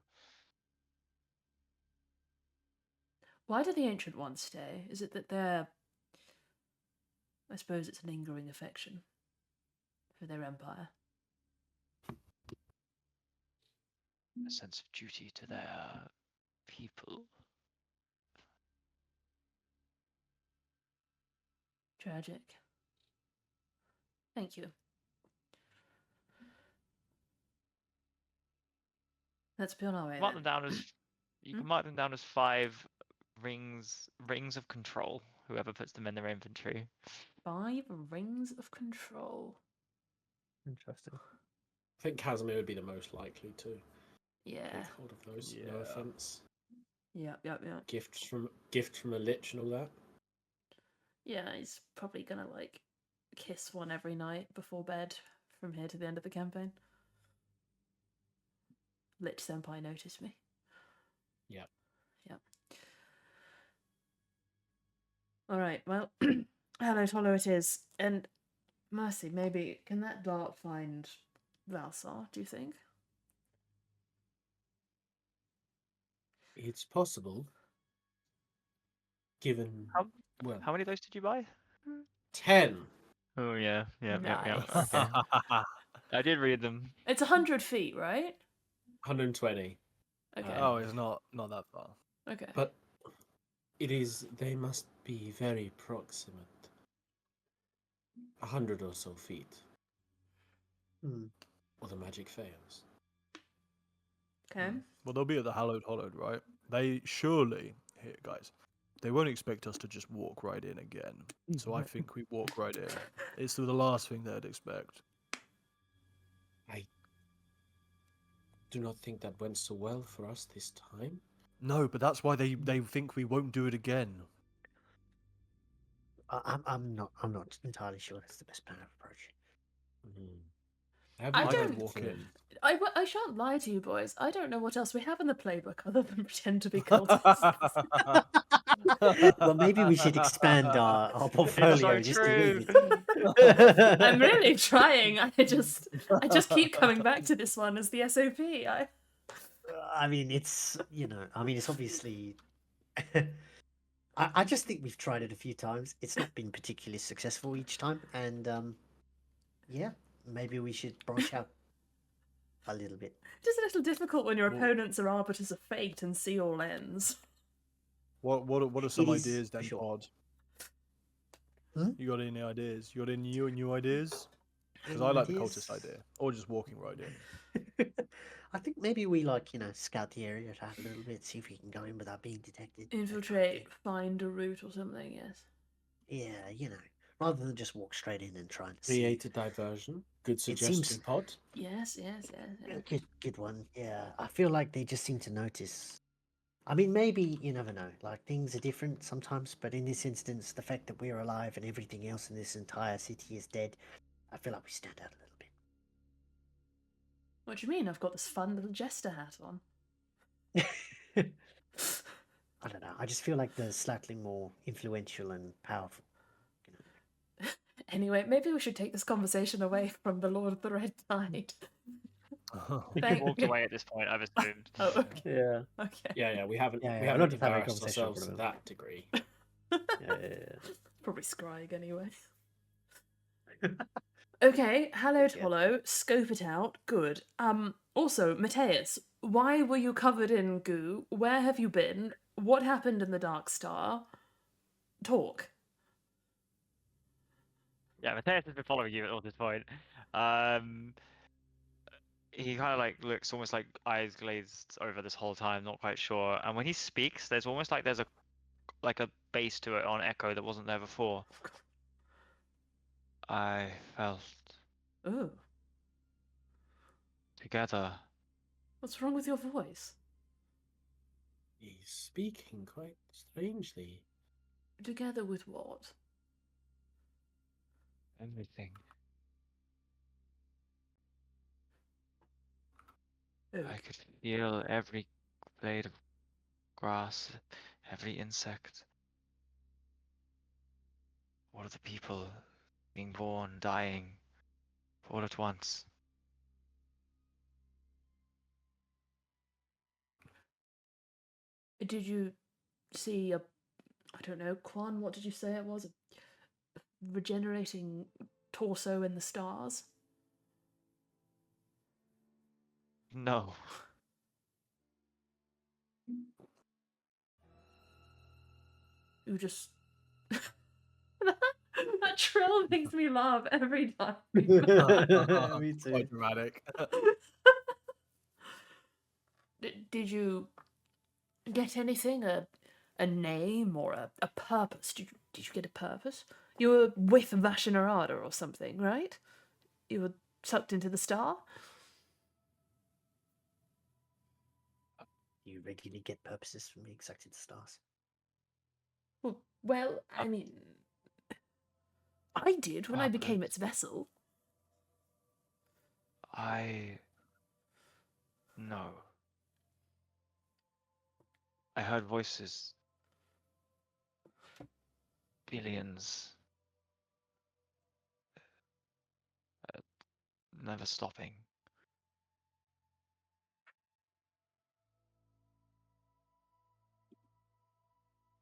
Why do the Ancient Ones stay? Is it that they're... I suppose it's a lingering affection for their empire. A sense of duty to their people. Tragic. Thank you. Let's be on our way Mark them then. down as you can mark them down as 5 rings of control. Whoever puts them in their inventory. 5 rings of control. Interesting. I think Casimir would be the most likely to Yeah. take hold of those. No Yeah. offense. Yep. Gifts from a lich and all that. Yeah, he's probably gonna like kiss one every night before bed from here to the end of the campaign. Lich Senpai noticed me. Yep. Alright, well, hello Tolo it is. And Mercy, maybe can that dart find Valsar, do you think? It's possible. Given well, How many of those did you buy? 10. Oh yeah, yeah. Nice. Okay. I did read them. It's 100 feet, right? 120. Okay. Oh, it's not that far. Okay. But they must be very proximate. 100 or so feet. Hmm. Or the magic fails. Okay. Well, they'll be at the Hallowed Hollowed, right? They surely, here, guys, they won't expect us to just walk right in again. So I think we walk right in. It's the last thing they'd expect. I do not think that went so well for us this time. No, but that's why they think we won't do it again. I'm not entirely sure that's the best plan of approach. I I'd don't- walk in. I shan't lie to you boys. I don't know what else we have in the playbook other than pretend to be cultists. Well, maybe we should expand our portfolio so just a true. little bit. I'm really trying. I just keep coming back to this one as the SOP. I mean, it's it's obviously. I just think we've tried it a few times. It's not been particularly successful each time, and yeah, maybe we should branch out a little bit. Just a little difficult when your Well- opponents are arbiters of fate and see all ends. What are some It is, ideas for then, sure. Pod? Hmm? You got any ideas? You got any new ideas? Because I Any like the ideas? cultist idea, or just walking right in. I think maybe we scout the area out a little bit, see if we can go in without being detected. that kind of Infiltrate, thing. find a route or something. Yes. Yeah, rather than just walk straight in and try and Create a diversion. Good seems- suggestion, Pod. Yes. Good one. Yeah, I feel like they just seem to notice. I mean, maybe you never know. Like things are different sometimes, but in this instance, the fact that we're alive and everything else in this entire city is dead, I feel like we stand out a little What do you mean? I've got this fun little jester hat on. bit. I don't know. I just feel like they're slightly more influential and powerful. Anyway, maybe we should take this conversation away from the Lord of the Red Tide. We've Thank walked you. away at this point, I've assumed. Oh, okay. Yeah. Okay. Yeah, we haven't Yeah, we we're haven't not just having a embarrassed conversation ourselves for to a that degree. Probably Scryg anyway. Okay, hallowed Yeah. hollow, scope it out, good. Also, Mateus, why were you covered in goo? Where have you been? What happened in the Dark Star? Talk. Yeah, Mateus has been following you at all this point. He kind of like looks almost like eyes glazed over this whole time, not quite sure. And when he speaks, there's almost like there's a bass to it on echo that wasn't there before. I felt Oh, together. what's wrong with your voice? He's speaking quite strangely. Together with what? Everything. Oh, I could feel every blade of grass, every insect. All of the people being born, dying, all at once. did you see I don't know, Quan, what did you say it was? A regenerating torso in the stars? No. You just. That trill makes me laugh every time. Me Quite dramatic. Did you get anything? A name or a purpose? Did you get a purpose? You were with Vashinarada or something, right? You were sucked into the star? You regularly get purposes from being sucked into stars. Well, I mean, I did when I became Perhaps. its vessel. No. I heard voices. Billions. Never stopping.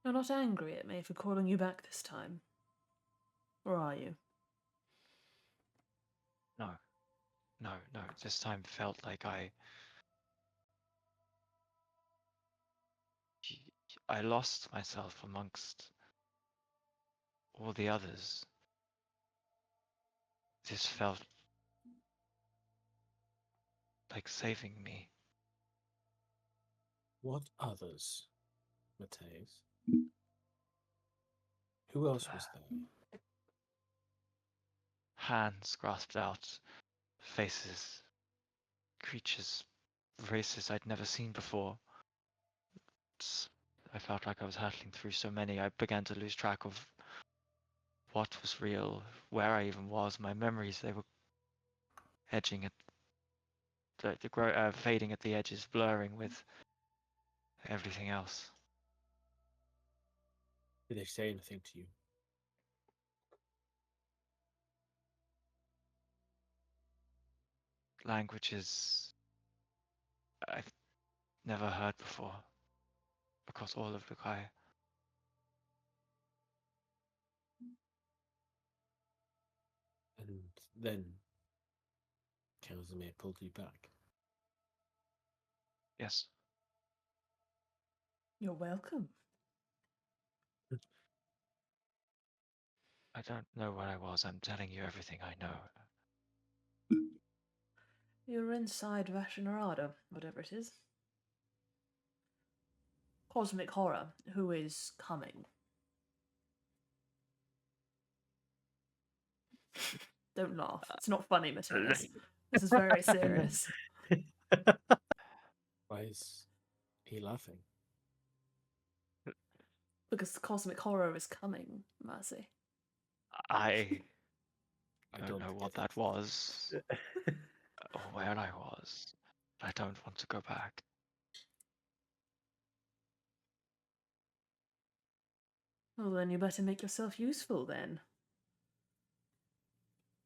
You're not angry at me for calling you back this time? Or are you? No. No. This time felt like I lost myself amongst all the others. This felt like saving me. What others, Mateus? Who else was there? Hands grasped out, faces, creatures, races I'd never seen before. I felt like I was hurtling through so many, I began to lose track of what was real, where I even was. My memories, they were edging at fading at the edges, blurring with everything else. Did they say anything to you? Languages I've never heard before across all of Lukai. And then Kazimir pulled you back. Yes. You're welcome. I don't know where I was. I'm telling you everything I know. You're inside Vashanarada, whatever it is. Cosmic horror, who is coming. Don't laugh. It's not funny, Matthias. This is very serious. Why is he laughing? Because the cosmic horror is coming, Mercy. I I don't know think what that was or where I was. I don't want to go back. Well, then you better make yourself useful then.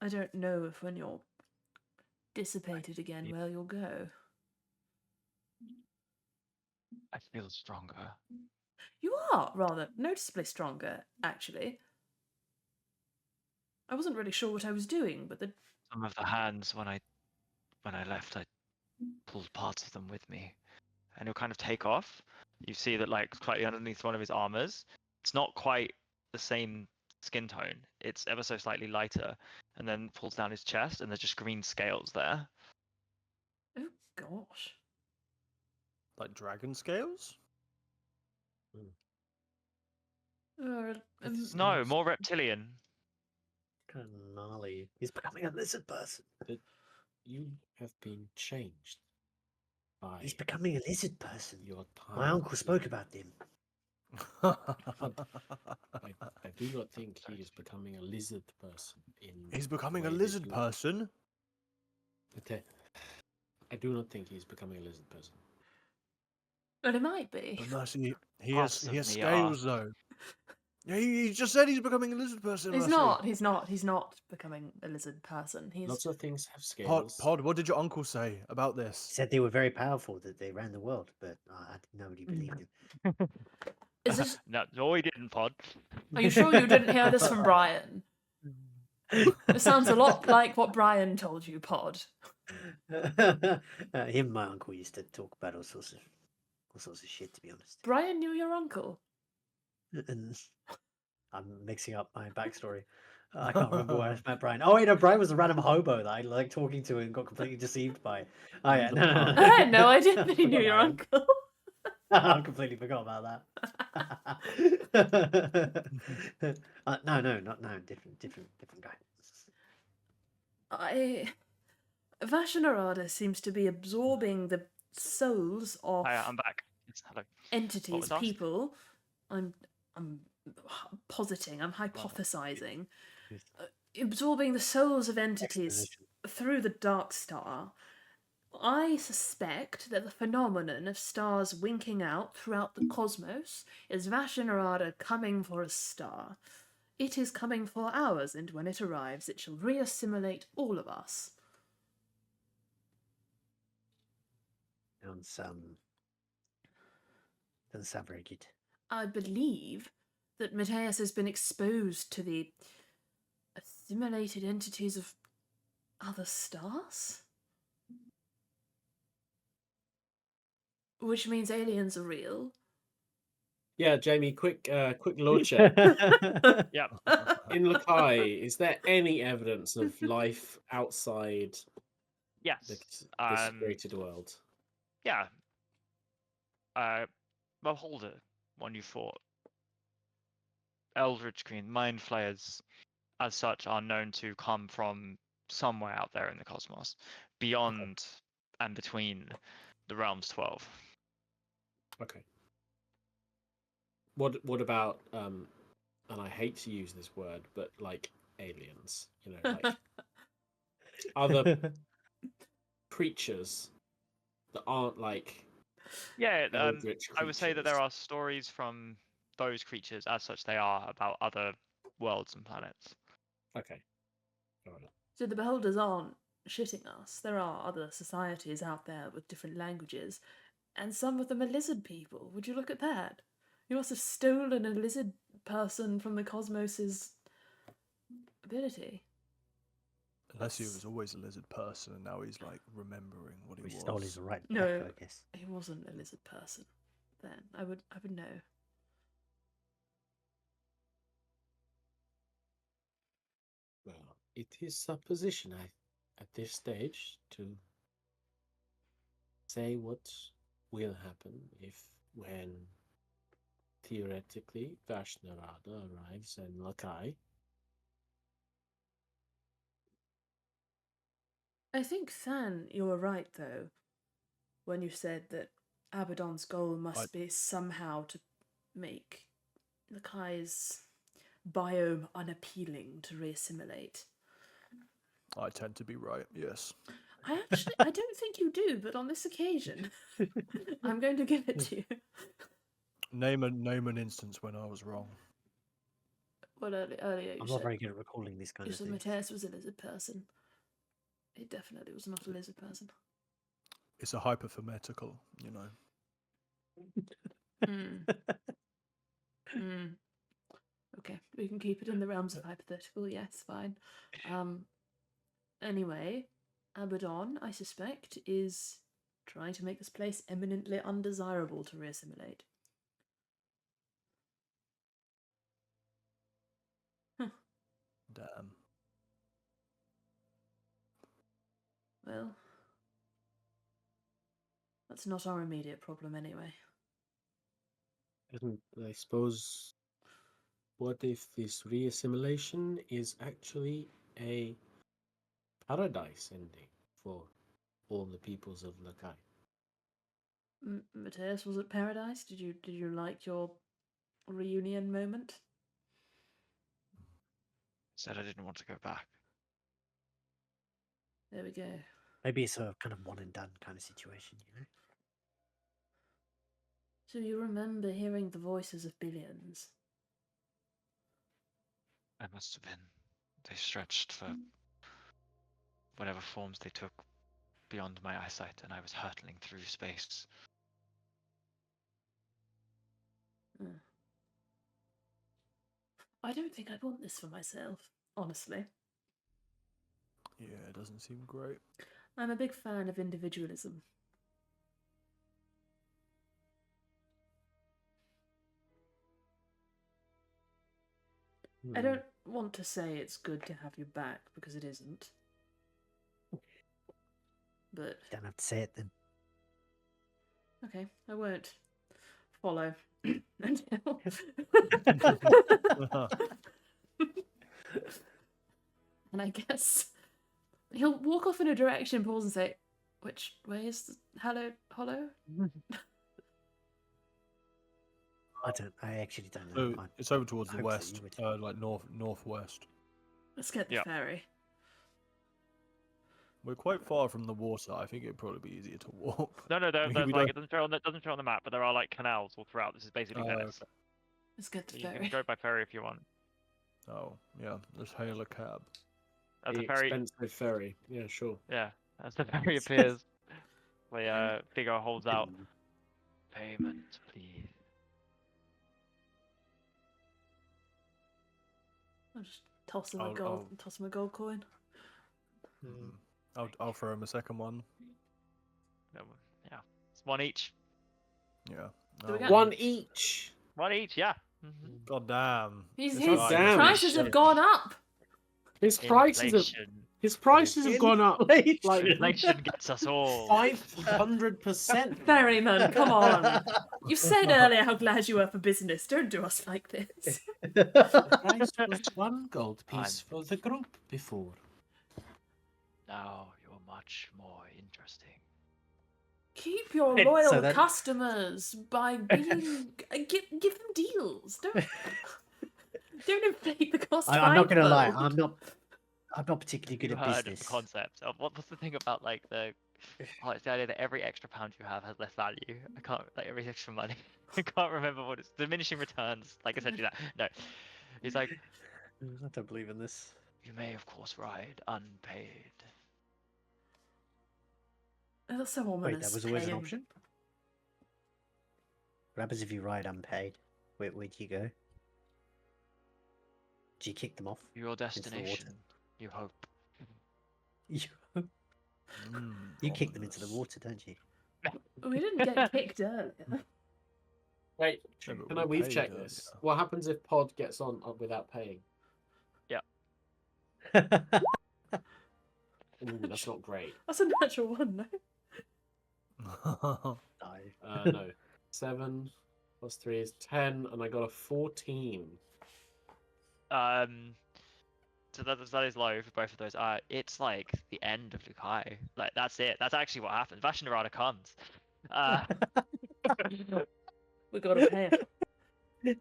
I don't know if when you're dissipated again where you'll go. I feel stronger. You are rather noticeably stronger, actually. I wasn't really sure what I was doing, but Some of the hands when I left, I pulled parts of them with me, and he'll kind of take off. You see that like slightly underneath one of his armors, it's not quite the same skin tone. It's ever so slightly lighter, and then pulls down his chest, and there's just green scales there. oh gosh. Like dragon scales? No, more reptilian. Kind of gnarly. He's becoming a lizard person. But you have been changed by He's becoming a lizard person. your time. My uncle spoke about him. I do not think he is becoming a lizard person. He's becoming the a way that lizard you- person? I do not think he's becoming a lizard person. But it might be. But Mercy, he Parts has of me scales though. Yeah, he just said he's becoming a lizard person. He's Mercy. not. He's not becoming a lizard person. He's Lots of things have Pod, scales. Pod, what did your uncle say about He this? said they were very powerful, that they ran the world, but nobody believed him. Is this? No, he didn't, Pod. Are you sure you didn't hear this from Brian? It sounds a lot like what Brian told you, Pod. Him and my uncle used to talk about all sorts of shit, to be honest. Brian knew your uncle. And I'm mixing up my backstory. I can't remember where I met Brian. Oh wait, no, Brian was a random hobo that I liked talking to and got completely deceived by. Oh yeah, no. I had no idea that he knew your Forgot uncle. I completely forgot about that. No, different guy. Vashanarada seems to be absorbing the souls of Hi, I'm back. Hello. entities, was asked? people. I'm positing. I'm hypothesizing. Absorbing the souls of entities Exposition. through the dark star. I suspect that the phenomenon of stars winking out throughout the cosmos is Vashanarada coming for a star. It is coming for ours, and when it arrives, it shall reassimilate all of us. Doesn't sound very good. I believe that Matthias has been exposed to the assimilated entities of other stars? Which means aliens are real. Yeah, Jamie, quick lore check. Yeah. In Lakai, is there any evidence of life outside Yes. this This created world? Yeah. Well, hold it. One you fought. Eldritch Queen, Mind Flayers, as such, are known to come from somewhere out there in the cosmos, beyond and between the realms 12. Okay. What about and I hate to use this word, but like aliens, you know, like other creatures that aren't like Yeah, eldritch I would say that there creatures. are stories from those creatures as such they are about other worlds and planets. Okay. Fair enough. So the beholders aren't shitting us. There are other societies out there with different languages, and some of them are lizard people. Would you look at that? You must have stolen a lizard person from the cosmos's ability. Unless he was always a lizard person and now he's like remembering what he We was. stole his right No. back, I guess. He wasn't a lizard person. Then I would know. Well, it is supposition at this stage to say what will happen when theoretically Vashnarada arrives in Lakai. I think, Than, you were right, though, when you said that Abaddon's goal must be somehow to make Lakai's biome unappealing to reassimilate. I tend to be right, yes. I don't think you do, but on this occasion, I'm going to give it to you. Name an instance when I was wrong. Well, earlier you I'm said, not very good at recalling these kind you of said things. Mateus was a lizard person. It definitely was not a lizard person. It's a hyperthematical, you know. Okay, we can keep it in the realms of hypothetical, yes, fine. Anyway, Abaddon, I suspect, is trying to make this place eminently undesirable to reassimilate. Damn. Well, that's not our immediate problem anyway. I suppose, what if this reassimilation is actually a paradise ending for all the peoples of Lakai? Mateus, was it paradise? Did you like your reunion moment? Said I didn't want to go back. There we go. Maybe it's a kind of one and done kind of situation, you know? So you remember hearing the voices of billions? I must have been. They stretched for whatever forms they took beyond my eyesight, and I was hurtling through space. I don't think I want this for myself, honestly. Yeah, it doesn't seem great. I'm a big fan of individualism. I don't want to say it's good to have you back, because it isn't. But... Don't have to say it then. Okay, I won't follow until... And I guess he'll walk off in a direction, pause and say, which way is the hollow? I actually don't know. So it's over towards the hope that west, you would. like northwest. Let's get the ferry. We're quite far from the water. I think it'd probably be easier to walk. No, Maybe there's we like don't- it doesn't show on the map, but there are like canals all throughout. This is basically Venice. okay. Let's get the You ferry. can go by ferry if you want. Oh, yeah. Let's hail a cab. As The the ferry, expensive ferry. Yeah, sure. yeah, as the ferry appears, the figure holds out. Payment, please. I'll just toss him a gold coin. I'll throw him a second one. No, yeah, it's one each. Yeah. Do we Oh, get- One each. One each, yeah. God damn. His It's damn. prices have gone up. His prices have gone up like Inflation gets us all. 500%. Ferryman, come on. You said earlier how glad you were for business. Don't do us like this. The price was one gold piece for the group before. Now you're much more interesting. Keep your Right, loyal so that- customers by being give them deals. Don't inflate the cost. I'm not gonna lie. fivefold. I'm not particularly good You at heard of business. the concept of what's the thing about like the Oh, it's the idea that every extra pound you have has less value. I can't, like, every extra money. I can't remember what it's diminishing returns. Like essentially that. No, he's like, I don't believe in this. you may of course ride unpaid. Oh, that's so Wait, ominous. that was always an paying. option? What happens if you ride unpaid? Where'd you go? Do you kick them off? Your the water. destination, you hope. You, Mm, you kick them into the ominous. water, don't you? We didn't get kicked earlier. Wait, Yeah, but can we we've paid checked earlier. this? What happens if Pod gets on without paying? Ooh, that's not great. That's a natural one, no? No. No. 7 plus 3 is 10, and I got a 14. So that is low for both of those. It's like the end of Lukai. Like that's it. That's actually what happens. Vashinarada comes. We gotta pay it.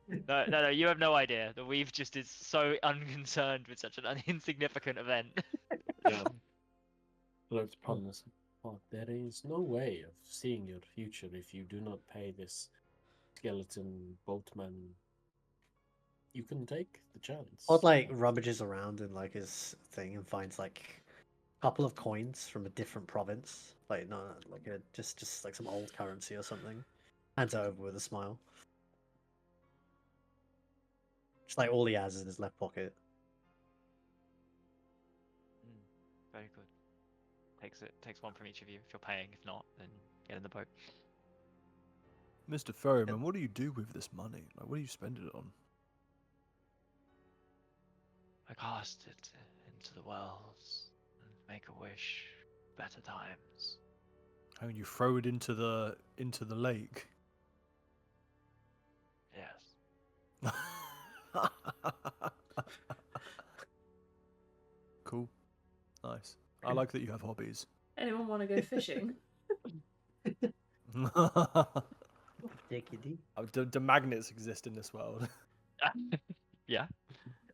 No, you have no idea. The Weave just is so unconcerned with such an insignificant event. Yeah. Looks promise. Pod, there is no way of seeing your future if you do not pay this skeleton boatman. You can take the chance. Odd like rummages around in like his thing and finds like a couple of coins from a different province. Like no, like just like some old currency or something. Hands it over with a smile. Just like all he has is in his left pocket. Very good. Takes one from each of you if you're paying. If not, then get in the boat. Mr. Ferryman, what do you do with this money? Like, what do you spend it on? I cast it into the worlds and make a wish. Better times. How you throw it into the lake? Yes. Cool. Nice. I like that you have hobbies. Anyone want to go fishing? Dickity. Do magnets exist in this world? Yeah.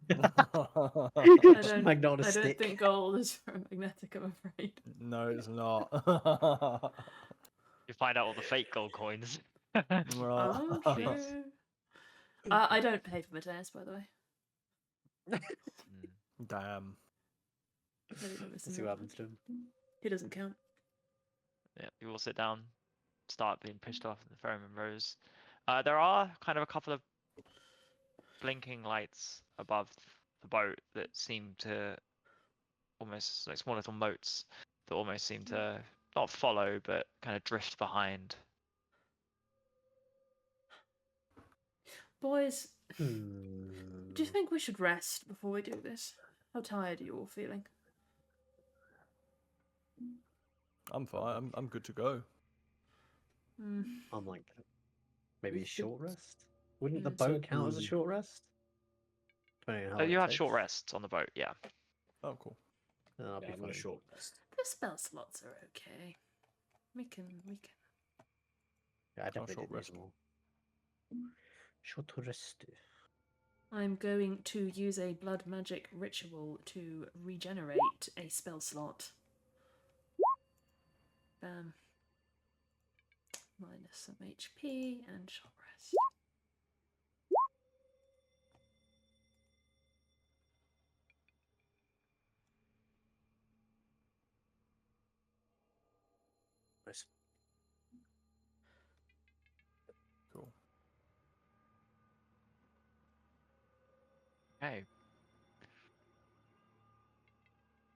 I Magnet on a don't stick. think gold is magnetic, I'm afraid. No, it's not. You find out all the fake gold coins. Oh, true. I don't pay for Mateus, by the way. Damn. Maybe not Let's Mr. see what happens to him. He doesn't count. Yeah, you all sit down, start being pushed off, and the ferryman rows. There are kind of a couple of blinking lights above the boat that seem to almost like small little moats that almost seem to not follow but kind of drift behind. Boys, do Hmm. you think we should rest before we do this? How tired are you all feeling? I'm fine. I'm good to go. I'm like maybe a short rest. Wouldn't the Mm. boat count as a short rest? Depending on how long You it have short takes. rests on the boat, yeah. Oh, cool. Then I'll Yeah, be I'm on a fine. short rest. The spell slots are okay. We can. Yeah, I definitely short did rest. need more. Short rest. I'm going to use a blood magic ritual to regenerate a spell slot. Minus some HP and short rest. Nice. Cool. Okay.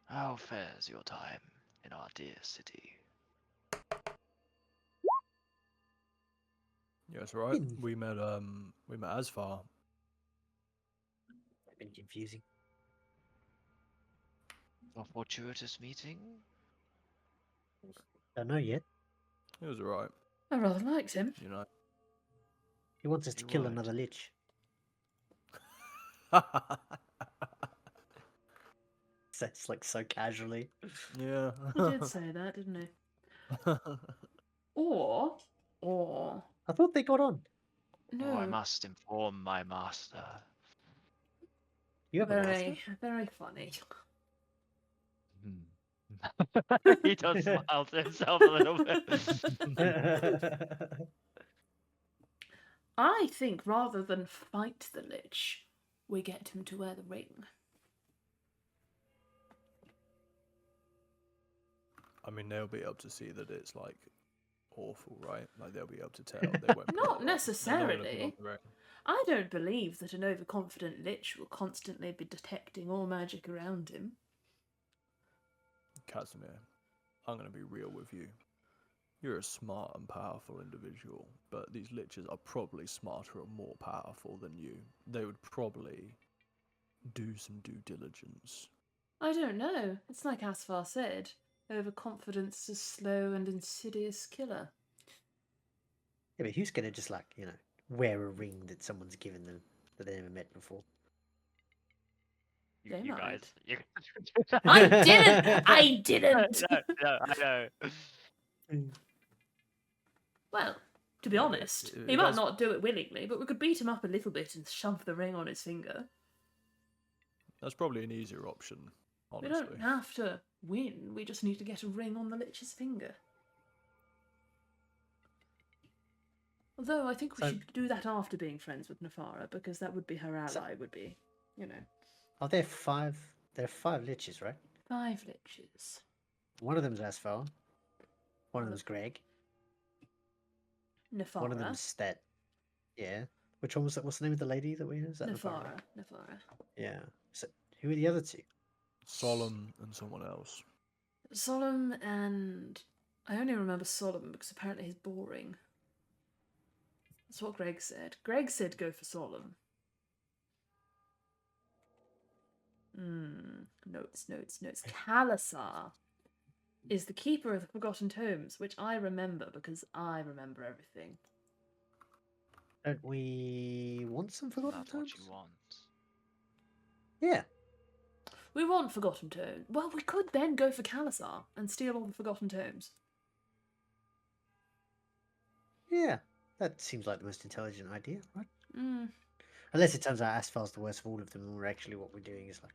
How fares your time in our dear city? Yeah, it's alright. Hmm. We met Asfar. Been confusing. A fortuitous meeting? Don't know yet. It was alright. I rather liked him. You know. He wants us to You kill would. another lich. Says like so casually. Yeah. He did say that, didn't he? Or I thought they got on. no. Oh, I must inform my master. You have a Very, master? very funny. He does smile to himself a little bit. I think rather than fight the Lich, we get him to wear the ring. I mean, they'll be able to see that it's like awful, right? Like they'll be able to tell. They won't. Not put it on. They're not gonna put necessarily. on the ring. I don't believe that an overconfident Lich will constantly be detecting all magic around him. Casimir, I'm going to be real with you. You're a smart and powerful individual, but these liches are probably smarter and more powerful than you. They would probably do some due diligence. I don't know. It's like Asfar said. Overconfidence is a slow and insidious killer. Yeah, but who's gonna just like, wear a ring that someone's given them that they never met before? They You might. guys. You... I didn't! I didn't! No, I know. Well, to be Yeah, honest, it he might does- not do it willingly, but we could beat him up a little bit and shove the ring on his finger. That's probably an easier option, We honestly. don't have to win, we just need to get a ring on the Lich's finger. Although I think we So- should do that after being friends with Nefara, because that would be her ally, would be, Are there five? There are 5 liches, right? 5 Liches. One of them's Asphalt. One of them's Greg. Nefara. One of them's Stat. Yeah. Which one was that? What's the name of the lady that we Is that Nefara? Nefara. Yeah. So who are the other 2? Solemn and someone else. Solemn and... I only remember Solemn because apparently he's boring. That's what Greg said. Greg said go for Solemn. Notes. Kalasar is the keeper of the Forgotten Tomes, which I remember because I remember everything. Don't we want some Forgotten That's what Tomes? you want. Yeah. We want Forgotten Tomes. Well, we could then go for Kalasar and steal all the Forgotten Tomes. Yeah. That seems like the most intelligent idea, right? Mm. Unless it turns out Asphal's the worst of all of them, and we're actually what we're doing is like,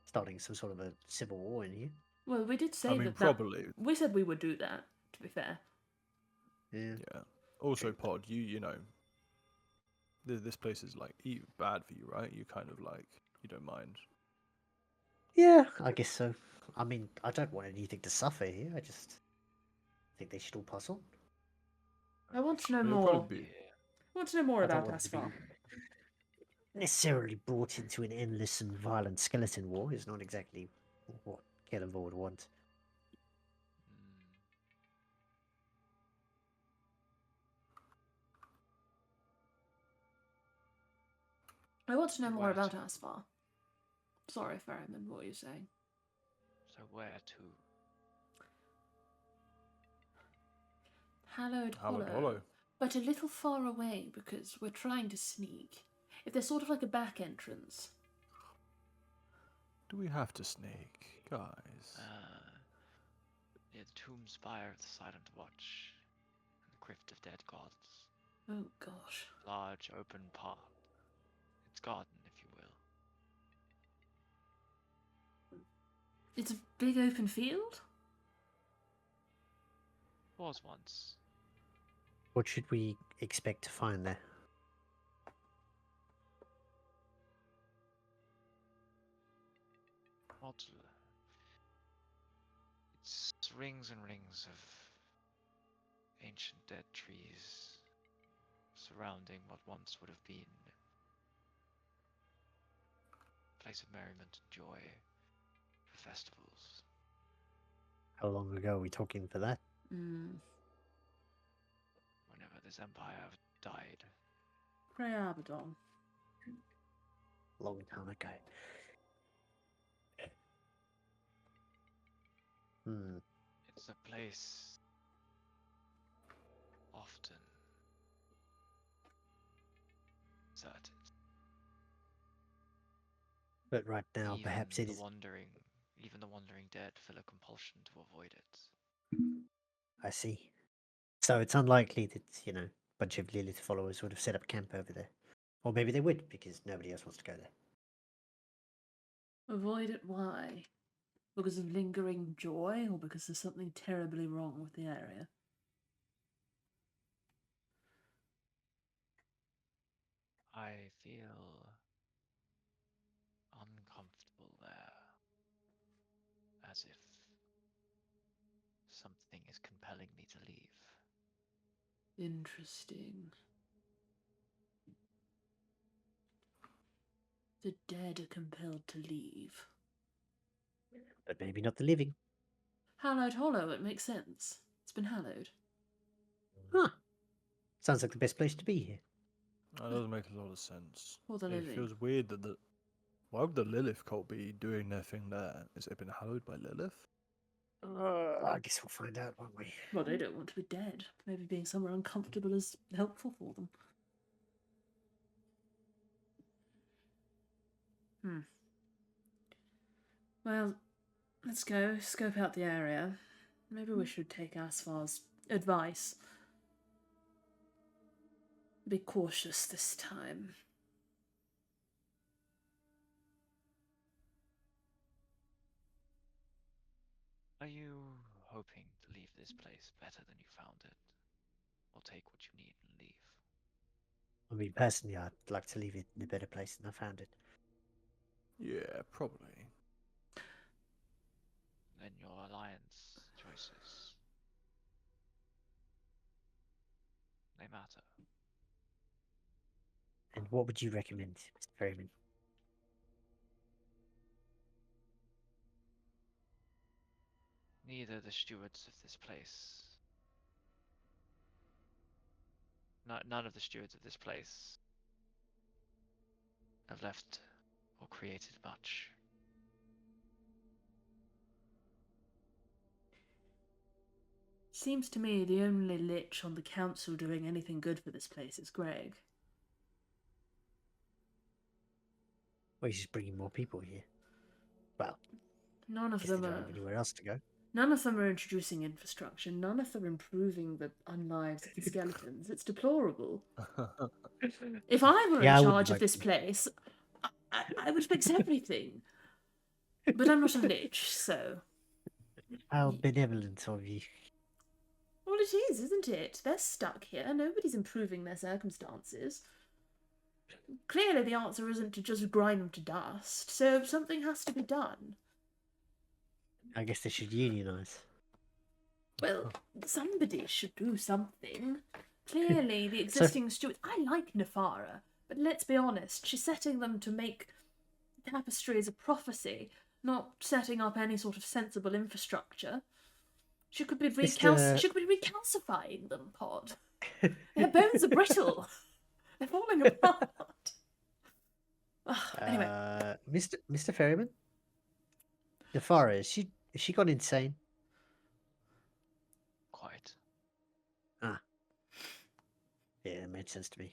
starting some sort of a civil war in here. Well, we did say I mean, that. probably. We said we would do that, to be fair. Yeah. Yeah. Also, Pod, you know, this place is like bad for you, right? You kind of like you don't mind. Yeah, I guess so. I mean, I don't want anything to suffer here. I just think they should all pass on. I want to know It'll more. probably be. I want to know more I don't about want to be Asphalt. necessarily brought into an endless and violent skeleton war. Is not exactly what Kellenvor would want. I want to know more Where about to? Asphalt. Sorry, Ferryman, what were you saying? So where to? Hallowed Hallowed Hollow. Hollow. But a little far away because we're trying to sneak. If there's sort of like a back entrance. Do we have to sneak, guys? Near the tomb spire of the Silent Watch, and the Crypt of Dead Gods. Oh gosh. Large open park. It's garden, if you will. It's a big open field? Was once. What should we expect to find there? Not. It's rings and rings of ancient dead trees surrounding what once would have been a place of merriment and joy for festivals. How long ago are we talking for that? Hmm. Whenever this empire died. Pray Abaddon. Long time ago. Hmm. It's a place often deserted. But right now, Even perhaps it the is. even the wandering dead feel a compulsion to avoid it. I see. So it's unlikely that, a bunch of Lilith followers would have set up camp over there. Or maybe they would, because nobody else wants to go there. Avoid it, why? Because of lingering joy, or because there's something terribly wrong with the area? I feel uncomfortable there, as if something is compelling me to leave. Interesting. The dead are compelled to leave. But maybe not the living. Hallowed Hollow, it makes sense. It's been hallowed. Huh. Sounds like the best place to be here. That doesn't make a lot of sense. For the It living. feels weird that the. Why would the Lilith cult be doing their thing there? Has it been hallowed by Lilith? I guess we'll find out, won't we? Well, they don't want to be dead. Maybe being somewhere uncomfortable is helpful for them. Well, let's go. Scope out the area. Maybe we should take Asfar's advice. Be cautious this time. Are you hoping to leave this place better than you found it? Or take what you need and leave? I mean, personally, I'd like to leave it in a better place than I found it. Yeah, probably. Then your alliance choices, they matter. And what would you recommend, Mr. Ferryman? Neither the stewards of this place, none of the stewards of this place have left or created much. Seems to me the only lich on the council doing anything good for this place is Greg. Well, he's just bringing more people here. Well, None I of guess they them don't are. have anywhere else to go. None of them are introducing infrastructure. None of them are improving the unlives of the skeletons. It's deplorable. If I were Yeah, I in wouldn't charge of like this to. place, I would fix everything. But I'm not a lich, so. How benevolent of you. Well, it is, isn't it? They're stuck here. Nobody's improving their circumstances. Clearly, the answer isn't to just grind them to dust, so something has to be done. I guess they should unionize. Well, somebody should do something. Clearly, the existing stewards... I like Nefara, but let's be honest, she's setting them to make tapestries of prophecy, not setting up any sort of sensible infrastructure. She could be recalcifying them, Pod. Their bones are brittle. They're falling apart. Anyway. Mr. Ferryman? Nefara, is she gone insane? Quite. Ah. Yeah, that made sense to me.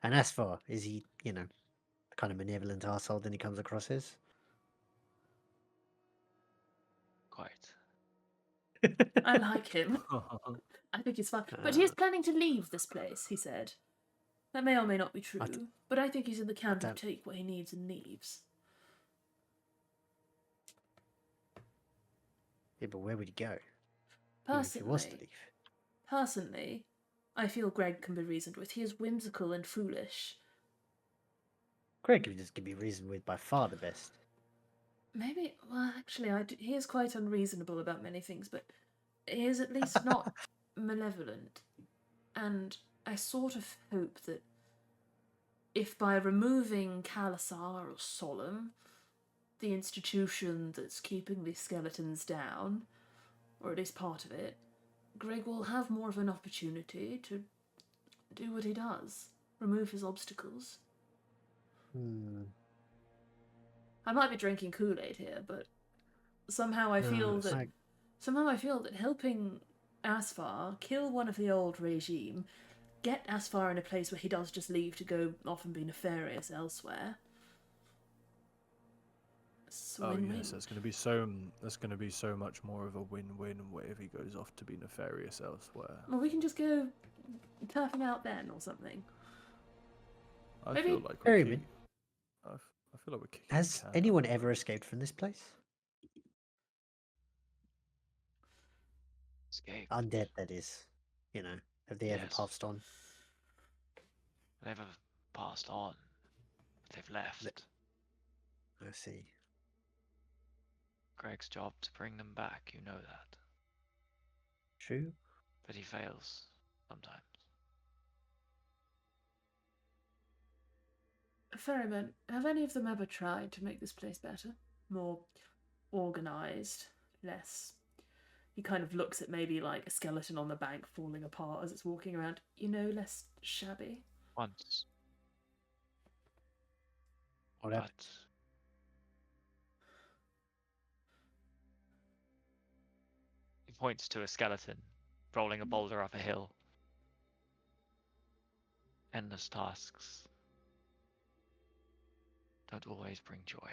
And as far, is he, kind of benevolent arsehole than he comes across as? Quite. I like him. I think he's fun. But he is planning to leave this place, he said. That may or may not be true, but I think he's in the camp of take what he needs and leaves. Yeah, but where would he go? Even if he was to leave. Personally, I feel Greg can be reasoned with. He is whimsical and foolish. Greg can just be reasoned with by far the best. Maybe, well, actually, he is quite unreasonable about many things, but he is at least not malevolent. And I sort of hope that if by removing Kalasar or Solemn, the institution that's keeping these skeletons down, or at least part of it, Greg will have more of an opportunity to do what he does, remove his obstacles. I might be drinking Kool-Aid here, but somehow I feel that helping Asfar kill one of the old regime, get Asfar in a place where he does just leave to go off and be nefarious elsewhere. Win-win. Yes, that's going to be so much more of a win-win if he goes off to be nefarious elsewhere. Well, we can just go turf him out then or something. I Maybe... feel like I feel like we're kicking. the Has can anyone down the ever road. escaped from this place? Escape. Undead, that is. You know, have they ever Yes. passed on? They've passed on. They've left. I see. Greg's job to bring them back, you know that. True. But he fails sometimes. Ferryman, have any of them ever tried to make this place better? More organised, less. He kind of looks at maybe like a skeleton on the bank falling apart as it's walking around. You know, less shabby. Once. What happened? But he points to a skeleton rolling a boulder up a hill. Endless tasks don't always bring joy.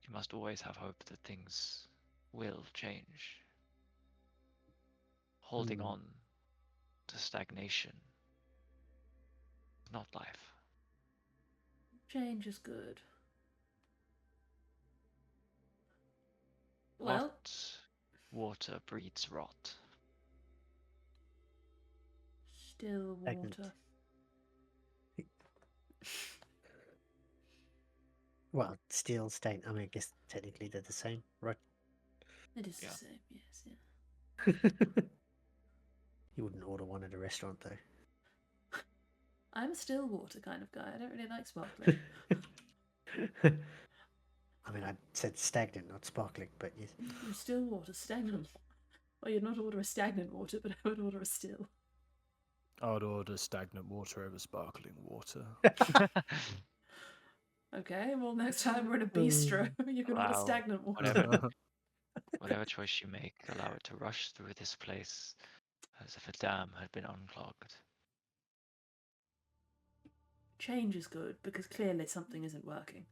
You must always have hope that things will change. Holding Hmm. on to stagnation is not life. Change is good. Well, Hot water breeds rot. still Stagnant. water. Well, steel stain. I mean, I guess technically they're the same, right? It is Yeah. the same, yes, yeah. You wouldn't order one at a restaurant, though. I'm a still water kind of guy. I don't really like sparkling. I mean, I said stagnant, not sparkling, but yes. You're still water, stagnant. Well, you'd not order a stagnant water, but I would order a still. I'd order stagnant water over sparkling water. Okay, well, next time we're in a bistro, you can order Wow. stagnant water. Whatever. Whatever choice you make, allow it to rush through this place as if a dam had been unclogged. Change is good because clearly something isn't working.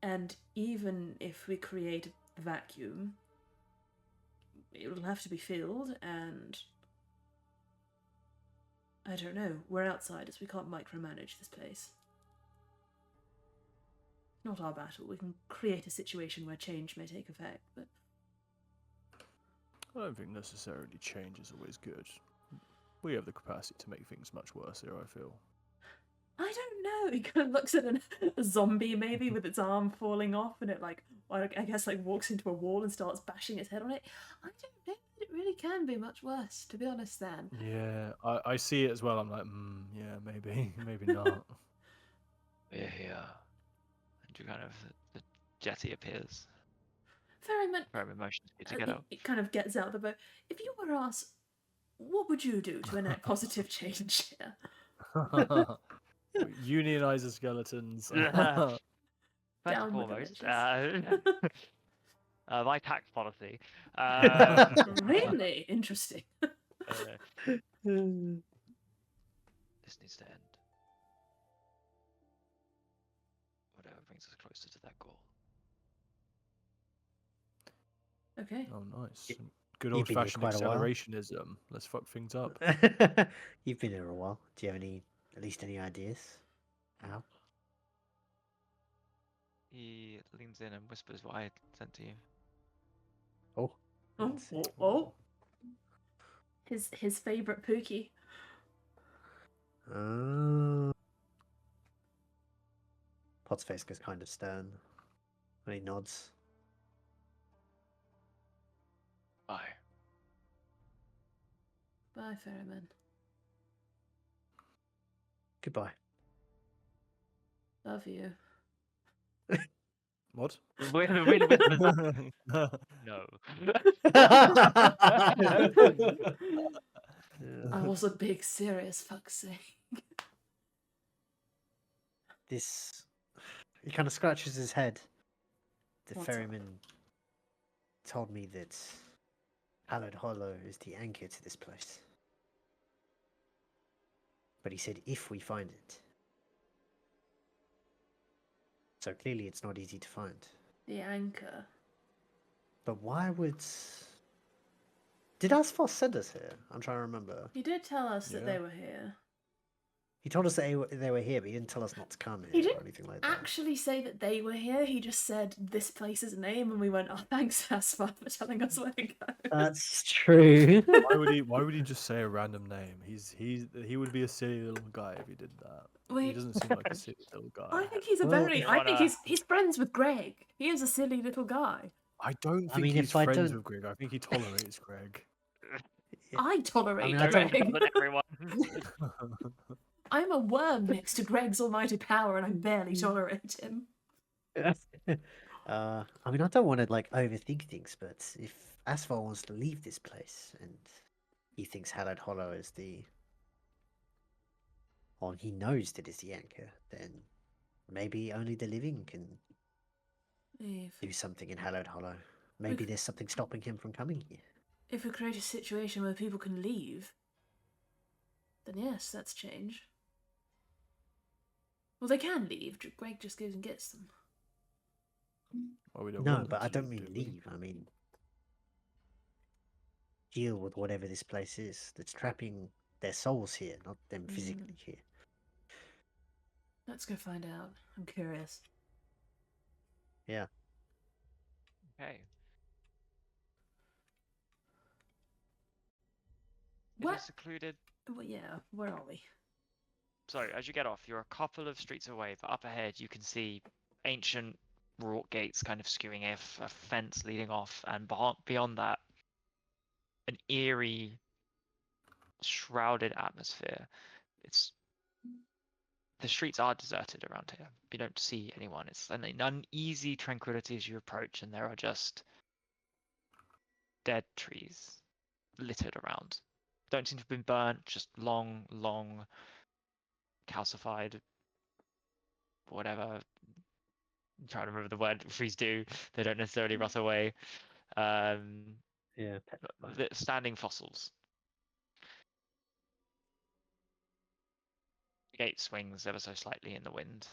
And even if we create a vacuum, it will have to be filled, and I don't know, we're outsiders, we can't micromanage this place. Not our battle. We can create a situation where change may take effect, but I don't think necessarily change is always good. We have the capacity to make things much worse here, I feel. I don't know. He kind of looks at a zombie maybe with its arm falling off, and it like, well, I guess like walks into a wall and starts bashing its head on it. I don't know that it really can be much worse, to be honest. Then Yeah, I see it as well. I'm like, yeah, maybe, maybe not. We're here. And you kind of, the jetty appears. Ferryman, Very motions for you to get out. it kind of gets out of the boat. If you were asked, what would you do to enact positive change here? Unionize the skeletons. First Down and with the foremost, measures. my tax policy. Really interesting. This needs to end. Whatever brings us closer to that goal. Okay. Oh, nice. Y- Good you've been here old-fashioned quite a while. accelerationism. Let's fuck things up. You've been here a while. Do you have at least any ideas? How? He leans in and whispers what I sent to you. Oh. Oh, let's see. oh. His favourite Pookie. Pot's face goes kind of stern. And he nods. Bye. Bye, Ferryman. Goodbye. Love you. What? Wait, no. I wasn't being serious, fuck's sake. This. He kind of scratches his head. The What's up? ferryman told me that Hallowed Hollow is the anchor to this place. But he said if we find it. So clearly it's not easy to find. The anchor. But why would Did Asphalt send us here? I'm trying to remember. He did tell us that Yeah. they were here. He told us that they were here, but he didn't tell us not to come He here or didn't anything like that. actually say that they were here. He just said this place's name, and we went, "Oh, thanks, Asphalt, for telling us where to go." That's true. Why would he just say a random name? He would be a silly little guy if he did that. He Wait. doesn't seem like a silly little guy. I think he's a Well, very. if- I think Wanna- he's friends with Greg. He is a silly little guy. I don't I think mean, he's if I friends don't- with Greg. I think he tolerates Greg. I tolerate I don't- Greg. Than everyone. I'm a worm next to Greg's almighty power, and I barely Mm. tolerate him. I mean, I don't want to like overthink things, but if Asphalt wants to leave this place and he thinks Hallowed Hollow is the, or he knows that it's the anchor, then maybe only the living can do something in Hallowed Hollow. Maybe there's something stopping him from coming here. If we create a situation where people can leave, then yes, that's change. Well, they can leave. Greg just goes and gets them. Well, we don't No, want them but I to don't leave, mean do we? leave. I mean deal with whatever this place is that's trapping their souls here, not them physically here. Let's go find out. I'm curious. Yeah. Okay. It What? is secluded. Well, yeah, where are we? So as you get off, you're a couple of streets away, but up ahead you can see ancient wrought gates kind of skewing a fence leading off, and beyond that, an eerie, shrouded atmosphere. It's the streets are deserted around here. You don't see anyone. It's an uneasy tranquility as you approach, and there are just dead trees littered around. Don't seem to have been burnt, just long, calcified, whatever. I'm trying to remember the word trees do. They don't necessarily rot away. Yeah. Standing fossils. The gate swings ever so slightly in the wind.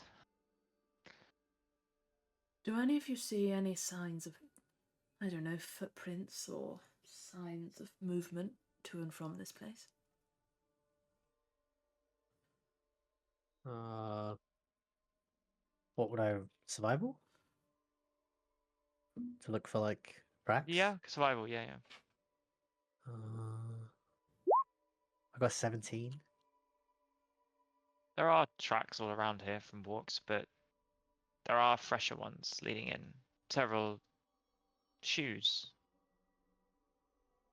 Do any of you see any signs of, I don't know, footprints or signs of movement to and from this place? What would I survival? To look for like tracks? Yeah, survival. Yeah. I got 17. There are tracks all around here from walks, but there are fresher ones leading in. Several shoes.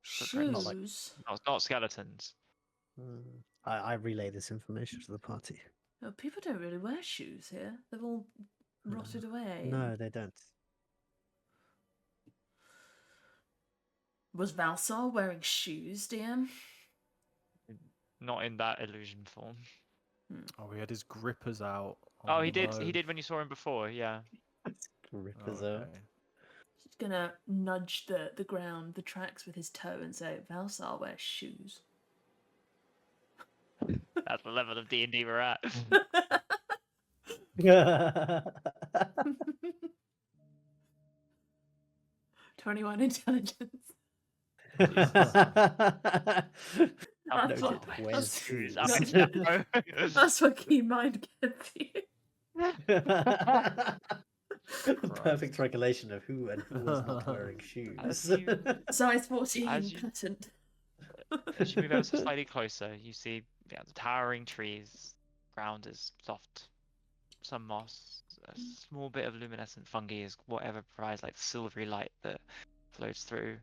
Footprints. Not like- Shoes? Not skeletons. I relay this information to the party. No, people don't really wear shoes here. They've all rotted away. No, they don't. Was Valsar wearing shoes, DM? Not in that illusion form. Oh, he had his grippers out. Oh, he did. no. He did when you saw him before. Yeah. Rippers Okay. out. He's gonna nudge the ground, the tracks with his toe and say, Valsar wears shoes. That's the level of D&D we're at. 21 intelligence. That's Noted. what- Where's shoes. shoes? That's what key mind gets you. Perfect regulation of who and who was not wearing shoes. As you- Size 14 As you- patent. As you move ever so slightly closer, you see the towering trees. Ground is soft. Some moss. A small bit of luminescent fungi is whatever provides like silvery light that flows through.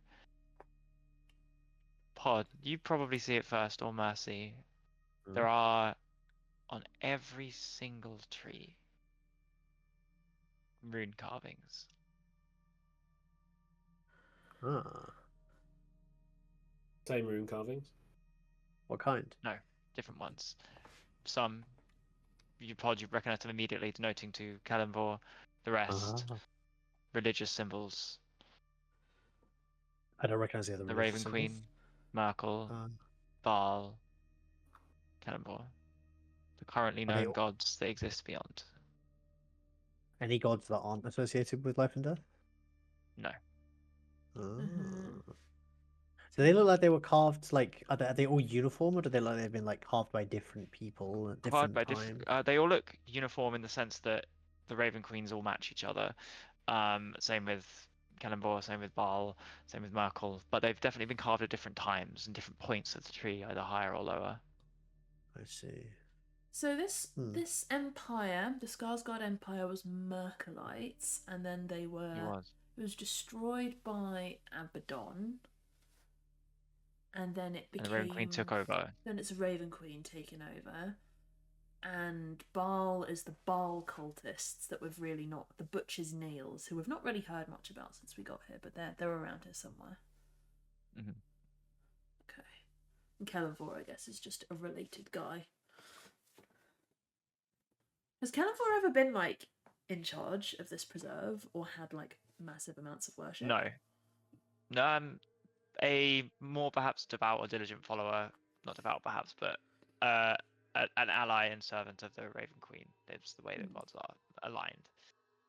Pod, you probably see it first, or Mercy. There are on every single tree rune carvings. Ah, Same rune carvings. what kind? Different ones. Some you recognize them immediately, denoting to Kalimvor. The rest, Ah, religious symbols. I don't recognize the other The religious Raven Queen, symbols. Merkel, Baal, Kalimvor. The currently Are they known all- gods that exist beyond. Any gods that aren't associated with life and death? No. Ah. Do they look like they were carved? Like, are they all uniform, or do they look like they've been like carved by different people at Carved different by times? they all look uniform in the sense that the Raven Queens all match each other. Same with Cannonball, same with Baal, same with Merkel, but they've definitely been carved at different times and different points of the tree, either higher or lower. I see. So this Hmm. this empire, the Skarsgård Empire, was Merkelites, and then It it was. was destroyed by Abaddon, and then it And the Raven Queen became took over. then it's a Raven Queen taking over, and Baal is the Baal cultists that we've really not the Butcher's Nails, who we've not really heard much about since we got here, but they're around here somewhere. Mhm. Okay, and Kellavor, I guess, is just a related guy. Has Kellavor ever been like in charge of this preserve or had like massive amounts of worship? No. A more perhaps devout or diligent follower, not devout perhaps, but an ally and servant of the Raven Queen. It's the way that gods are aligned.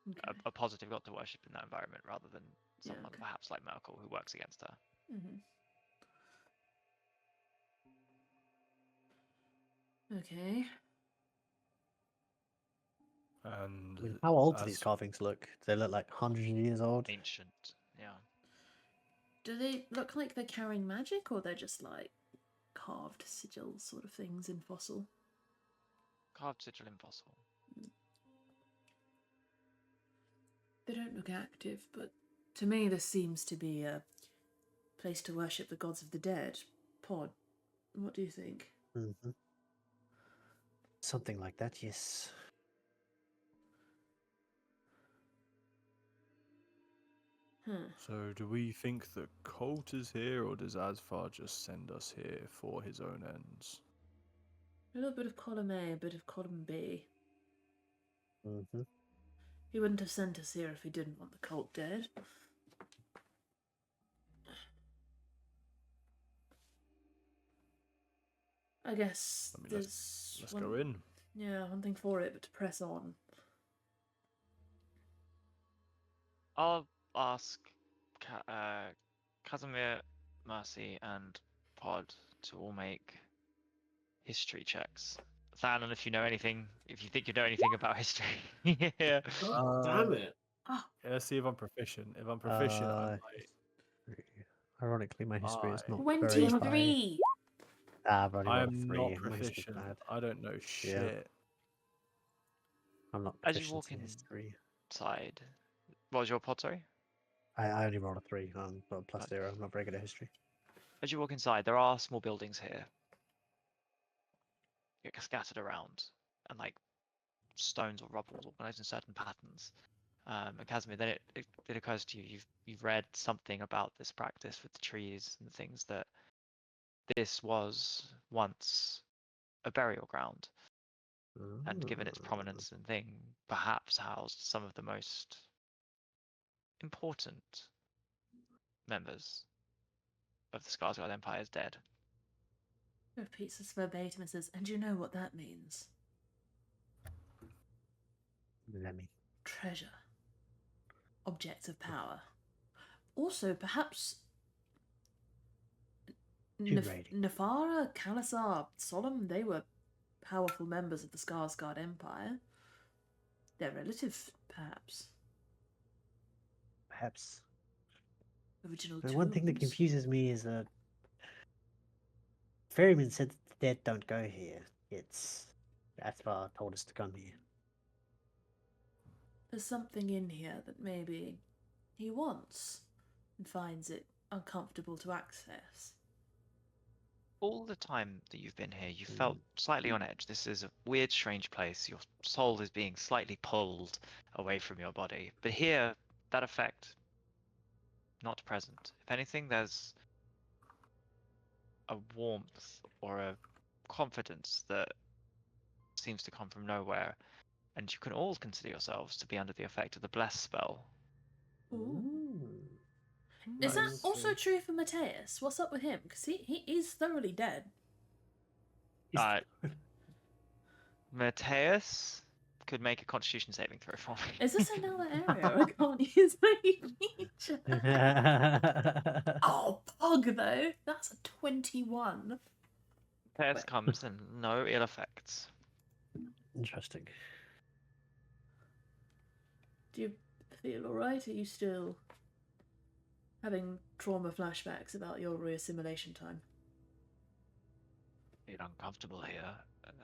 Okay. A positive god to worship in that environment rather than Yeah, someone okay. perhaps like Merkel who works against her. Okay. And I mean, how old do as these carvings look? Do they look like hundreds of years old? Ancient, yeah. Do they look like they're carrying magic, or they're just like carved sigil sort of things in fossil? Carved sigil in fossil. They don't look active, but to me this seems to be a place to worship the gods of the dead. Pod, what do you think? Mm-hmm. Something like that, yes. So, do we think that Colt is here, or does Asfar just send us here for his own ends? A little bit of column A, a bit of column B. Mm-hmm. He wouldn't have sent us here if he didn't want the cult dead. I guess I mean, there's let's go in. Yeah, one thing for it, but to press on. I'll ask Casimir, Mercy, and Pod to all make history checks. Thanon, if you know anything, if you think you know anything about history. Yeah. God damn it. Oh, Yeah, let's see if I'm proficient. If I'm proficient, I might. Ironically, my history is not I- very high. 23! I've only I rolled a am 3. not My history's proficient. bad. I don't know shit. I'm not As you proficient walk in history. inside, what was your pod, sorry? I only rolled a 3. But plus Right. 0. I'm not very good at history. As you walk inside, there are small buildings here. Scattered around, and like stones or rubble organized in certain patterns. And Casimir, then it occurs to you, you've read something about this practice with the trees and things, that this was once a burial ground, and given its prominence and thing, perhaps housed some of the most important members of the Skarsgård Empire's dead. Repeats this verbatim and says, and you know what that means? Let me. Treasure. Objects of power. Also, perhaps Nefara, Kalasar, Solemn, they were powerful members of the Skarsgård Empire. Their relative, perhaps. Perhaps. Original And one thing that tombs. confuses me is that Ferryman said the dead don't go here. It's Athvar told us to come here. There's something in here that maybe he wants and finds it uncomfortable to access. All the time that you've been here, you felt slightly on edge. This is a weird, strange place. Your soul is being slightly pulled away from your body. But here, that effect, not present. If anything, there's a warmth or a confidence that seems to come from nowhere. And you can all consider yourselves to be under the effect of the bless spell. Ooh. Nice. Is that also true for Mateus? What's up with him? Because he is thoroughly dead. Mateus could make a Constitution saving throw for me. Is this another area I can't use my feature? Oh, pog though. That's a 21. Test Wait. comes and no ill effects. Interesting. Do you feel alright? Are you still having trauma flashbacks about your reassimilation time? Feel uncomfortable here, and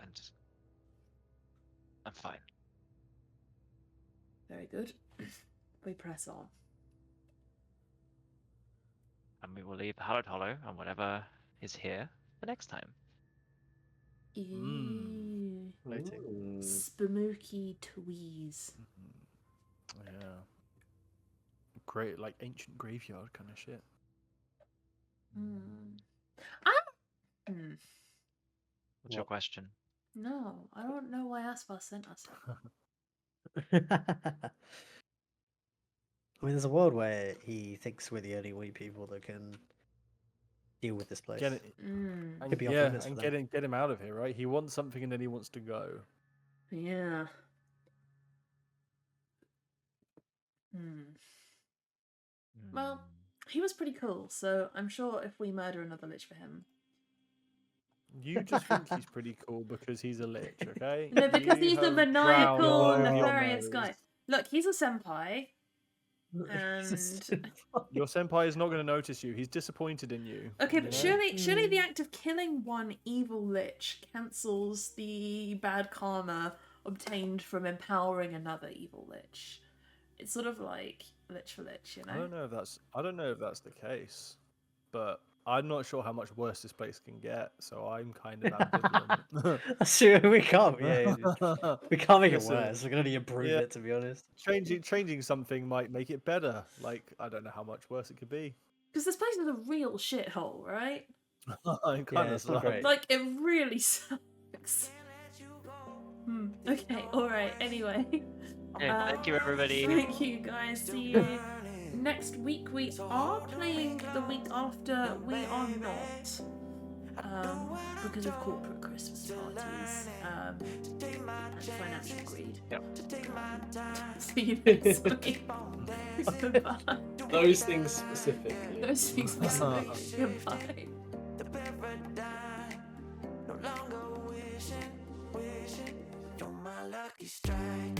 I'm fine. Very good. We press on. And we will leave the Hallowed Hollow and whatever is here the next time. Ew. Floating. Spooky tweeze. Yeah. Great, like ancient graveyard kind of shit. What's your question? No, I don't know why Aspar sent us. I mean, there's a world where he thinks we're the only white people that can deal with this place. Get it, Mm, and, Could be off yeah, limits for and them. get him out of here, right? He wants something and then he wants to go. yeah. Hmm. Well, he was pretty cool, so I'm sure if we murder another lich for him. You just think he's pretty cool because he's a lich, okay? No, because You he's a have maniacal, drowned your nefarious nose. guy. Look, he's a senpai, and Your senpai is not going to notice you. He's disappointed in you. okay, you but know? surely the act of killing one evil lich cancels the bad karma obtained from empowering another evil lich. It's sort of like lich for lich, you know? I don't know if that's the case, but I'm not sure how much worse this place can get. So I'm kind of ambivalent. That's true. We can't. Yeah, we can't make it Listen, worse. We can only improve yeah. it, to be honest. Changing something might make it better. Like I don't know how much worse it could be. Because this place is a real shithole, right? Kind Yeah, of it's not great. Like, it really sucks. Okay, alright, anyway. Okay, thank you, everybody. Thank you, guys. See you next week. We are playing the week after. We are not. Because of corporate Christmas parties and financial greed. Yep. See you next week. Goodbye. Those things specifically. Those things specifically. Goodbye. No longer wishing, you're my lucky strike.